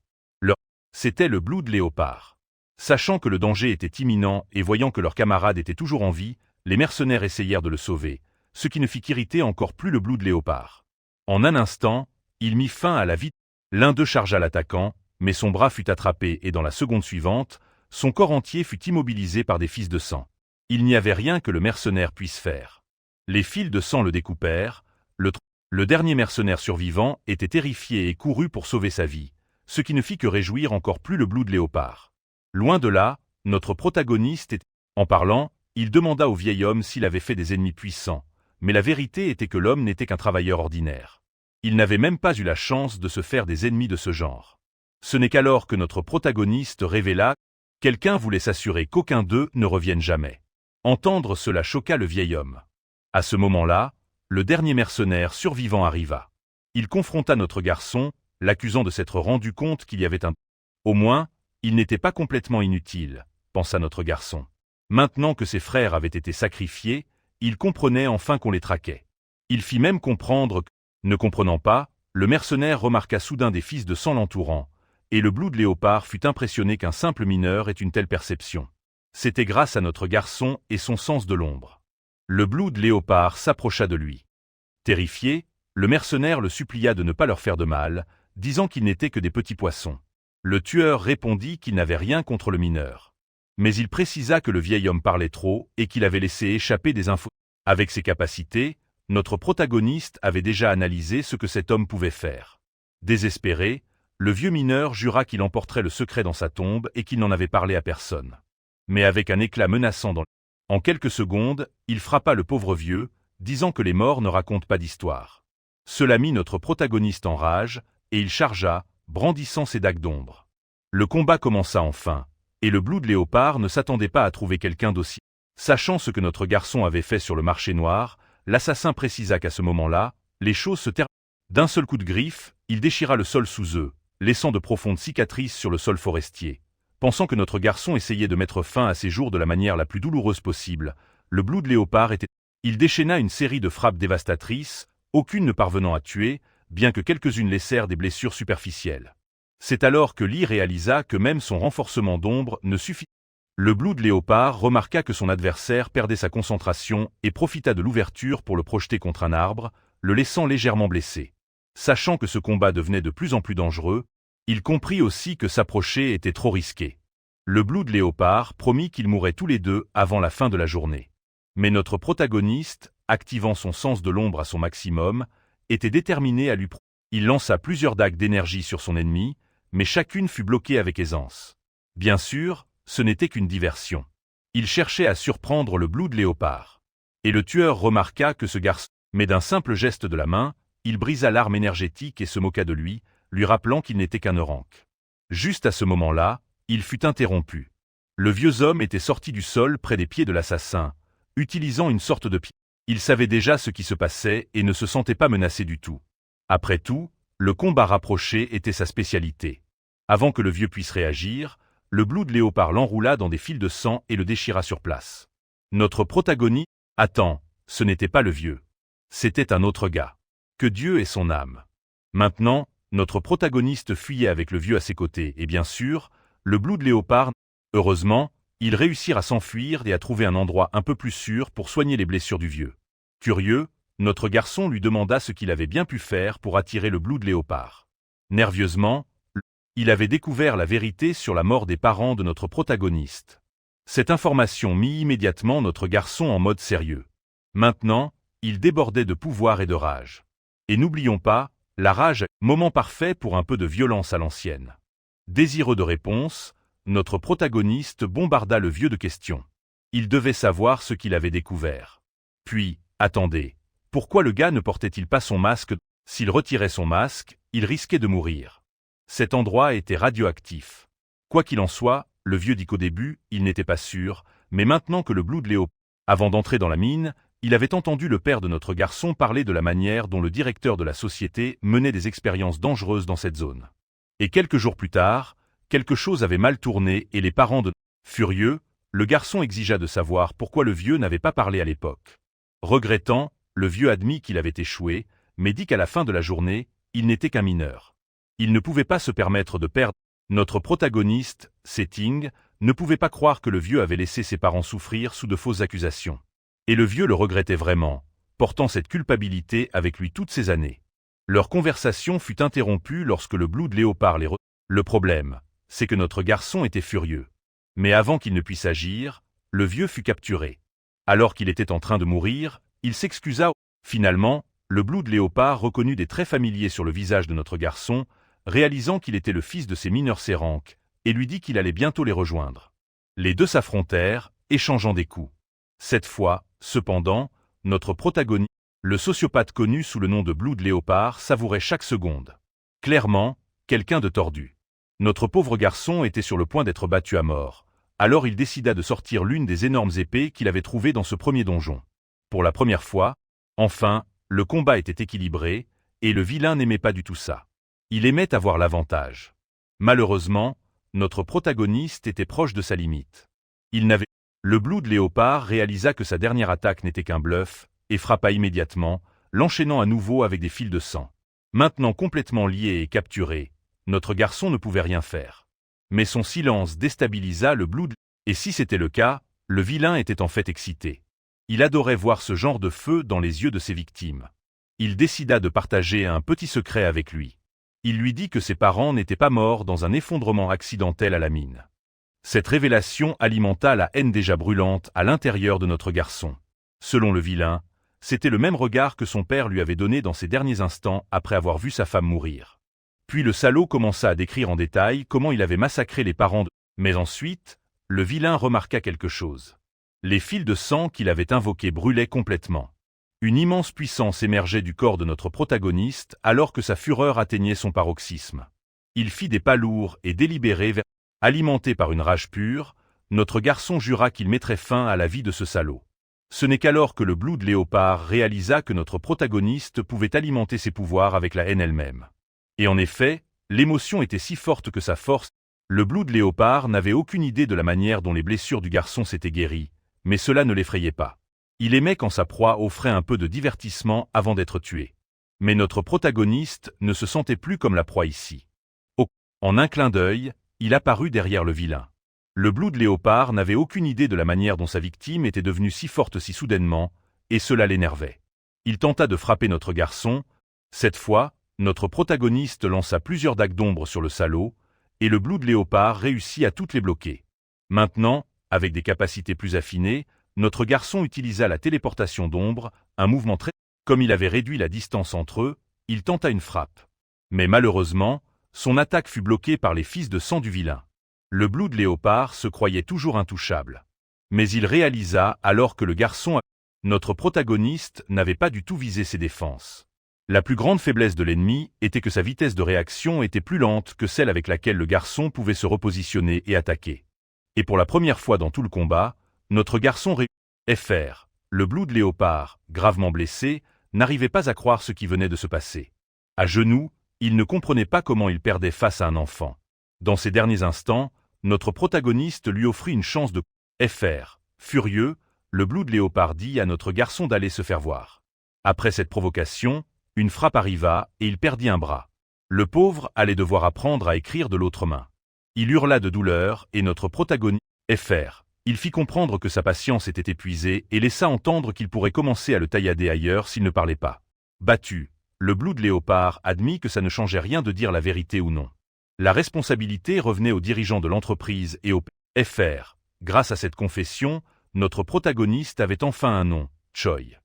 C'était le Blood Léopard. Sachant que le danger était imminent et voyant que leur camarade était toujours en vie, les mercenaires essayèrent de le sauver, ce qui ne fit qu'irriter encore plus le Blood Léopard. En un instant, il mit fin à la vie. L'un d'eux chargea l'attaquant, mais son bras fut attrapé et dans la seconde suivante, son corps entier fut immobilisé par des fils de sang. Il n'y avait rien que le mercenaire puisse faire. Les fils de sang le découpèrent, le dernier mercenaire survivant était terrifié et courut pour sauver sa vie, ce qui ne fit que réjouir encore plus le Blood Léopard. Loin de là, notre protagoniste était... En parlant, il demanda au vieil homme s'il avait fait des ennemis puissants, mais la vérité était que l'homme n'était qu'un travailleur ordinaire. Il n'avait même pas eu la chance de se faire des ennemis de ce genre. Ce n'est qu'alors que notre protagoniste révéla « Quelqu'un voulait s'assurer qu'aucun d'eux ne revienne jamais ». Entendre cela choqua le vieil homme. À ce moment-là, le dernier mercenaire survivant arriva. Il confronta notre garçon, l'accusant de s'être rendu compte qu'il y avait un... Au moins, il n'était pas complètement inutile, pensa notre garçon. Maintenant que ses frères avaient été sacrifiés, il comprenait enfin qu'on les traquait. Il fit même comprendre que, ne comprenant pas, le mercenaire remarqua soudain des fils de sang l'entourant, et le Blood Léopard fut impressionné qu'un simple mineur ait une telle perception. C'était grâce à notre garçon et son sens de l'ombre. Le Blood Léopard s'approcha de lui. Terrifié, le mercenaire le supplia de ne pas leur faire de mal, disant qu'ils n'étaient que des petits poissons. Le tueur répondit qu'il n'avait rien contre le mineur. Mais il précisa que le vieil homme parlait trop et qu'il avait laissé échapper des infos. Avec ses capacités, notre protagoniste avait déjà analysé ce que cet homme pouvait faire. Désespéré, Le vieux mineur jura qu'il emporterait le secret dans sa tombe et qu'il n'en avait parlé à personne. Mais avec un éclat menaçant en quelques secondes, il frappa le pauvre vieux, disant que les morts ne racontent pas d'histoire. Cela mit notre protagoniste en rage, et il chargea, brandissant ses dagues d'ombre. Le combat commença enfin, et le Blood Léopard ne s'attendait pas à trouver quelqu'un d'aussi. Sachant ce que notre garçon avait fait sur le marché noir, l'assassin précisa qu'à ce moment-là, les choses se terminent. D'un seul coup de griffe, il déchira le sol sous eux, laissant de profondes cicatrices sur le sol forestier. Pensant que notre garçon essayait de mettre fin à ses jours de la manière la plus douloureuse possible, le Blood Léopard était... Il déchaîna une série de frappes dévastatrices, aucune ne parvenant à tuer, bien que quelques-unes laissèrent des blessures superficielles. C'est alors que Lee réalisa que même son renforcement d'ombre ne suffit. Le Blood Léopard remarqua que son adversaire perdait sa concentration et profita de l'ouverture pour le projeter contre un arbre, le laissant légèrement blessé. Sachant que ce combat devenait de plus en plus dangereux, il comprit aussi que s'approcher était trop risqué. Le Blood Léopard promit qu'ils mourraient tous les deux avant la fin de la journée. Mais notre protagoniste, activant son sens de l'ombre à son maximum, était déterminé à lui prouver. Il lança plusieurs dagues d'énergie sur son ennemi, mais chacune fut bloquée avec aisance. Bien sûr, ce n'était qu'une diversion. Il cherchait à surprendre le Blood Léopard. Et le tueur remarqua que ce garçon, mais d'un simple geste de la main, il brisa l'arme énergétique et se moqua de lui, lui rappelant qu'il n'était qu'un Orank. Juste à ce moment-là, il fut interrompu. Le vieux homme était sorti du sol près des pieds de l'assassin, utilisant une sorte de pied. Il savait déjà ce qui se passait et ne se sentait pas menacé du tout. Après tout, le combat rapproché était sa spécialité. Avant que le vieux puisse réagir, le Blood Léopard l'enroula dans des fils de sang et le déchira sur place. Notre protagoniste... Attends, ce n'était pas le vieux. C'était un autre gars. Que Dieu ait son âme. Maintenant, notre protagoniste fuyait avec le vieux à ses côtés et bien sûr, le Blood Léopard... Heureusement, ils réussirent à s'enfuir et à trouver un endroit un peu plus sûr pour soigner les blessures du vieux. Curieux, notre garçon lui demanda ce qu'il avait bien pu faire pour attirer le Blood Léopard. Nerveusement, il avait découvert la vérité sur la mort des parents de notre protagoniste. Cette information mit immédiatement notre garçon en mode sérieux. Maintenant, il débordait de pouvoir et de rage. Et n'oublions pas, la rage, moment parfait pour un peu de violence à l'ancienne. Désireux de réponse, notre protagoniste bombarda le vieux de questions. Il devait savoir ce qu'il avait découvert. Puis, attendez, pourquoi le gars ne portait-il pas son masque? S'il retirait son masque, il risquait de mourir. Cet endroit était radioactif. Quoi qu'il en soit, le vieux dit qu'au début, il n'était pas sûr, mais maintenant que le Blood Léopard... Avant d'entrer dans la mine, il avait entendu le père de notre garçon parler de la manière dont le directeur de la société menait des expériences dangereuses dans cette zone. Et quelques jours plus tard, quelque chose avait mal tourné et les parents de... Furieux, le garçon exigea de savoir pourquoi le vieux n'avait pas parlé à l'époque. Regrettant, le vieux admit qu'il avait échoué, mais dit qu'à la fin de la journée, il n'était qu'un mineur. Il ne pouvait pas se permettre de perdre. Notre protagoniste, Setting, ne pouvait pas croire que le vieux avait laissé ses parents souffrir sous de fausses accusations. Et le vieux le regrettait vraiment, portant cette culpabilité avec lui toutes ces années. Leur conversation fut interrompue lorsque le Blood Léopard les Le problème, c'est que notre garçon était furieux. Mais avant qu'il ne puisse agir, le vieux fut capturé. Alors qu'il était en train de mourir, il s'excusa. Finalement, le Blood Léopard reconnut des traits familiers sur le visage de notre garçon, réalisant qu'il était le fils de ces mineurs Séranques, et lui dit qu'il allait bientôt les rejoindre. Les deux s'affrontèrent, échangeant des coups. Cette fois, cependant, notre protagoniste, le sociopathe connu sous le nom de Blood Léopard, savourait chaque seconde. Clairement, quelqu'un de tordu. Notre pauvre garçon était sur le point d'être battu à mort. Alors il décida de sortir l'une des énormes épées qu'il avait trouvées dans ce premier donjon. Pour la première fois, enfin, le combat était équilibré, et le vilain n'aimait pas du tout ça. Il aimait avoir l'avantage. Malheureusement, notre protagoniste était proche de sa limite. Le Blood Léopard réalisa que sa dernière attaque n'était qu'un bluff, et frappa immédiatement, l'enchaînant à nouveau avec des fils de sang. Maintenant complètement lié et capturé, notre garçon ne pouvait rien faire. Mais son silence déstabilisa le Blood, et si c'était le cas, le vilain était en fait excité. Il adorait voir ce genre de feu dans les yeux de ses victimes. Il décida de partager un petit secret avec lui. Il lui dit que ses parents n'étaient pas morts dans un effondrement accidentel à la mine. Cette révélation alimenta la haine déjà brûlante à l'intérieur de notre garçon. Selon le vilain, c'était le même regard que son père lui avait donné dans ses derniers instants après avoir vu sa femme mourir. Puis le salaud commença à décrire en détail comment il avait massacré les parents de... Mais ensuite, le vilain remarqua quelque chose. Les fils de sang qu'il avait invoqués brûlaient complètement. Une immense puissance émergeait du corps de notre protagoniste alors que sa fureur atteignait son paroxysme. Il fit des pas lourds et délibérés vers... Alimenté par une rage pure, notre garçon jura qu'il mettrait fin à la vie de ce salaud. Ce n'est qu'alors que le Blood Léopard réalisa que notre protagoniste pouvait alimenter ses pouvoirs avec la haine elle-même. Et en effet, l'émotion était si forte que sa force... Le Blood Léopard n'avait aucune idée de la manière dont les blessures du garçon s'étaient guéries, mais cela ne l'effrayait pas. Il aimait quand sa proie offrait un peu de divertissement avant d'être tué. Mais notre protagoniste ne se sentait plus comme la proie ici. En un clin d'œil, il apparut derrière le vilain. Le Blood Léopard n'avait aucune idée de la manière dont sa victime était devenue si forte si soudainement, et cela l'énervait. Il tenta de frapper notre garçon. Cette fois, notre protagoniste lança plusieurs dagues d'ombre sur le salaud, et le Blood Léopard réussit à toutes les bloquer. Maintenant, avec des capacités plus affinées, notre garçon utilisa la téléportation d'ombre, un mouvement très... Comme il avait réduit la distance entre eux, il tenta une frappe. Mais malheureusement, son attaque fut bloquée par les fils de sang du vilain. Le Blood Léopard se croyait toujours intouchable. Mais il réalisa alors que le garçon, notre protagoniste, n'avait pas du tout visé ses défenses. La plus grande faiblesse de l'ennemi était que sa vitesse de réaction était plus lente que celle avec laquelle le garçon pouvait se repositionner et attaquer. Et pour la première fois dans tout le combat, notre garçon FR, le Blood Léopard, gravement blessé, n'arrivait pas à croire ce qui venait de se passer. À genoux, il ne comprenait pas comment il perdait face à un enfant. Dans ces derniers instants, notre protagoniste lui offrit une chance de FR. Furieux, le Blood Léopard dit à notre garçon d'aller se faire voir. Après cette provocation, une frappe arriva et il perdit un bras. Le pauvre allait devoir apprendre à écrire de l'autre main. Il hurla de douleur et notre protagoniste FR. Il fit comprendre que sa patience était épuisée et laissa entendre qu'il pourrait commencer à le taillader ailleurs s'il ne parlait pas. Battu, le Blood Léopard admit que ça ne changeait rien de dire la vérité ou non. La responsabilité revenait aux dirigeants de l'entreprise et au FR. Grâce à cette confession, notre protagoniste avait enfin un nom, Choi.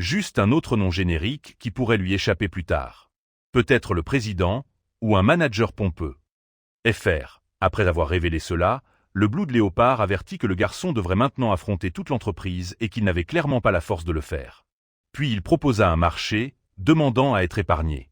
Juste un autre nom générique qui pourrait lui échapper plus tard. Peut-être le président, ou un manager pompeux. FR. Après avoir révélé cela, le Blood Léopard avertit que le garçon devrait maintenant affronter toute l'entreprise et qu'il n'avait clairement pas la force de le faire. Puis il proposa un marché, demandant à être épargné.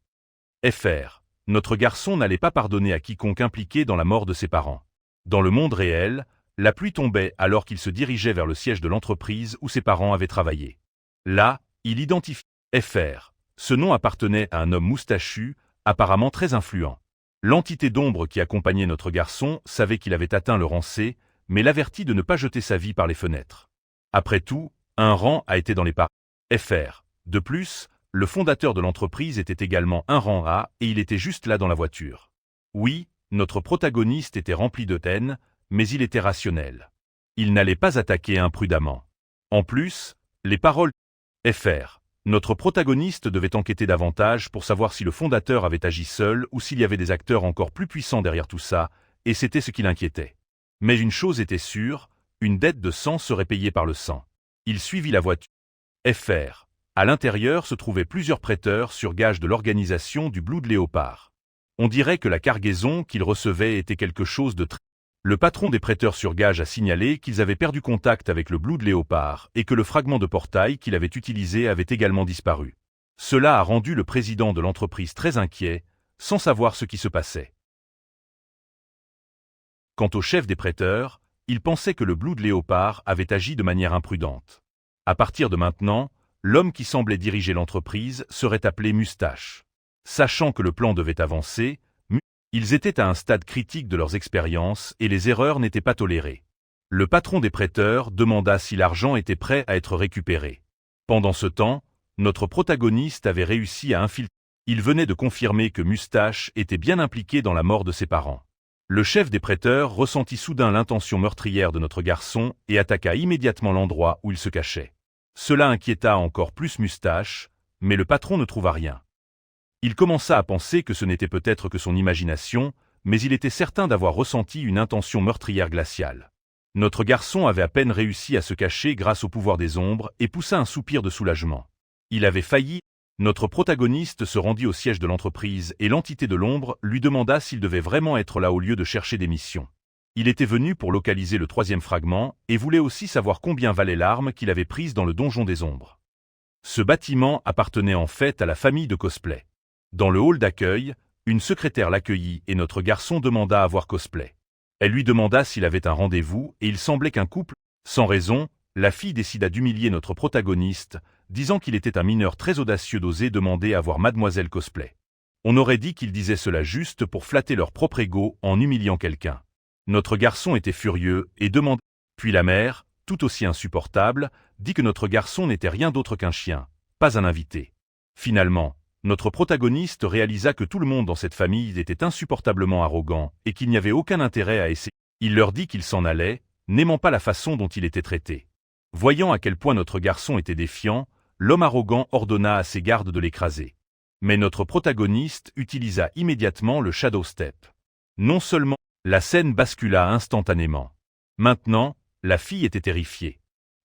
FR. Notre garçon n'allait pas pardonner à quiconque impliqué dans la mort de ses parents. Dans le monde réel, la pluie tombait alors qu'il se dirigeait vers le siège de l'entreprise où ses parents avaient travaillé. Là, il identifie FR. Ce nom appartenait à un homme moustachu, apparemment très influent. L'entité d'ombre qui accompagnait notre garçon savait qu'il avait atteint le rang C, mais l'avertit de ne pas jeter sa vie par les fenêtres. Après tout, un rang a été dans les pas FR. De plus, le fondateur de l'entreprise était également un rang A et il était juste là dans la voiture. Oui, notre protagoniste était rempli de haine, mais il était rationnel. Il n'allait pas attaquer imprudemment. En plus, les paroles FR. Notre protagoniste devait enquêter davantage pour savoir si le fondateur avait agi seul ou s'il y avait des acteurs encore plus puissants derrière tout ça, et c'était ce qui l'inquiétait. Mais une chose était sûre, une dette de sang serait payée par le sang. Il suivit la voiture. FR. À l'intérieur se trouvaient plusieurs prêteurs sur gage de l'organisation du Blood Léopard. On dirait que la cargaison qu'ils recevaient était quelque chose de très... Le patron des prêteurs sur gage a signalé qu'ils avaient perdu contact avec le Blood Léopard et que le fragment de portail qu'il avait utilisé avait également disparu. Cela a rendu le président de l'entreprise très inquiet, sans savoir ce qui se passait. Quant au chef des prêteurs, il pensait que le Blood Léopard avait agi de manière imprudente. À partir de maintenant, l'homme qui semblait diriger l'entreprise serait appelé Moustache. Sachant que le plan devait avancer, ils étaient à un stade critique de leurs expériences et les erreurs n'étaient pas tolérées. Le patron des prêteurs demanda si l'argent était prêt à être récupéré. Pendant ce temps, notre protagoniste avait réussi à infiltrer. Il venait de confirmer que Moustache était bien impliqué dans la mort de ses parents. Le chef des prêteurs ressentit soudain l'intention meurtrière de notre garçon et attaqua immédiatement l'endroit où il se cachait. Cela inquiéta encore plus Moustache, mais le patron ne trouva rien. Il commença à penser que ce n'était peut-être que son imagination, mais il était certain d'avoir ressenti une intention meurtrière glaciale. Notre garçon avait à peine réussi à se cacher grâce au pouvoir des ombres et poussa un soupir de soulagement. Il avait failli Notre protagoniste se rendit au siège de l'entreprise et l'entité de l'ombre lui demanda s'il devait vraiment être là au lieu de chercher des missions. Il était venu pour localiser le 3e fragment et voulait aussi savoir combien valait l'arme qu'il avait prise dans le donjon des ombres. Ce bâtiment appartenait en fait à la famille de Cosplay. Dans le hall d'accueil, une secrétaire l'accueillit et notre garçon demanda à voir Cosplay. Elle lui demanda s'il avait un rendez-vous et il semblait qu'un couple, sans raison, la fille décida d'humilier notre protagoniste, disant qu'il était un mineur très audacieux d'oser demander à voir Mademoiselle Cosplay. On aurait dit qu'il disait cela juste pour flatter leur propre ego en humiliant quelqu'un. Notre garçon était furieux et demandait. Puis la mère, tout aussi insupportable, dit que notre garçon n'était rien d'autre qu'un chien, pas un invité. Finalement, notre protagoniste réalisa que tout le monde dans cette famille était insupportablement arrogant et qu'il n'y avait aucun intérêt à essayer. Il leur dit qu'il s'en allait, n'aimant pas la façon dont il était traité. Voyant à quel point notre garçon était défiant, l'homme arrogant ordonna à ses gardes de l'écraser. Mais notre protagoniste utilisa immédiatement le Shadow Step. Non seulement, la scène bascula instantanément. Maintenant, la fille était terrifiée.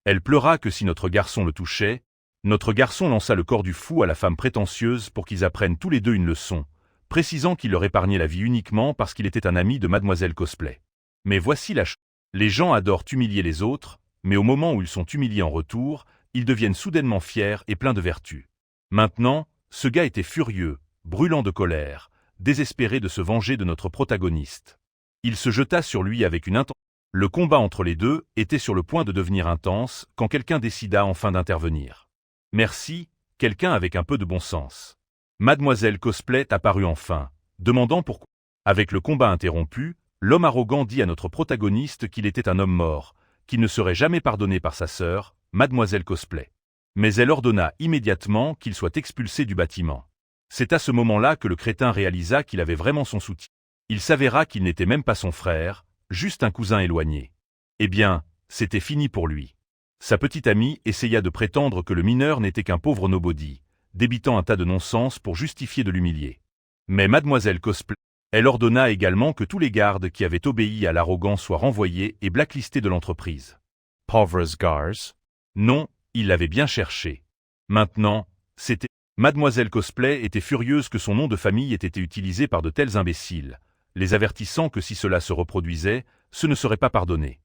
Elle pleura que si notre garçon le touchait, notre garçon lança le corps du fou à la femme prétentieuse pour qu'ils apprennent tous les deux une leçon, précisant qu'il leur épargnait la vie uniquement parce qu'il était un ami de Mademoiselle Cosplay. Mais voici la chose. Les gens adorent humilier les autres, mais au moment où ils sont humiliés en retour, ils deviennent soudainement fiers et pleins de vertu. Maintenant, ce gars était furieux, brûlant de colère, désespéré de se venger de notre protagoniste. Il se jeta sur lui avec une intention. Le combat entre les deux était sur le point de devenir intense quand quelqu'un décida enfin d'intervenir. Merci, quelqu'un avec un peu de bon sens. Mademoiselle Cosplay apparut enfin, demandant pourquoi. Avec le combat interrompu, l'homme arrogant dit à notre protagoniste qu'il était un homme mort, qu'il ne serait jamais pardonné par sa sœur, Mademoiselle Cosplay. Mais elle ordonna immédiatement qu'il soit expulsé du bâtiment. C'est à ce moment-là que le crétin réalisa qu'il avait vraiment son soutien. Il s'avéra qu'il n'était même pas son frère, juste un cousin éloigné. Eh bien, c'était fini pour lui. Sa petite amie essaya de prétendre que le mineur n'était qu'un pauvre nobody, débitant un tas de non-sens pour justifier de l'humilier. Mais Mademoiselle Cosplay, elle ordonna également que tous les gardes qui avaient obéi à l'arrogant soient renvoyés et blacklistés de l'entreprise. Pauvres gars. Non, il l'avait bien cherché. Maintenant, c'était... Mademoiselle Cosplay était furieuse que son nom de famille ait été utilisé par de tels imbéciles, les avertissant que si cela se reproduisait, ce ne serait pas pardonné.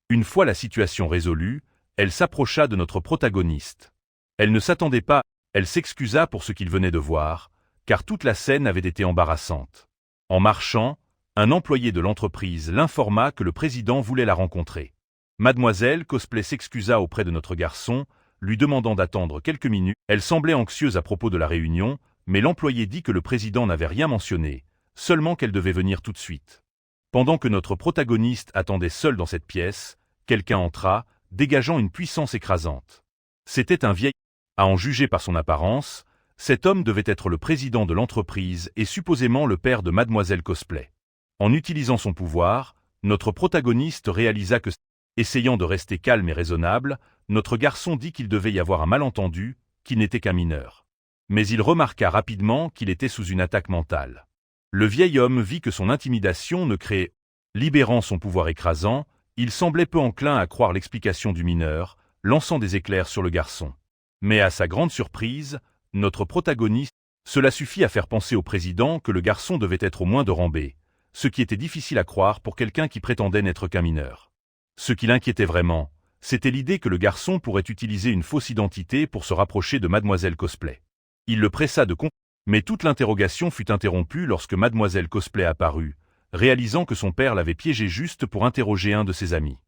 Une fois la situation résolue, elle s'approcha de notre protagoniste. Elle ne s'attendait pas, elle s'excusa pour ce qu'il venait de voir, car toute la scène avait été embarrassante. En marchant, un employé de l'entreprise l'informa que le président voulait la rencontrer. Mademoiselle Cosplay s'excusa auprès de notre garçon, lui demandant d'attendre quelques minutes. Elle semblait anxieuse à propos de la réunion, mais l'employé dit que le président n'avait rien mentionné, seulement qu'elle devait venir tout de suite. Pendant que notre protagoniste attendait seul dans cette pièce, quelqu'un entra, dégageant une puissance écrasante. C'était un vieil... À en juger par son apparence, cet homme devait être le président de l'entreprise et supposément le père de Mademoiselle Cosplay. En utilisant son pouvoir, notre protagoniste réalisa que, essayant de rester calme et raisonnable, notre garçon dit qu'il devait y avoir un malentendu, qu'il n'était qu'un mineur. Mais il remarqua rapidement qu'il était sous une attaque mentale. Le vieil homme vit que son intimidation ne créait... Libérant son pouvoir écrasant, il semblait peu enclin à croire l'explication du mineur, lançant des éclairs sur le garçon. Mais à sa grande surprise, notre protagoniste, cela suffit à faire penser au président que le garçon devait être au moins de rang B, ce qui était difficile à croire pour quelqu'un qui prétendait n'être qu'un mineur. Ce qui l'inquiétait vraiment, c'était l'idée que le garçon pourrait utiliser une fausse identité pour se rapprocher de Mademoiselle Cosplay. Il le pressa de mais toute l'interrogation fut interrompue lorsque Mademoiselle Cosplay apparut, réalisant que son père l'avait piégé juste pour interroger un de ses amis.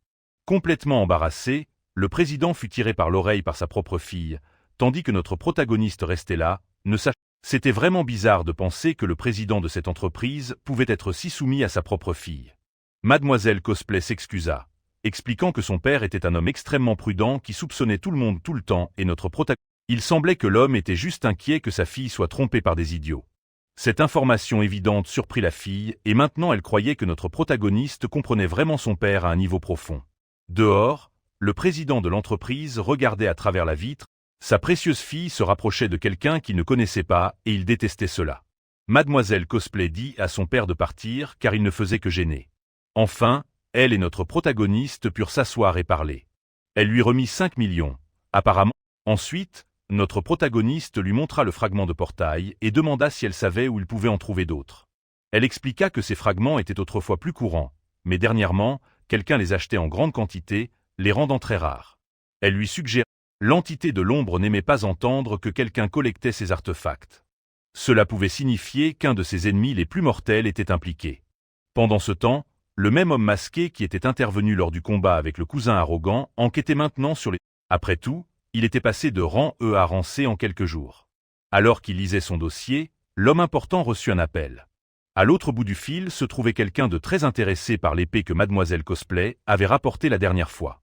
Complètement embarrassé, le président fut tiré par l'oreille par sa propre fille, tandis que notre protagoniste restait là, ne sachant. C'était vraiment bizarre de penser que le président de cette entreprise pouvait être si soumis à sa propre fille. Mademoiselle Cosplay s'excusa, expliquant que son père était un homme extrêmement prudent qui soupçonnait tout le monde tout le temps et notre protagoniste. Il semblait que l'homme était juste inquiet que sa fille soit trompée par des idiots. Cette information évidente surprit la fille et maintenant elle croyait que notre protagoniste comprenait vraiment son père à un niveau profond. Dehors, le président de l'entreprise regardait à travers la vitre. Sa précieuse fille se rapprochait de quelqu'un qu'il ne connaissait pas et il détestait cela. Mademoiselle Cosplay dit à son père de partir car il ne faisait que gêner. Enfin, elle et notre protagoniste purent s'asseoir et parler. Elle lui remit 5 millions. Apparemment, ensuite, notre protagoniste lui montra le fragment de portail et demanda si elle savait où il pouvait en trouver d'autres. Elle expliqua que ces fragments étaient autrefois plus courants, mais dernièrement, quelqu'un les achetait en grande quantité, les rendant très rares. Elle lui suggéra. L'entité de l'ombre n'aimait pas entendre que quelqu'un collectait ces artefacts. Cela pouvait signifier qu'un de ses ennemis les plus mortels était impliqué. Pendant ce temps, le même homme masqué qui était intervenu lors du combat avec le cousin arrogant enquêtait maintenant sur les... Après tout, il était passé de rang E à rang C en quelques jours. Alors qu'il lisait son dossier, l'homme important reçut un appel. À l'autre bout du fil se trouvait quelqu'un de très intéressé par l'épée que Mademoiselle Cosplay avait rapportée la dernière fois.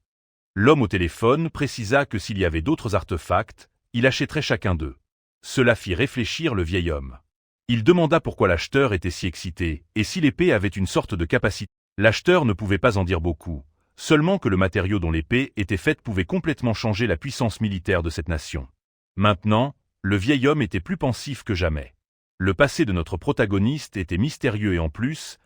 L'homme au téléphone précisa que s'il y avait d'autres artefacts, il achèterait chacun d'eux. Cela fit réfléchir le vieil homme. Il demanda pourquoi l'acheteur était si excité, et si l'épée avait une sorte de capacité. L'acheteur ne pouvait pas en dire beaucoup, seulement que le matériau dont l'épée était faite pouvait complètement changer la puissance militaire de cette nation. Maintenant, le vieil homme était plus pensif que jamais. Le passé de notre protagoniste était mystérieux et en plus,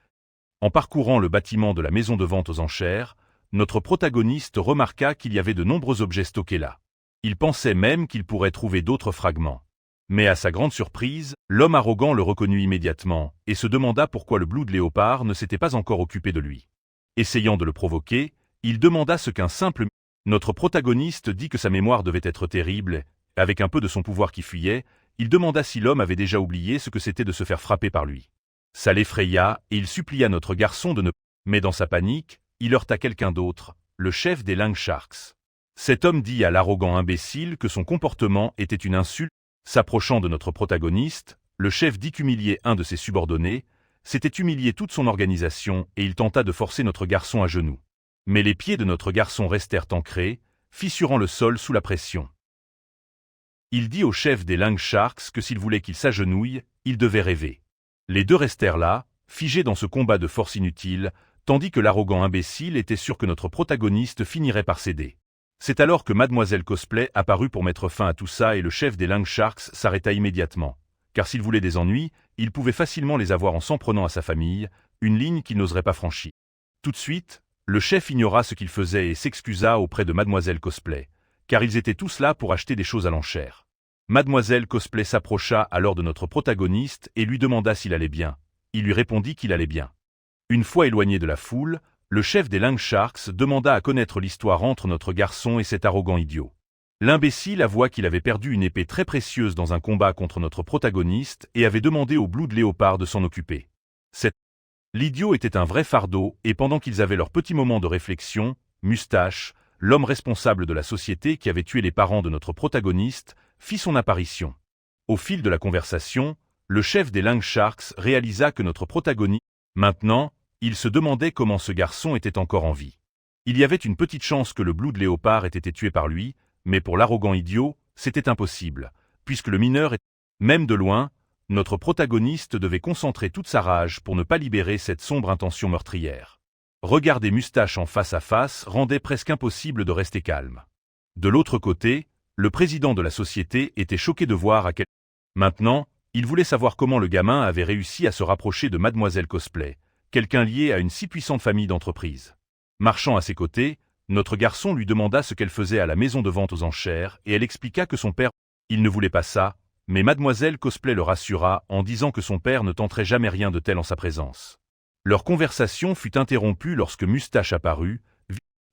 en parcourant le bâtiment de la maison de vente aux enchères, notre protagoniste remarqua qu'il y avait de nombreux objets stockés là. Il pensait même qu'il pourrait trouver d'autres fragments. Mais à sa grande surprise, l'homme arrogant le reconnut immédiatement et se demanda pourquoi le Blood Léopard ne s'était pas encore occupé de lui. Essayant de le provoquer, il demanda ce qu'un simple... Notre protagoniste dit que sa mémoire devait être terrible, avec un peu de son pouvoir qui fuyait, il demanda si l'homme avait déjà oublié ce que c'était de se faire frapper par lui. Ça l'effraya et il supplia notre garçon de ne... Mais dans sa panique, il heurta quelqu'un d'autre, le chef des Lang Sharks. Cet homme dit à l'arrogant imbécile que son comportement était une insulte. S'approchant de notre protagoniste, le chef dit qu'humilier un de ses subordonnés, c'était humilier toute son organisation et il tenta de forcer notre garçon à genoux. Mais les pieds de notre garçon restèrent ancrés, fissurant le sol sous la pression. Il dit au chef des Lang Sharks que s'il voulait qu'il s'agenouille, il devait rêver. Les deux restèrent là, figés dans ce combat de force inutile, tandis que l'arrogant imbécile était sûr que notre protagoniste finirait par céder. C'est alors que Mademoiselle Cosplay apparut pour mettre fin à tout ça et le chef des Lang Sharks s'arrêta immédiatement. Car s'il voulait des ennuis, il pouvait facilement les avoir en s'en prenant à sa famille, une ligne qu'il n'oserait pas franchir. Tout de suite, le chef ignora ce qu'il faisait et s'excusa auprès de Mademoiselle Cosplay, car ils étaient tous là pour acheter des choses à l'enchère. Mademoiselle Cosplay s'approcha alors de notre protagoniste et lui demanda s'il allait bien. Il lui répondit qu'il allait bien. Une fois éloigné de la foule, le chef des Lang Sharks demanda à connaître l'histoire entre notre garçon et cet arrogant idiot. L'imbécile avoua qu'il avait perdu une épée très précieuse dans un combat contre notre protagoniste et avait demandé au Blood Léopard de s'en occuper. L'idiot était un vrai fardeau et pendant qu'ils avaient leur petit moment de réflexion, Moustache, l'homme responsable de la société qui avait tué les parents de notre protagoniste, fit son apparition. Au fil de la conversation, le chef des Lang Sharks réalisa que notre protagoniste... Maintenant, il se demandait comment ce garçon était encore en vie. Il y avait une petite chance que le Blood Léopard ait été tué par lui, mais pour l'arrogant idiot, c'était impossible, puisque le mineur était... Même de loin, notre protagoniste devait concentrer toute sa rage pour ne pas libérer cette sombre intention meurtrière. Regarder Moustache en face à face rendait presque impossible de rester calme. De l'autre côté, le président de la société était choqué de voir à quel... Maintenant, il voulait savoir comment le gamin avait réussi à se rapprocher de Mademoiselle Cosplay, quelqu'un lié à une si puissante famille d'entreprises. Marchant à ses côtés, notre garçon lui demanda ce qu'elle faisait à la maison de vente aux enchères et elle expliqua que son père... Il ne voulait pas ça, mais Mademoiselle Cosplay le rassura en disant que son père ne tenterait jamais rien de tel en sa présence. Leur conversation fut interrompue lorsque Moustache apparut.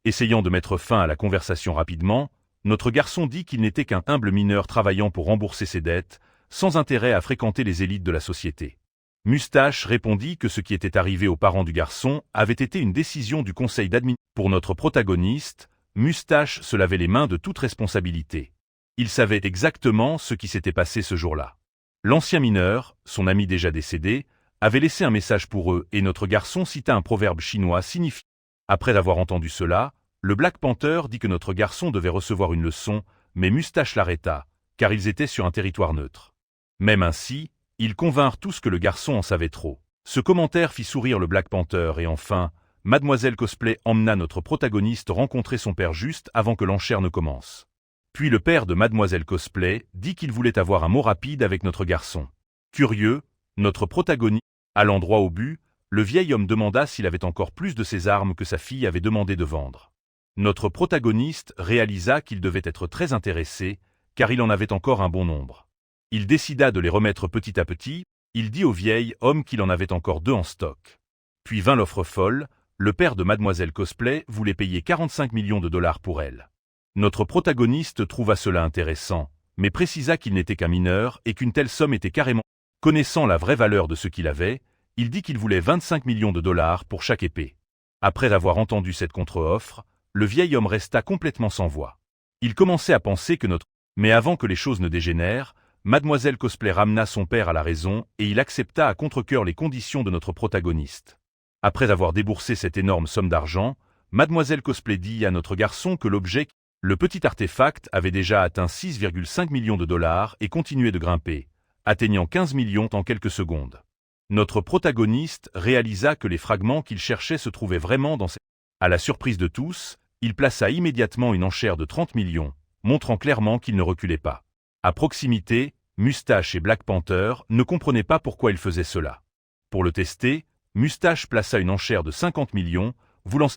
Essayant de mettre fin à la conversation rapidement, notre garçon dit qu'il n'était qu'un humble mineur travaillant pour rembourser ses dettes, sans intérêt à fréquenter les élites de la société. Moustache répondit que ce qui était arrivé aux parents du garçon avait été une décision du conseil d'administration. Pour notre protagoniste, Moustache se lavait les mains de toute responsabilité. Il savait exactement ce qui s'était passé ce jour-là. L'ancien mineur, son ami déjà décédé, avait laissé un message pour eux et notre garçon cita un proverbe chinois signifiant. Après avoir entendu cela, le Black Panther dit que notre garçon devait recevoir une leçon, mais Moustache l'arrêta, car ils étaient sur un territoire neutre. Même ainsi, ils convinrent tous que le garçon en savait trop. Ce commentaire fit sourire le Black Panther et enfin, Mademoiselle Cosplay emmena notre protagoniste rencontrer son père juste avant que l'enchère ne commence. Puis le père de Mademoiselle Cosplay dit qu'il voulait avoir un mot rapide avec notre garçon. Curieux, notre protagoniste, allant droit au but, le vieil homme demanda s'il avait encore plus de ces armes que sa fille avait demandé de vendre. Notre protagoniste réalisa qu'il devait être très intéressé, car il en avait encore un bon nombre. Il décida de les remettre petit à petit, il dit au vieil homme qu'il en avait encore 2 en stock. Puis vint l'offre folle, le père de Mademoiselle Cosplay voulait payer 45 millions de dollars pour elle. Notre protagoniste trouva cela intéressant, mais précisa qu'il n'était qu'un mineur et qu'une telle somme était carrément... Connaissant la vraie valeur de ce qu'il avait, il dit qu'il voulait 25 millions de dollars pour chaque épée. Après avoir entendu cette contre-offre, le vieil homme resta complètement sans voix. Il commençait à penser que notre... Mais avant que les choses ne dégénèrent, Mademoiselle Cosplay ramena son père à la raison et il accepta à contre-cœur les conditions de notre protagoniste. Après avoir déboursé cette énorme somme d'argent, Mademoiselle Cosplay dit à notre garçon que l'objet, le petit artefact, avait déjà atteint 6,5 millions de dollars et continuait de grimper, atteignant 15 millions en quelques secondes. Notre protagoniste réalisa que les fragments qu'il cherchait se trouvaient vraiment dans cette... À la surprise de tous, il plaça immédiatement une enchère de 30 millions, montrant clairement qu'il ne reculait pas. À proximité, Moustache et Black Panther ne comprenaient pas pourquoi il faisait cela. Pour le tester, Moustache plaça une enchère de 50 millions, voulant...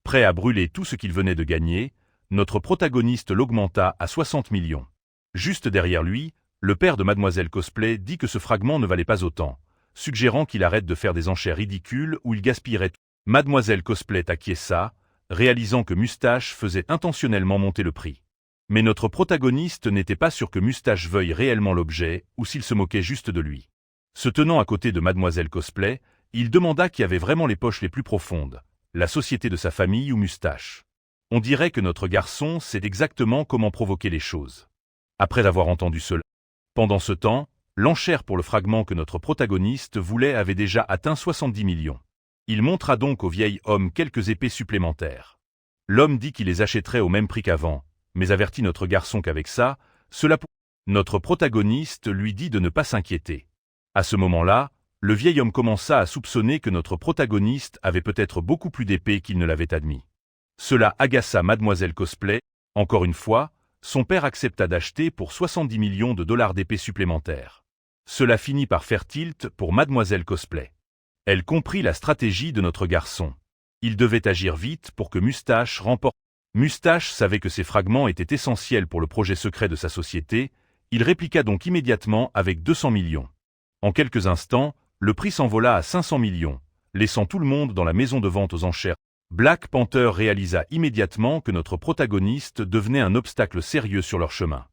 Prêt à brûler tout ce qu'il venait de gagner, notre protagoniste l'augmenta à 60 millions. Juste derrière lui, le père de Mademoiselle Cosplay dit que ce fragment ne valait pas autant, suggérant qu'il arrête de faire des enchères ridicules où il gaspillerait tout. Mademoiselle Cosplay acquiesça, réalisant que Moustache faisait intentionnellement monter le prix. Mais notre protagoniste n'était pas sûr que Moustache veuille réellement l'objet ou s'il se moquait juste de lui. Se tenant à côté de Mademoiselle Cosplay, il demanda qui avait vraiment les poches les plus profondes, la société de sa famille ou Moustache. On dirait que notre garçon sait exactement comment provoquer les choses. Après avoir entendu cela, pendant ce temps, l'enchère pour le fragment que notre protagoniste voulait avait déjà atteint 70 millions. Il montra donc au vieil homme quelques épées supplémentaires. L'homme dit qu'il les achèterait au même prix qu'avant, mais avertit notre garçon qu'avec ça, Notre protagoniste lui dit de ne pas s'inquiéter. À ce moment-là, le vieil homme commença à soupçonner que notre protagoniste avait peut-être beaucoup plus d'épées qu'il ne l'avait admis. Cela agaça Mademoiselle Cosplay. Encore une fois, son père accepta d'acheter pour 70 millions de dollars d'épées supplémentaires. Cela finit par faire tilt pour Mademoiselle Cosplay. Elle comprit la stratégie de notre garçon. Il devait agir vite pour que Moustache remporte. Moustache savait que ces fragments étaient essentiels pour le projet secret de sa société, il répliqua donc immédiatement avec 200 millions. En quelques instants, le prix s'envola à 500 millions, laissant tout le monde dans la maison de vente aux enchères. Black Panther réalisa immédiatement que notre protagoniste devenait un obstacle sérieux sur leur chemin.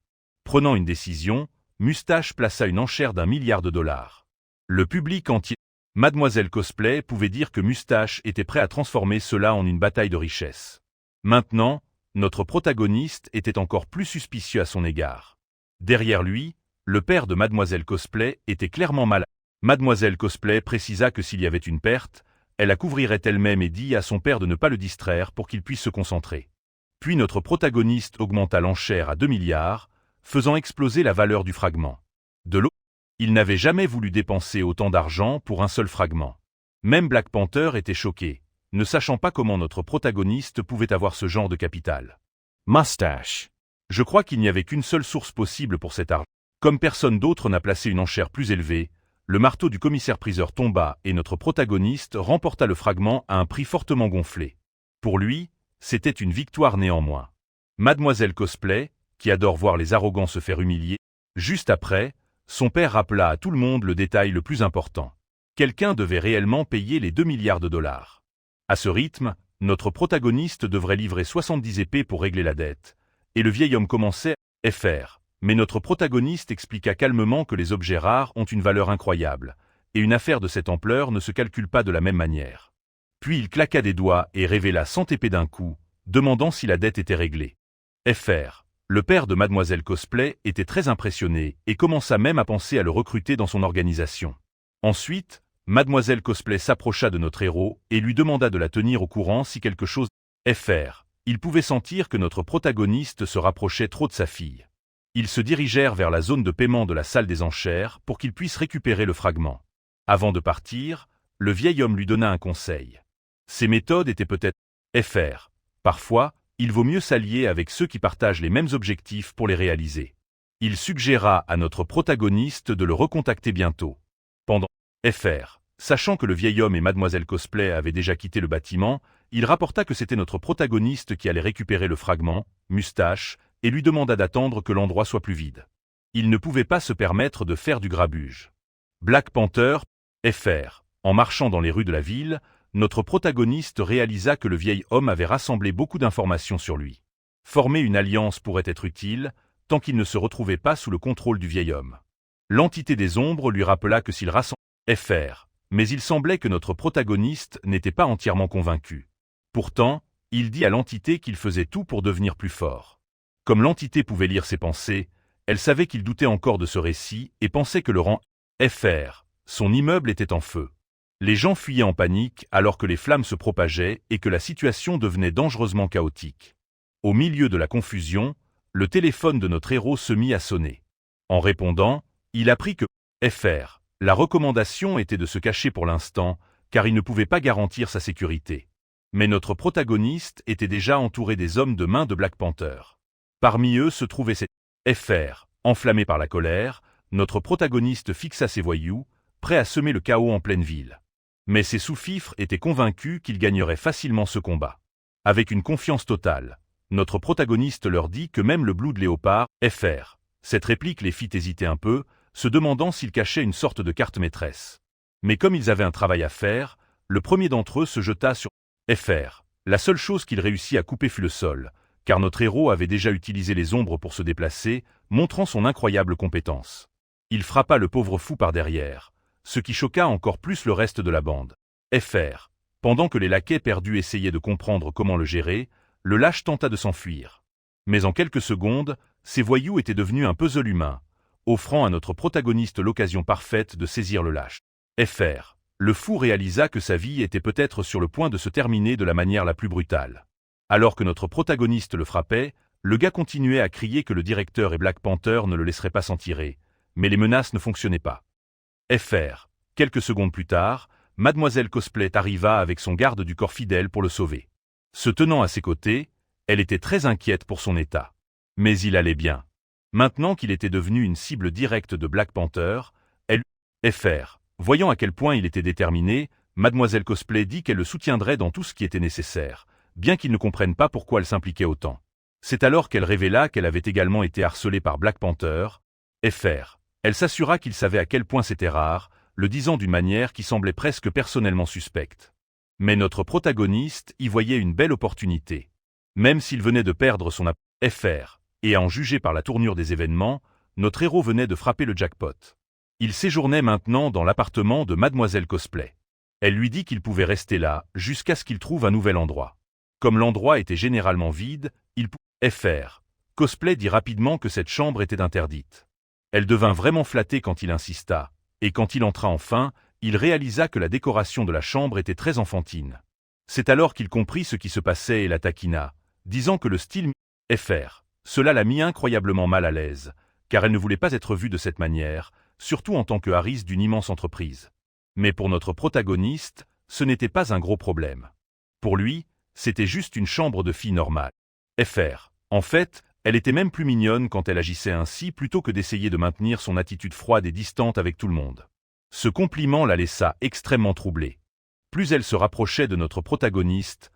Prenant une décision, Moustache plaça une enchère d'1 milliard de dollars. Le public entier, Mademoiselle Cosplay pouvait dire que Moustache était prêt à transformer cela en une bataille de richesse. Maintenant, notre protagoniste était encore plus suspicieux à son égard. Derrière lui, le père de Mademoiselle Cosplay était clairement malade. Mademoiselle Cosplay précisa que s'il y avait une perte, elle la couvrirait elle-même et dit à son père de ne pas le distraire pour qu'il puisse se concentrer. Puis notre protagoniste augmenta l'enchère à 2 milliards, faisant exploser la valeur du fragment. De l'autre, il n'avait jamais voulu dépenser autant d'argent pour un seul fragment. Même Black Panther était choqué, ne sachant pas comment notre protagoniste pouvait avoir ce genre de capital. Moustache. Je crois qu'il n'y avait qu'une seule source possible pour cet argent. Comme personne d'autre n'a placé une enchère plus élevée, le marteau du commissaire-priseur tomba et notre protagoniste remporta le fragment à un prix fortement gonflé. Pour lui, c'était une victoire néanmoins. Mademoiselle Cosplay, qui adore voir les arrogants se faire humilier, juste après, son père rappela à tout le monde le détail le plus important. Quelqu'un devait réellement payer les 2 milliards de dollars. À ce rythme, notre protagoniste devrait livrer 70 épées pour régler la dette, et le vieil homme commençait à faire. Mais notre protagoniste expliqua calmement que les objets rares ont une valeur incroyable, et une affaire de cette ampleur ne se calcule pas de la même manière. Puis il claqua des doigts et révéla 100 épées d'un coup, demandant si la dette était réglée. Fr. Le père de Mademoiselle Cosplay était très impressionné et commença même à penser à le recruter dans son organisation. Ensuite, Mademoiselle Cosplay s'approcha de notre héros et lui demanda de la tenir au courant si quelque chose... Fr. Il pouvait sentir que notre protagoniste se rapprochait trop de sa fille. Ils se dirigèrent vers la zone de paiement de la salle des enchères pour qu'ils puissent récupérer le fragment. Avant de partir, le vieil homme lui donna un conseil. Ces méthodes étaient peut-être Fr. Parfois, il vaut mieux s'allier avec ceux qui partagent les mêmes objectifs pour les réaliser. Il suggéra à notre protagoniste de le recontacter bientôt. Pendant Fr. Sachant que le vieil homme et Mademoiselle Cosplay avaient déjà quitté le bâtiment, il rapporta que c'était notre protagoniste qui allait récupérer le fragment, Moustache, et lui demanda d'attendre que l'endroit soit plus vide. Il ne pouvait pas se permettre de faire du grabuge. Black Panther, FR. En marchant dans les rues de la ville, notre protagoniste réalisa que le vieil homme avait rassemblé beaucoup d'informations sur lui. Former une alliance pourrait être utile, tant qu'il ne se retrouvait pas sous le contrôle du vieil homme. L'entité des ombres lui rappela que s'il rassemblait FR, mais il semblait que notre protagoniste n'était pas entièrement convaincu. Pourtant, il dit à l'entité qu'il faisait tout pour devenir plus fort. Comme l'entité pouvait lire ses pensées, elle savait qu'il doutait encore de ce récit et pensait que le rang FR, son immeuble était en feu. Les gens fuyaient en panique alors que les flammes se propageaient et que la situation devenait dangereusement chaotique. Au milieu de la confusion, le téléphone de notre héros se mit à sonner. En répondant, il apprit que FR, la recommandation était de se cacher pour l'instant, car il ne pouvait pas garantir sa sécurité. Mais notre protagoniste était déjà entouré des hommes de main de Black Panther. Parmi eux se trouvait cette FR. Enflammé par la colère, notre protagoniste fixa ses voyous, prêt à semer le chaos en pleine ville. Mais ses sous-fifres étaient convaincus qu'il gagnerait facilement ce combat. Avec une confiance totale, notre protagoniste leur dit que même le Blood Léopard, FR. Cette réplique les fit hésiter un peu, se demandant s'ils cachaient une sorte de carte maîtresse. Mais comme ils avaient un travail à faire, le premier d'entre eux se jeta sur FR. La seule chose qu'il réussit à couper fut le sol, car notre héros avait déjà utilisé les ombres pour se déplacer, montrant son incroyable compétence. Il frappa le pauvre fou par derrière, ce qui choqua encore plus le reste de la bande. FR. Pendant que les laquais perdus essayaient de comprendre comment le gérer, le lâche tenta de s'enfuir. Mais en quelques secondes, ces voyous étaient devenus un puzzle humain, offrant à notre protagoniste l'occasion parfaite de saisir le lâche. FR. Le fou réalisa que sa vie était peut-être sur le point de se terminer de la manière la plus brutale. Alors que notre protagoniste le frappait, le gars continuait à crier que le directeur et Black Panther ne le laisseraient pas s'en tirer, mais les menaces ne fonctionnaient pas. FR. Quelques secondes plus tard, Mademoiselle Cosplay arriva avec son garde du corps fidèle pour le sauver. Se tenant à ses côtés, elle était très inquiète pour son état. Mais il allait bien. Maintenant qu'il était devenu une cible directe de Black Panther, elle FR. Voyant à quel point il était déterminé, Mademoiselle Cosplay dit qu'elle le soutiendrait dans tout ce qui était nécessaire, bien qu'il ne comprenne pas pourquoi elle s'impliquait autant. C'est alors qu'elle révéla qu'elle avait également été harcelée par Black Panther. FR. Elle s'assura qu'il savait à quel point c'était rare, le disant d'une manière qui semblait presque personnellement suspecte. Mais notre protagoniste y voyait une belle opportunité. Même s'il venait de perdre son FR, et à en juger par la tournure des événements, notre héros venait de frapper le jackpot. Il séjournait maintenant dans l'appartement de Mademoiselle Cosplay. Elle lui dit qu'il pouvait rester là, jusqu'à ce qu'il trouve un nouvel endroit. Comme l'endroit était généralement vide, il pouvait FR. Cosplay dit rapidement que cette chambre était interdite. Elle devint vraiment flattée quand il insista, et quand il entra enfin, il réalisa que la décoration de la chambre était très enfantine. C'est alors qu'il comprit ce qui se passait et la taquina, disant que le style FR. Cela l'a mis incroyablement mal à l'aise, car elle ne voulait pas être vue de cette manière, surtout en tant que Harris d'une immense entreprise. Mais pour notre protagoniste, ce n'était pas un gros problème. Pour lui, c'était juste une chambre de fille normale. FR. En fait, elle était même plus mignonne quand elle agissait ainsi plutôt que d'essayer de maintenir son attitude froide et distante avec tout le monde. Ce compliment la laissa extrêmement troublée. Plus elle se rapprochait de notre protagoniste,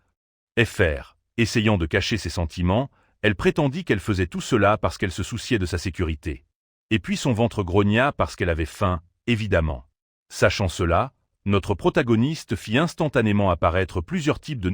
FR, essayant de cacher ses sentiments, elle prétendit qu'elle faisait tout cela parce qu'elle se souciait de sa sécurité. Et puis son ventre grogna parce qu'elle avait faim, évidemment. Sachant cela, notre protagoniste fit instantanément apparaître plusieurs types de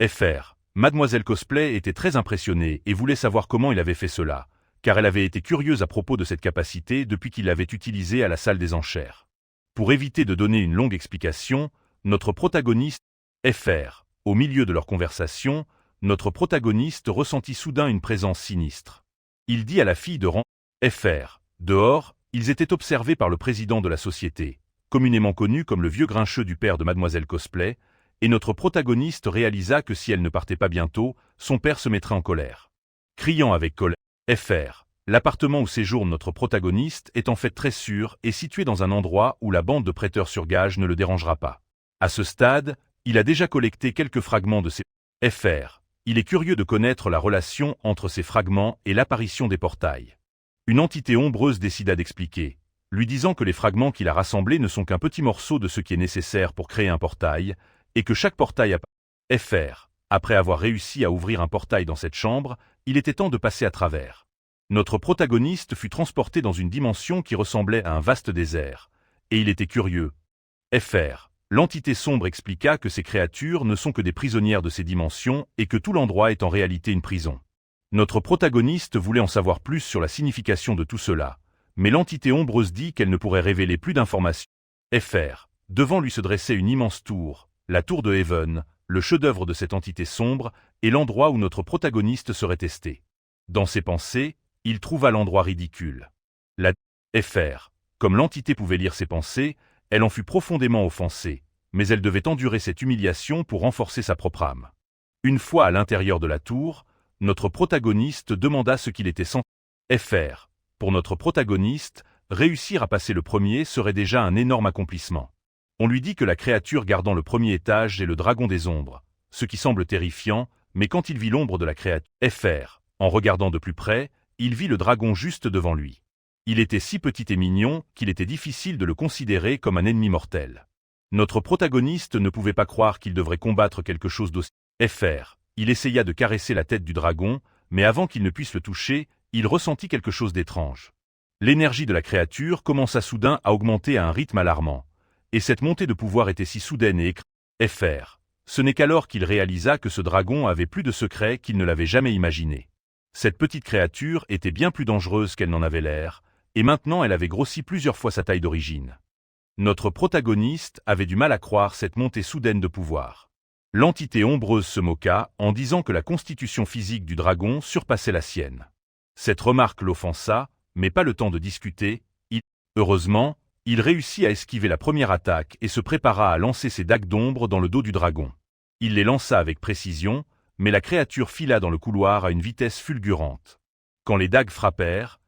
FR. Mademoiselle Cosplay était très impressionnée et voulait savoir comment il avait fait cela, car elle avait été curieuse à propos de cette capacité depuis qu'il l'avait utilisée à la salle des enchères. Pour éviter de donner une longue explication, notre protagoniste FR. Au milieu de leur conversation, notre protagoniste ressentit soudain une présence sinistre. Il dit à la fille de rang FR. Dehors, ils étaient observés par le président de la société, communément connu comme le vieux grincheux du père de Mademoiselle Cosplay, et notre protagoniste réalisa que si elle ne partait pas bientôt, son père se mettrait en colère. Criant avec colère, FR. L'appartement où séjourne notre protagoniste est en fait très sûr et situé dans un endroit où la bande de prêteurs sur gage ne le dérangera pas. À ce stade, il a déjà collecté quelques fragments de ces FR. Il est curieux de connaître la relation entre ces fragments et l'apparition des portails. Une entité ombreuse décida d'expliquer, lui disant que les fragments qu'il a rassemblés ne sont qu'un petit morceau de ce qui est nécessaire pour créer un portail, et que chaque portail a FR. Après avoir réussi à ouvrir un portail dans cette chambre, il était temps de passer à travers. Notre protagoniste fut transporté dans une dimension qui ressemblait à un vaste désert, et il était curieux. Fr. L'entité sombre expliqua que ces créatures ne sont que des prisonnières de ces dimensions et que tout l'endroit est en réalité une prison. Notre protagoniste voulait en savoir plus sur la signification de tout cela, mais l'entité ombreuse dit qu'elle ne pourrait révéler plus d'informations. Fr. Devant lui se dressait une immense tour, la tour de Heaven, le chef-d'œuvre de cette entité sombre, et l'endroit où notre protagoniste serait testé. Dans ses pensées, il trouva l'endroit ridicule. La Fr. Comme l'entité pouvait lire ses pensées, elle en fut profondément offensée, mais elle devait endurer cette humiliation pour renforcer sa propre âme. Une fois à l'intérieur de la tour, notre protagoniste demanda ce qu'il était sans Fr. Pour notre protagoniste, réussir à passer le premier serait déjà un énorme accomplissement. On lui dit que la créature gardant le premier étage est le dragon des ombres, ce qui semble terrifiant, mais quand il vit l'ombre de la créature Fr. En regardant de plus près, il vit le dragon juste devant lui. Il était si petit et mignon qu'il était difficile de le considérer comme un ennemi mortel. Notre protagoniste ne pouvait pas croire qu'il devrait combattre quelque chose d'aussi Fr. Il essaya de caresser la tête du dragon, mais avant qu'il ne puisse le toucher, il ressentit quelque chose d'étrange. L'énergie de la créature commença soudain à augmenter à un rythme alarmant, et cette montée de pouvoir était si soudaine et Fr. Ce n'est qu'alors qu'il réalisa que ce dragon avait plus de secrets qu'il ne l'avait jamais imaginé. Cette petite créature était bien plus dangereuse qu'elle n'en avait l'air, et maintenant elle avait grossi plusieurs fois sa taille d'origine. Notre protagoniste avait du mal à croire cette montée soudaine de pouvoir. L'entité ombreuse se moqua en disant que la constitution physique du dragon surpassait la sienne. Cette remarque l'offensa, mais pas le temps de discuter. Heureusement, il réussit à esquiver la première attaque et se prépara à lancer ses dagues d'ombre dans le dos du dragon. Il les lança avec précision, mais la créature fila dans le couloir à une vitesse fulgurante. Quand les dagues frappèrent,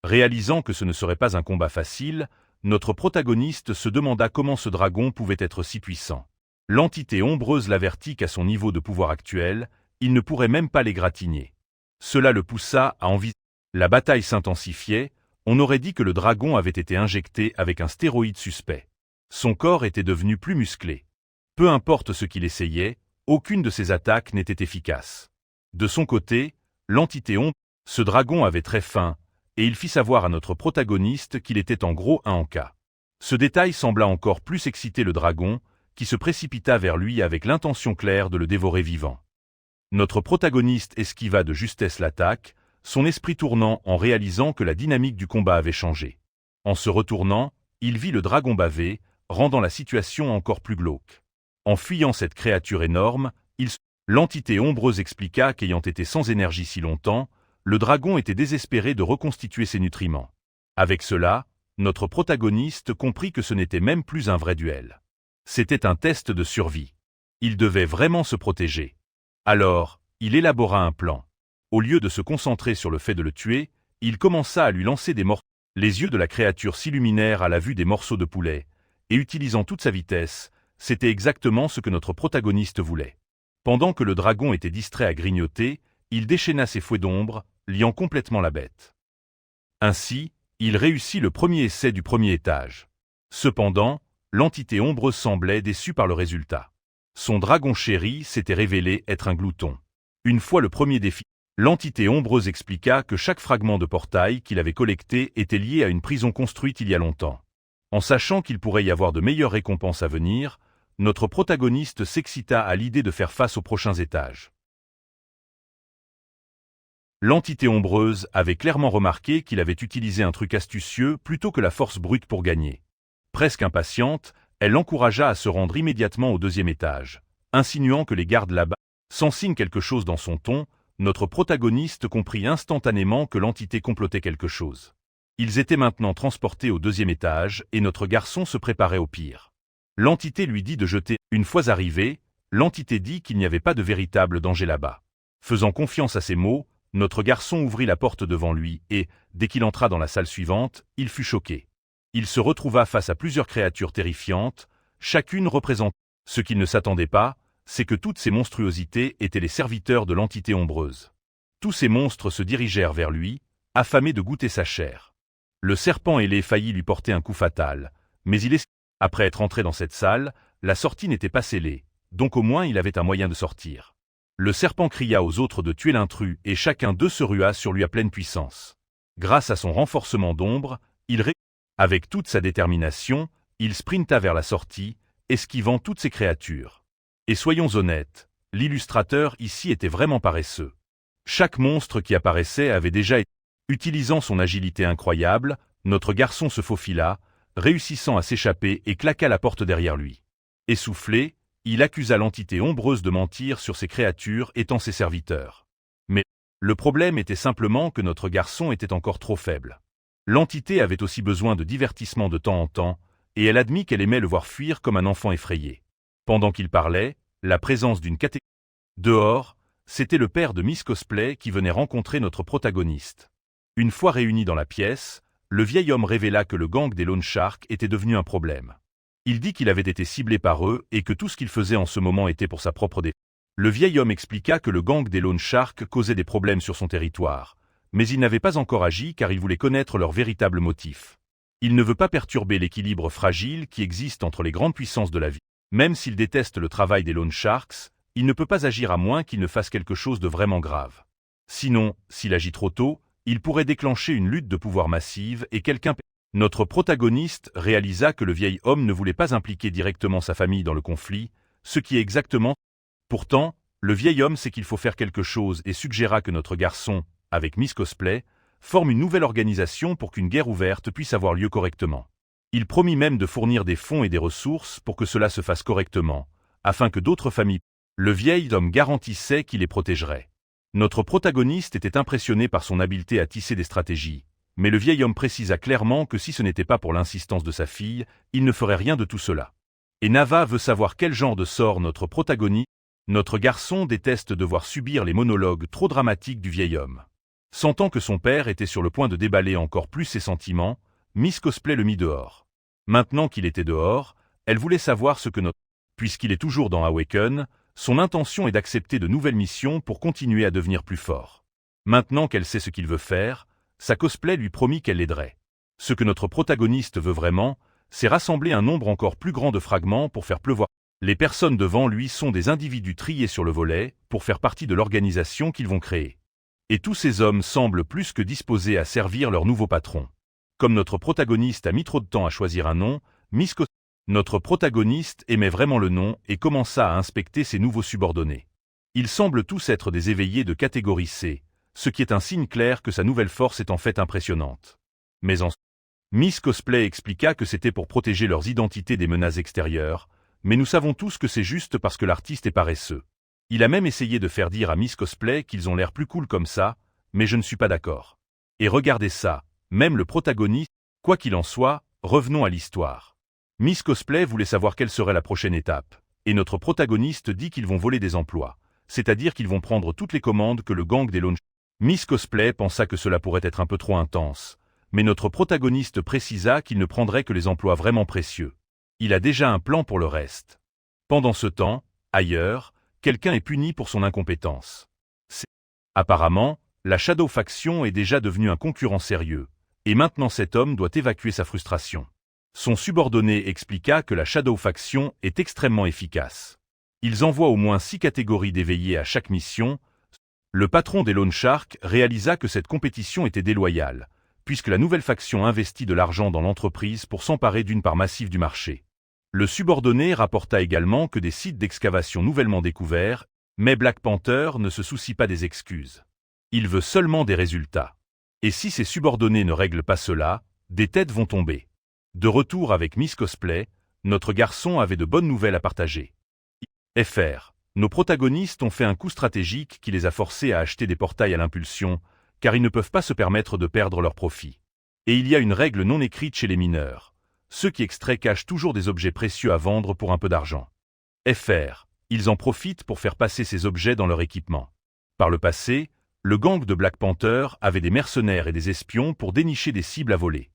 réalisant que ce ne serait pas un combat facile, notre protagoniste se demanda comment ce dragon pouvait être si puissant. L'entité ombreuse l'avertit qu'à son niveau de pouvoir actuel, il ne pourrait même pas l'égratigner. Cela le poussa à envisager. La bataille s'intensifiait, on aurait dit que le dragon avait été injecté avec un stéroïde suspect. Son corps était devenu plus musclé. Peu importe ce qu'il essayait, aucune de ses attaques n'était efficace. De son côté, l'entité ombre, ce dragon avait très faim, et il fit savoir à notre protagoniste qu'il était en gros un en-cas. Ce détail sembla encore plus exciter le dragon, qui se précipita vers lui avec l'intention claire de le dévorer vivant. Notre protagoniste esquiva de justesse l'attaque, son esprit tournant en réalisant que la dynamique du combat avait changé. En se retournant, il vit le dragon baver, rendant la situation encore plus glauque. En fuyant cette créature énorme, l'entité ombreuse expliqua qu'ayant été sans énergie si longtemps, le dragon était désespéré de reconstituer ses nutriments. Avec cela, notre protagoniste comprit que ce n'était même plus un vrai duel. C'était un test de survie. Il devait vraiment se protéger. Alors, il élabora un plan. Au lieu de se concentrer sur le fait de le tuer, il commença à lui lancer des morceaux. Les yeux de la créature s'illuminèrent à la vue des morceaux de poulet, et utilisant toute sa vitesse, c'était exactement ce que notre protagoniste voulait. Pendant que le dragon était distrait à grignoter, il déchaîna ses fouets d'ombre, liant complètement la bête. Ainsi, il réussit le premier essai du premier étage. Cependant, l'entité ombreuse semblait déçue par le résultat. Son dragon chéri s'était révélé être un glouton. Une fois le premier défi, l'entité ombreuse expliqua que chaque fragment de portail qu'il avait collecté était lié à une prison construite il y a longtemps. En sachant qu'il pourrait y avoir de meilleures récompenses à venir, notre protagoniste s'excita à l'idée de faire face aux prochains étages. L'entité ombreuse avait clairement remarqué qu'il avait utilisé un truc astucieux plutôt que la force brute pour gagner. Presque impatiente, elle l'encouragea à se rendre immédiatement au deuxième étage, insinuant que les gardes là-bas sensing quelque chose dans son ton, notre protagoniste comprit instantanément que l'entité complotait quelque chose. Ils étaient maintenant transportés au deuxième étage et notre garçon se préparait au pire. L'entité lui dit de jeter. Une fois arrivé, l'entité dit qu'il n'y avait pas de véritable danger là-bas. Faisant confiance à ses mots, notre garçon ouvrit la porte devant lui et, dès qu'il entra dans la salle suivante, il fut choqué. Il se retrouva face à plusieurs créatures terrifiantes, chacune représentant. Ce qu'il ne s'attendait pas, c'est que toutes ces monstruosités étaient les serviteurs de l'entité ombreuse. Tous ces monstres se dirigèrent vers lui, affamés de goûter sa chair. Le serpent ailé faillit lui porter un coup fatal, mais après être entré dans cette salle, la sortie n'était pas scellée, donc au moins il avait un moyen de sortir. Le serpent cria aux autres de tuer l'intrus et chacun d'eux se rua sur lui à pleine puissance. Grâce à son renforcement d'ombre, avec toute sa détermination, il sprinta vers la sortie, esquivant toutes ces créatures. Et soyons honnêtes, l'illustrateur ici était vraiment paresseux. Chaque monstre qui apparaissait avait déjà été... Utilisant son agilité incroyable, notre garçon se faufila, réussissant à s'échapper et claqua la porte derrière lui. Essoufflé, il accusa l'entité ombreuse de mentir sur ces créatures étant ses serviteurs. Mais le problème était simplement que notre garçon était encore trop faible. L'entité avait aussi besoin de divertissement de temps en temps, et elle admit qu'elle aimait le voir fuir comme un enfant effrayé. Pendant qu'il parlait, la présence d'une catégorie dehors, c'était le père de Miss Cosplay qui venait rencontrer notre protagoniste. Une fois réunis dans la pièce, le vieil homme révéla que le gang des Lone Shark était devenu un problème. Il dit qu'il avait été ciblé par eux et que tout ce qu'il faisait en ce moment était pour sa propre défense. Le vieil homme expliqua que le gang des Lone Shark causait des problèmes sur son territoire, mais il n'avait pas encore agi car il voulait connaître leur véritable motif. Il ne veut pas perturber l'équilibre fragile qui existe entre les grandes puissances de la vie. Même s'il déteste le travail des Lone Sharks, il ne peut pas agir à moins qu'il ne fasse quelque chose de vraiment grave. Sinon, s'il agit trop tôt, il pourrait déclencher une lutte de pouvoir massive et quelqu'un... Notre protagoniste réalisa que le vieil homme ne voulait pas impliquer directement sa famille dans le conflit, ce qui est exactement... Pourtant, le vieil homme sait qu'il faut faire quelque chose et suggéra que notre garçon, avec Miss Cosplay, forme une nouvelle organisation pour qu'une guerre ouverte puisse avoir lieu correctement. Il promit même de fournir des fonds et des ressources pour que cela se fasse correctement, afin que d'autres familles... Le vieil homme garantissait qu'il les protégerait. Notre protagoniste était impressionné par son habileté à tisser des stratégies, mais le vieil homme précisa clairement que si ce n'était pas pour l'insistance de sa fille, il ne ferait rien de tout cela. Et Nava veut savoir quel genre de sort notre protagoniste... Notre garçon déteste devoir subir les monologues trop dramatiques du vieil homme. Sentant que son père était sur le point de déballer encore plus ses sentiments, Miss Cosplay le mit dehors. Maintenant qu'il était dehors, elle voulait savoir ce que notre... Puisqu'il est toujours dans Awaken, son intention est d'accepter de nouvelles missions pour continuer à devenir plus fort. Maintenant qu'elle sait ce qu'il veut faire, sa cosplay lui promit qu'elle l'aiderait. Ce que notre protagoniste veut vraiment, c'est rassembler un nombre encore plus grand de fragments pour faire pleuvoir. Les personnes devant lui sont des individus triés sur le volet pour faire partie de l'organisation qu'ils vont créer. Et tous ces hommes semblent plus que disposés à servir leur nouveau patron. Comme notre protagoniste a mis trop de temps à choisir un nom, notre protagoniste aimait vraiment le nom et commença à inspecter ses nouveaux subordonnés. Ils semblent tous être des éveillés de catégorie C, ce qui est un signe clair que sa nouvelle force est en fait impressionnante. Mais Miss Cosplay expliqua que c'était pour protéger leurs identités des menaces extérieures, mais nous savons tous que c'est juste parce que l'artiste est paresseux. Il a même essayé de faire dire à Miss Cosplay qu'ils ont l'air plus cool comme ça, mais je ne suis pas d'accord. Et regardez ça, même le protagoniste, quoi qu'il en soit, revenons à l'histoire. Miss Cosplay voulait savoir quelle serait la prochaine étape, et notre protagoniste dit qu'ils vont voler des emplois, c'est-à-dire qu'ils vont prendre toutes les commandes que le gang des Lone... Miss Cosplay pensa que cela pourrait être un peu trop intense, mais notre protagoniste précisa qu'il ne prendrait que les emplois vraiment précieux. Il a déjà un plan pour le reste. Pendant ce temps, ailleurs, quelqu'un est puni pour son incompétence. Apparemment, la Shadow Faction est déjà devenue un concurrent sérieux, et maintenant cet homme doit évacuer sa frustration. Son subordonné expliqua que la Shadow Faction est extrêmement efficace. Ils envoient au moins 6 catégories d'éveillés à chaque mission. Le patron des Lone Shark réalisa que cette compétition était déloyale, puisque la nouvelle faction investit de l'argent dans l'entreprise pour s'emparer d'une part massive du marché. Le subordonné rapporta également que des sites d'excavation nouvellement découverts, mais Black Panther ne se soucie pas des excuses. Il veut seulement des résultats. Et si ses subordonnés ne règlent pas cela, des têtes vont tomber. De retour avec Miss Cosplay, notre garçon avait de bonnes nouvelles à partager. FR. Nos protagonistes ont fait un coup stratégique qui les a forcés à acheter des portails à l'impulsion, car ils ne peuvent pas se permettre de perdre leur profit. Et il y a une règle non écrite chez les mineurs. Ceux qui extraient cachent toujours des objets précieux à vendre pour un peu d'argent. FR. Ils en profitent pour faire passer ces objets dans leur équipement. Par le passé, le gang de Black Panther avait des mercenaires et des espions pour dénicher des cibles à voler.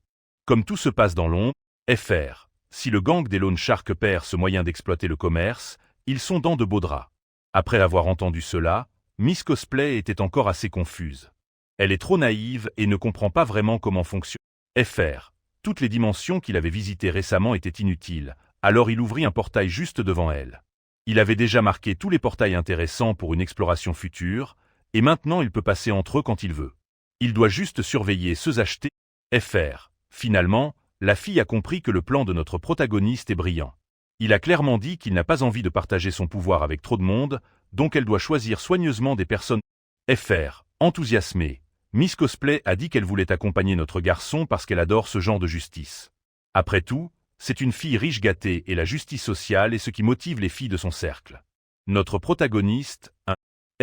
Comme tout se passe dans l'ombre, FR. Si le gang des Lone Shark perd ce moyen d'exploiter le commerce, ils sont dans de beaux draps. Après avoir entendu cela, Miss Cosplay était encore assez confuse. Elle est trop naïve et ne comprend pas vraiment comment fonctionne. FR. Toutes les dimensions qu'il avait visitées récemment étaient inutiles, alors il ouvrit un portail juste devant elle. Il avait déjà marqué tous les portails intéressants pour une exploration future, et maintenant il peut passer entre eux quand il veut. Il doit juste surveiller ceux achetés. FR. Finalement, la fille a compris que le plan de notre protagoniste est brillant. Il a clairement dit qu'il n'a pas envie de partager son pouvoir avec trop de monde, donc elle doit choisir soigneusement des personnes. FR. Enthousiasmée, Miss Cosplay a dit qu'elle voulait accompagner notre garçon parce qu'elle adore ce genre de justice. Après tout, c'est une fille riche gâtée et la justice sociale est ce qui motive les filles de son cercle. Notre protagoniste, un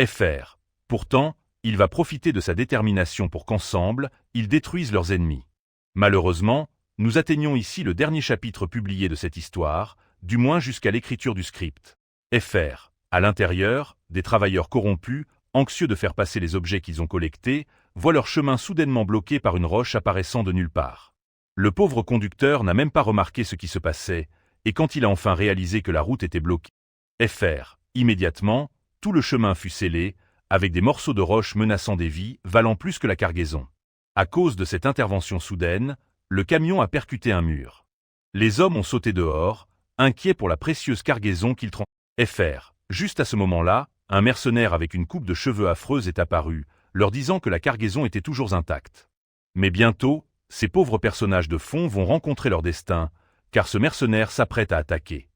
FR. Pourtant, il va profiter de sa détermination pour qu'ensemble, ils détruisent leurs ennemis. Malheureusement, nous atteignons ici le dernier chapitre publié de cette histoire, du moins jusqu'à l'écriture du script. FR. À l'intérieur, des travailleurs corrompus, anxieux de faire passer les objets qu'ils ont collectés, voient leur chemin soudainement bloqué par une roche apparaissant de nulle part. Le pauvre conducteur n'a même pas remarqué ce qui se passait, et quand il a enfin réalisé que la route était bloquée, FR. Immédiatement, tout le chemin fut scellé, avec des morceaux de roche menaçant des vies, valant plus que la cargaison. À cause de cette intervention soudaine, le camion a percuté un mur. Les hommes ont sauté dehors, inquiets pour la précieuse cargaison qu'ils transportaient. FR. Juste à ce moment-là, un mercenaire avec une coupe de cheveux affreuse est apparu, leur disant que la cargaison était toujours intacte. Mais bientôt, ces pauvres personnages de fond vont rencontrer leur destin, car ce mercenaire s'apprête à attaquer.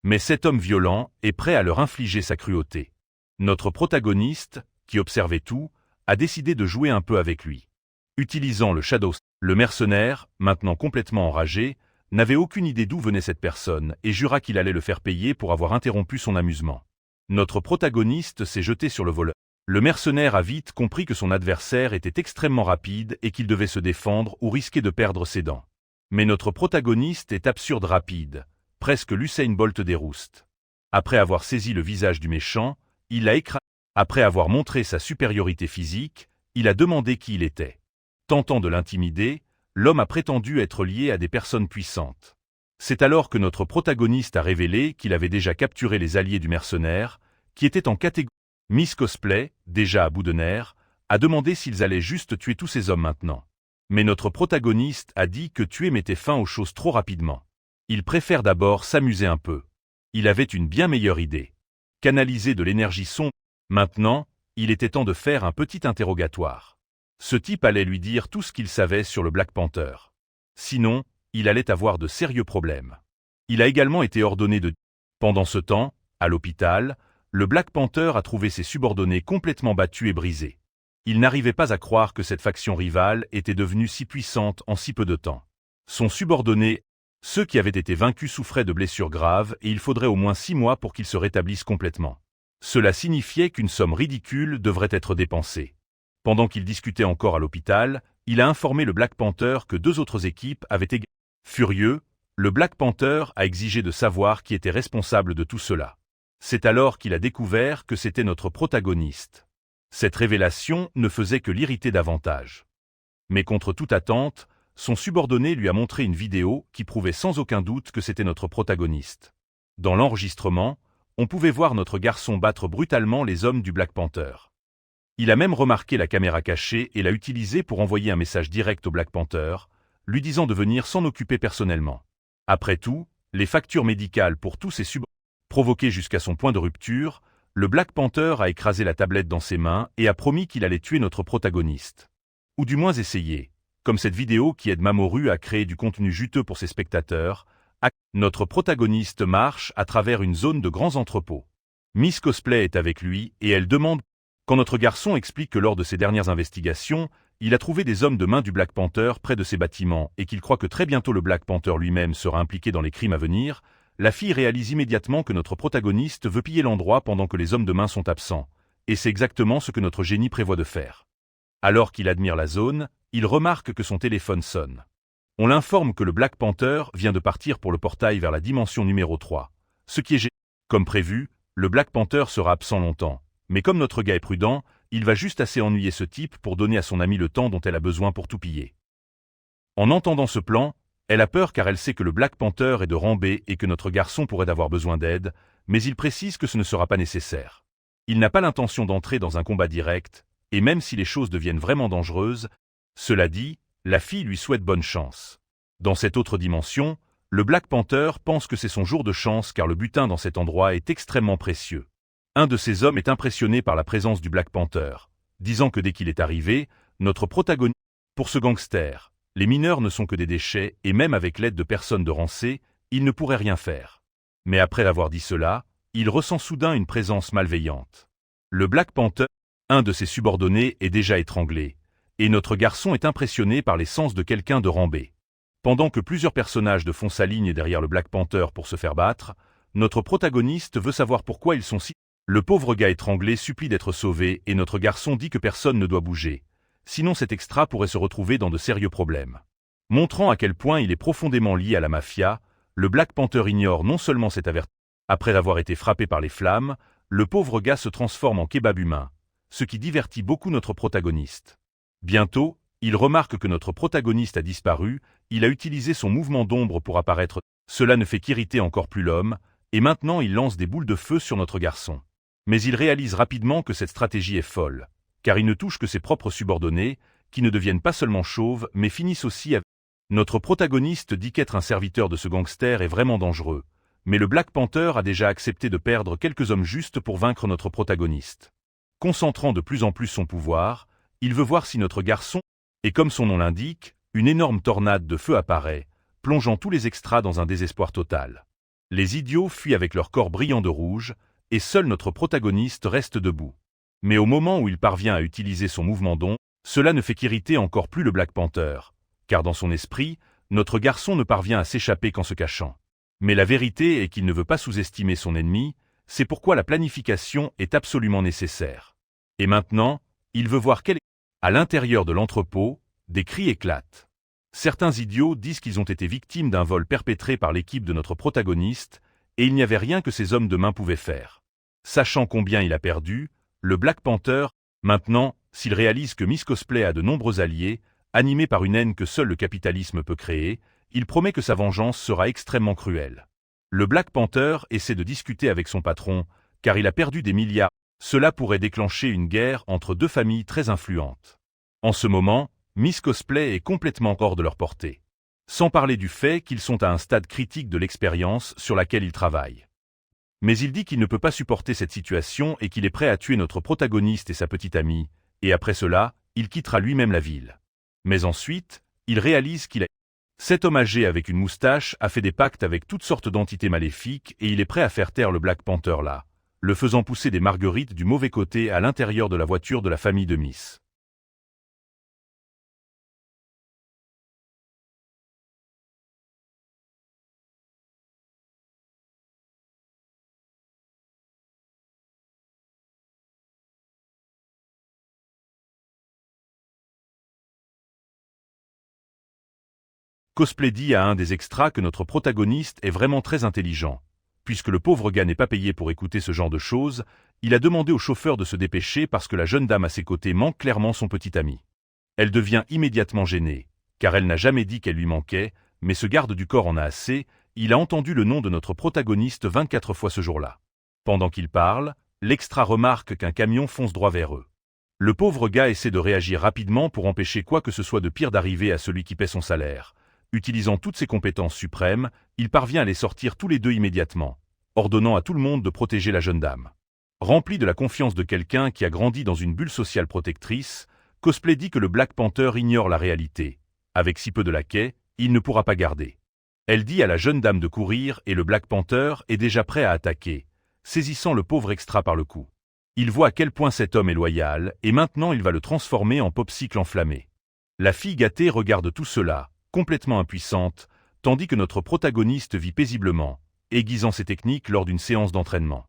Mais cet homme violent est prêt à leur infliger sa cruauté. Notre protagoniste, qui observait tout, a décidé de jouer un peu avec lui. Utilisant le Shadow, le mercenaire, maintenant complètement enragé, n'avait aucune idée d'où venait cette personne et jura qu'il allait le faire payer pour avoir interrompu son amusement. Notre protagoniste s'est jeté sur le voleur. Le mercenaire a vite compris que son adversaire était extrêmement rapide et qu'il devait se défendre ou risquer de perdre ses dents. Mais notre protagoniste est absurde rapide, presque l'Usain Bolt des roustes. Après avoir saisi le visage du méchant, il l'a écrasé. Après avoir montré sa supériorité physique, il a demandé qui il était. Tentant de l'intimider, l'homme a prétendu être lié à des personnes puissantes. C'est alors que notre protagoniste a révélé qu'il avait déjà capturé les alliés du mercenaire, qui étaient en catégorie. Miss Cosplay, déjà à bout de nerfs, a demandé s'ils allaient juste tuer tous ces hommes maintenant. Mais notre protagoniste a dit que tuer mettait fin aux choses trop rapidement. Il préfère d'abord s'amuser un peu. Il avait une bien meilleure idée. Canaliser de l'énergie sombre. Maintenant, il était temps de faire un petit interrogatoire. Ce type allait lui dire tout ce qu'il savait sur le Black Panther. Sinon, il allait avoir de sérieux problèmes. Il a également été ordonné de... Pendant ce temps, à l'hôpital, le Black Panther a trouvé ses subordonnés complètement battus et brisés. Il n'arrivait pas à croire que cette faction rivale était devenue si puissante en si peu de temps. Son subordonné, ceux qui avaient été vaincus souffraient de blessures graves et il faudrait au moins 6 mois pour qu'ils se rétablissent complètement. Cela signifiait qu'une somme ridicule devrait être dépensée. Pendant qu'il discutait encore à l'hôpital, il a informé le Black Panther que 2 autres équipes avaient été... Furieux, le Black Panther a exigé de savoir qui était responsable de tout cela. C'est alors qu'il a découvert que c'était notre protagoniste. Cette révélation ne faisait que l'irriter davantage. Mais contre toute attente, son subordonné lui a montré une vidéo qui prouvait sans aucun doute que c'était notre protagoniste. Dans l'enregistrement, on pouvait voir notre garçon battre brutalement les hommes du Black Panther. Il a même remarqué la caméra cachée et l'a utilisée pour envoyer un message direct au Black Panther, lui disant de venir s'en occuper personnellement. Après tout, les factures médicales pour tous ces subordonnés provoquées jusqu'à son point de rupture, le Black Panther a écrasé la tablette dans ses mains et a promis qu'il allait tuer notre protagoniste. Ou du moins essayer, comme cette vidéo qui aide Mamoru à créer du contenu juteux pour ses spectateurs. Notre protagoniste marche à travers une zone de grands entrepôts. Miss Cosplay est avec lui et elle demande... Quand notre garçon explique que lors de ses dernières investigations, il a trouvé des hommes de main du Black Panther près de ces bâtiments et qu'il croit que très bientôt le Black Panther lui-même sera impliqué dans les crimes à venir, la fille réalise immédiatement que notre protagoniste veut piller l'endroit pendant que les hommes de main sont absents, et c'est exactement ce que notre génie prévoit de faire. Alors qu'il admire la zone, il remarque que son téléphone sonne. On l'informe que le Black Panther vient de partir pour le portail vers la dimension numéro 3, ce qui est génial. Comme prévu, le Black Panther sera absent longtemps, mais comme notre gars est prudent, il va juste assez ennuyer ce type pour donner à son ami le temps dont elle a besoin pour tout piller. En entendant ce plan, elle a peur car elle sait que le Black Panther est de rang B et que notre garçon pourrait avoir besoin d'aide, mais il précise que ce ne sera pas nécessaire. Il n'a pas l'intention d'entrer dans un combat direct, et même si les choses deviennent vraiment dangereuses, cela dit, la fille lui souhaite bonne chance. Dans cette autre dimension, Le Black Panther pense que c'est son jour de chance car le butin dans cet endroit est extrêmement précieux. Un de ces hommes est impressionné par la présence du Black Panther, disant que dès qu'il est arrivé, notre protagoniste... Pour ce gangster, les mineurs ne sont que des déchets et même avec l'aide de personnes de rancée, il ne pourrait rien faire. Mais après avoir dit cela, il ressent soudain une présence malveillante. Le Black Panther, un de ses subordonnés, est déjà étranglé, et notre garçon est impressionné par les sens de quelqu'un de rambé. Pendant que plusieurs personnages de fond s'alignent derrière le Black Panther pour se faire battre, notre protagoniste veut savoir pourquoi ils sont si... Le pauvre gars étranglé supplie d'être sauvé et notre garçon dit que personne ne doit bouger. Sinon cet extra pourrait se retrouver dans de sérieux problèmes. Montrant à quel point il est profondément lié à la mafia, le Black Panther ignore non seulement cet avertissement. Après avoir été frappé par les flammes, le pauvre gars se transforme en kebab humain, ce qui divertit beaucoup notre protagoniste. Bientôt, il remarque que notre protagoniste a disparu, il a utilisé son mouvement d'ombre pour apparaître. Cela ne fait qu'irriter encore plus l'homme, et maintenant il lance des boules de feu sur notre garçon. Mais il réalise rapidement que cette stratégie est folle, car il ne touche que ses propres subordonnés, qui ne deviennent pas seulement chauves, mais finissent aussi avec... Notre protagoniste dit qu'être un serviteur de ce gangster est vraiment dangereux, mais le Black Panther a déjà accepté de perdre quelques hommes justes pour vaincre notre protagoniste. Concentrant de plus en plus son pouvoir, il veut voir si notre garçon... Et comme son nom l'indique, une énorme tornade de feu apparaît, plongeant tous les extras dans un désespoir total. Les idiots fuient avec leur corps brillant de rouge, et seul notre protagoniste reste debout. Mais au moment où il parvient à utiliser son mouvement d'ombre, cela ne fait qu'irriter encore plus le Black Panther, car dans son esprit, notre garçon ne parvient à s'échapper qu'en se cachant. Mais la vérité est qu'il ne veut pas sous-estimer son ennemi, c'est pourquoi la planification est absolument nécessaire. Et maintenant, il veut voir quel... À l'intérieur de l'entrepôt, des cris éclatent. Certains idiots disent qu'ils ont été victimes d'un vol perpétré par l'équipe de notre protagoniste, et il n'y avait rien que ces hommes de main pouvaient faire. Sachant combien il a perdu, le Black Panther, maintenant, s'il réalise que Miss Cosplay a de nombreux alliés, animés par une haine que seul le capitalisme peut créer, il promet que sa vengeance sera extrêmement cruelle. Le Black Panther essaie de discuter avec son patron, car il a perdu des milliards. Cela pourrait déclencher une guerre entre deux familles très influentes. En ce moment, Miss Cosplay est complètement hors de leur portée. Sans parler du fait qu'ils sont à un stade critique de l'expérience sur laquelle ils travaillent. Mais il dit qu'il ne peut pas supporter cette situation et qu'il est prêt à tuer notre protagoniste et sa petite amie, et après cela, il quittera lui-même la ville. Mais ensuite, il réalise qu'il a... Cet homme âgé avec une moustache a fait des pactes avec toutes sortes d'entités maléfiques et il est prêt à faire taire le Black Panther là, le faisant pousser des marguerites du mauvais côté à l'intérieur de la voiture de la famille de Miss. Cosplay dit à un des extras que notre protagoniste est vraiment très intelligent. Puisque le pauvre gars n'est pas payé pour écouter ce genre de choses, il a demandé au chauffeur de se dépêcher parce que la jeune dame à ses côtés manque clairement son petit ami. Elle devient immédiatement gênée, car elle n'a jamais dit qu'elle lui manquait, mais ce garde du corps en a assez, il a entendu le nom de notre protagoniste 24 fois ce jour-là. Pendant qu'il parle, l'extra remarque qu'un camion fonce droit vers eux. Le pauvre gars essaie de réagir rapidement pour empêcher quoi que ce soit de pire d'arriver à celui qui paie son salaire. Utilisant toutes ses compétences suprêmes, il parvient à les sortir tous les deux immédiatement, ordonnant à tout le monde de protéger la jeune dame. Rempli de la confiance de quelqu'un qui a grandi dans une bulle sociale protectrice, Cosplay dit que le Black Panther ignore la réalité. Avec si peu de laquais, il ne pourra pas garder. Elle dit à la jeune dame de courir et le Black Panther est déjà prêt à attaquer, saisissant le pauvre extra par le cou. Il voit à quel point cet homme est loyal et maintenant il va le transformer en popsicle enflammé. La fille gâtée regarde tout cela, complètement impuissante, tandis que notre protagoniste vit paisiblement, aiguisant ses techniques lors d'une séance d'entraînement.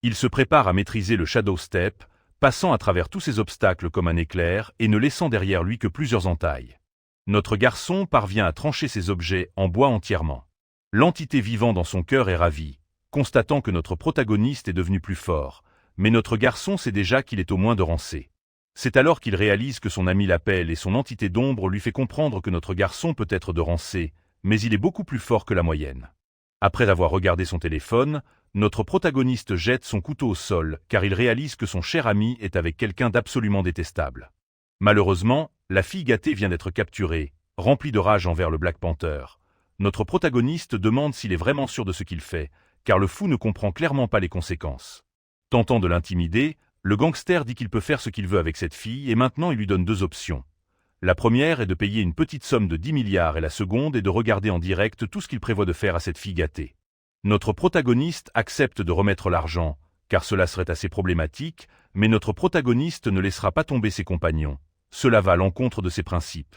Il se prépare à maîtriser le Shadow Step, passant à travers tous ces obstacles comme un éclair et ne laissant derrière lui que plusieurs entailles. Notre garçon parvient à trancher ces objets en bois entièrement. L'entité vivant dans son cœur est ravie, constatant que notre protagoniste est devenu plus fort, mais notre garçon sait déjà qu'il est au moins de rancé. C'est alors qu'il réalise que son ami l'appelle et son entité d'ombre lui fait comprendre que notre garçon peut être de rancé, mais il est beaucoup plus fort que la moyenne. Après avoir regardé son téléphone, notre protagoniste jette son couteau au sol car il réalise que son cher ami est avec quelqu'un d'absolument détestable. Malheureusement, la fille gâtée vient d'être capturée, remplie de rage envers le Black Panther. Notre protagoniste demande s'il est vraiment sûr de ce qu'il fait, car le fou ne comprend clairement pas les conséquences. Tentant de l'intimider, le gangster dit qu'il peut faire ce qu'il veut avec cette fille et maintenant il lui donne 2 options. La première est de payer une petite somme de 10 milliards et la seconde est de regarder en direct tout ce qu'il prévoit de faire à cette fille gâtée. Notre protagoniste accepte de remettre l'argent, car cela serait assez problématique, mais notre protagoniste ne laissera pas tomber ses compagnons. Cela va à l'encontre de ses principes.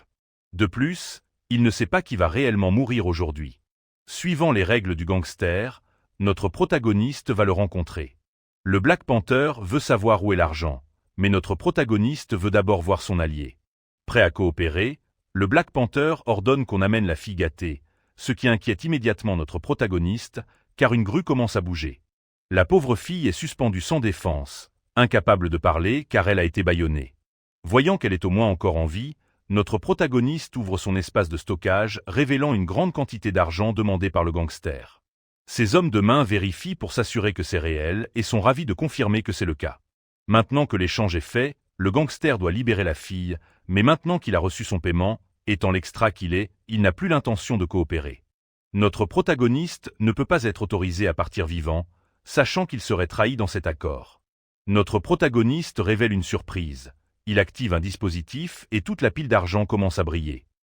De plus, il ne sait pas qui va réellement mourir aujourd'hui. Suivant les règles du gangster, notre protagoniste va le rencontrer. Le Black Panther veut savoir où est l'argent, mais notre protagoniste veut d'abord voir son allié. Prêt à coopérer, le Black Panther ordonne qu'on amène la fille gâtée, ce qui inquiète immédiatement notre protagoniste, car une grue commence à bouger. La pauvre fille est suspendue sans défense, incapable de parler car elle a été bâillonnée. Voyant qu'elle est au moins encore en vie, notre protagoniste ouvre son espace de stockage, révélant une grande quantité d'argent demandée par le gangster. Ces hommes de main vérifient pour s'assurer que c'est réel et sont ravis de confirmer que c'est le cas. Maintenant que l'échange est fait, le gangster doit libérer la fille, mais maintenant qu'il a reçu son paiement, étant l'extra qu'il est, il n'a plus l'intention de coopérer. Notre protagoniste ne peut pas être autorisé à partir vivant, sachant qu'il serait trahi dans cet accord. Notre protagoniste révèle une surprise. Il active un dispositif et toute la pile d'argent commence à briller.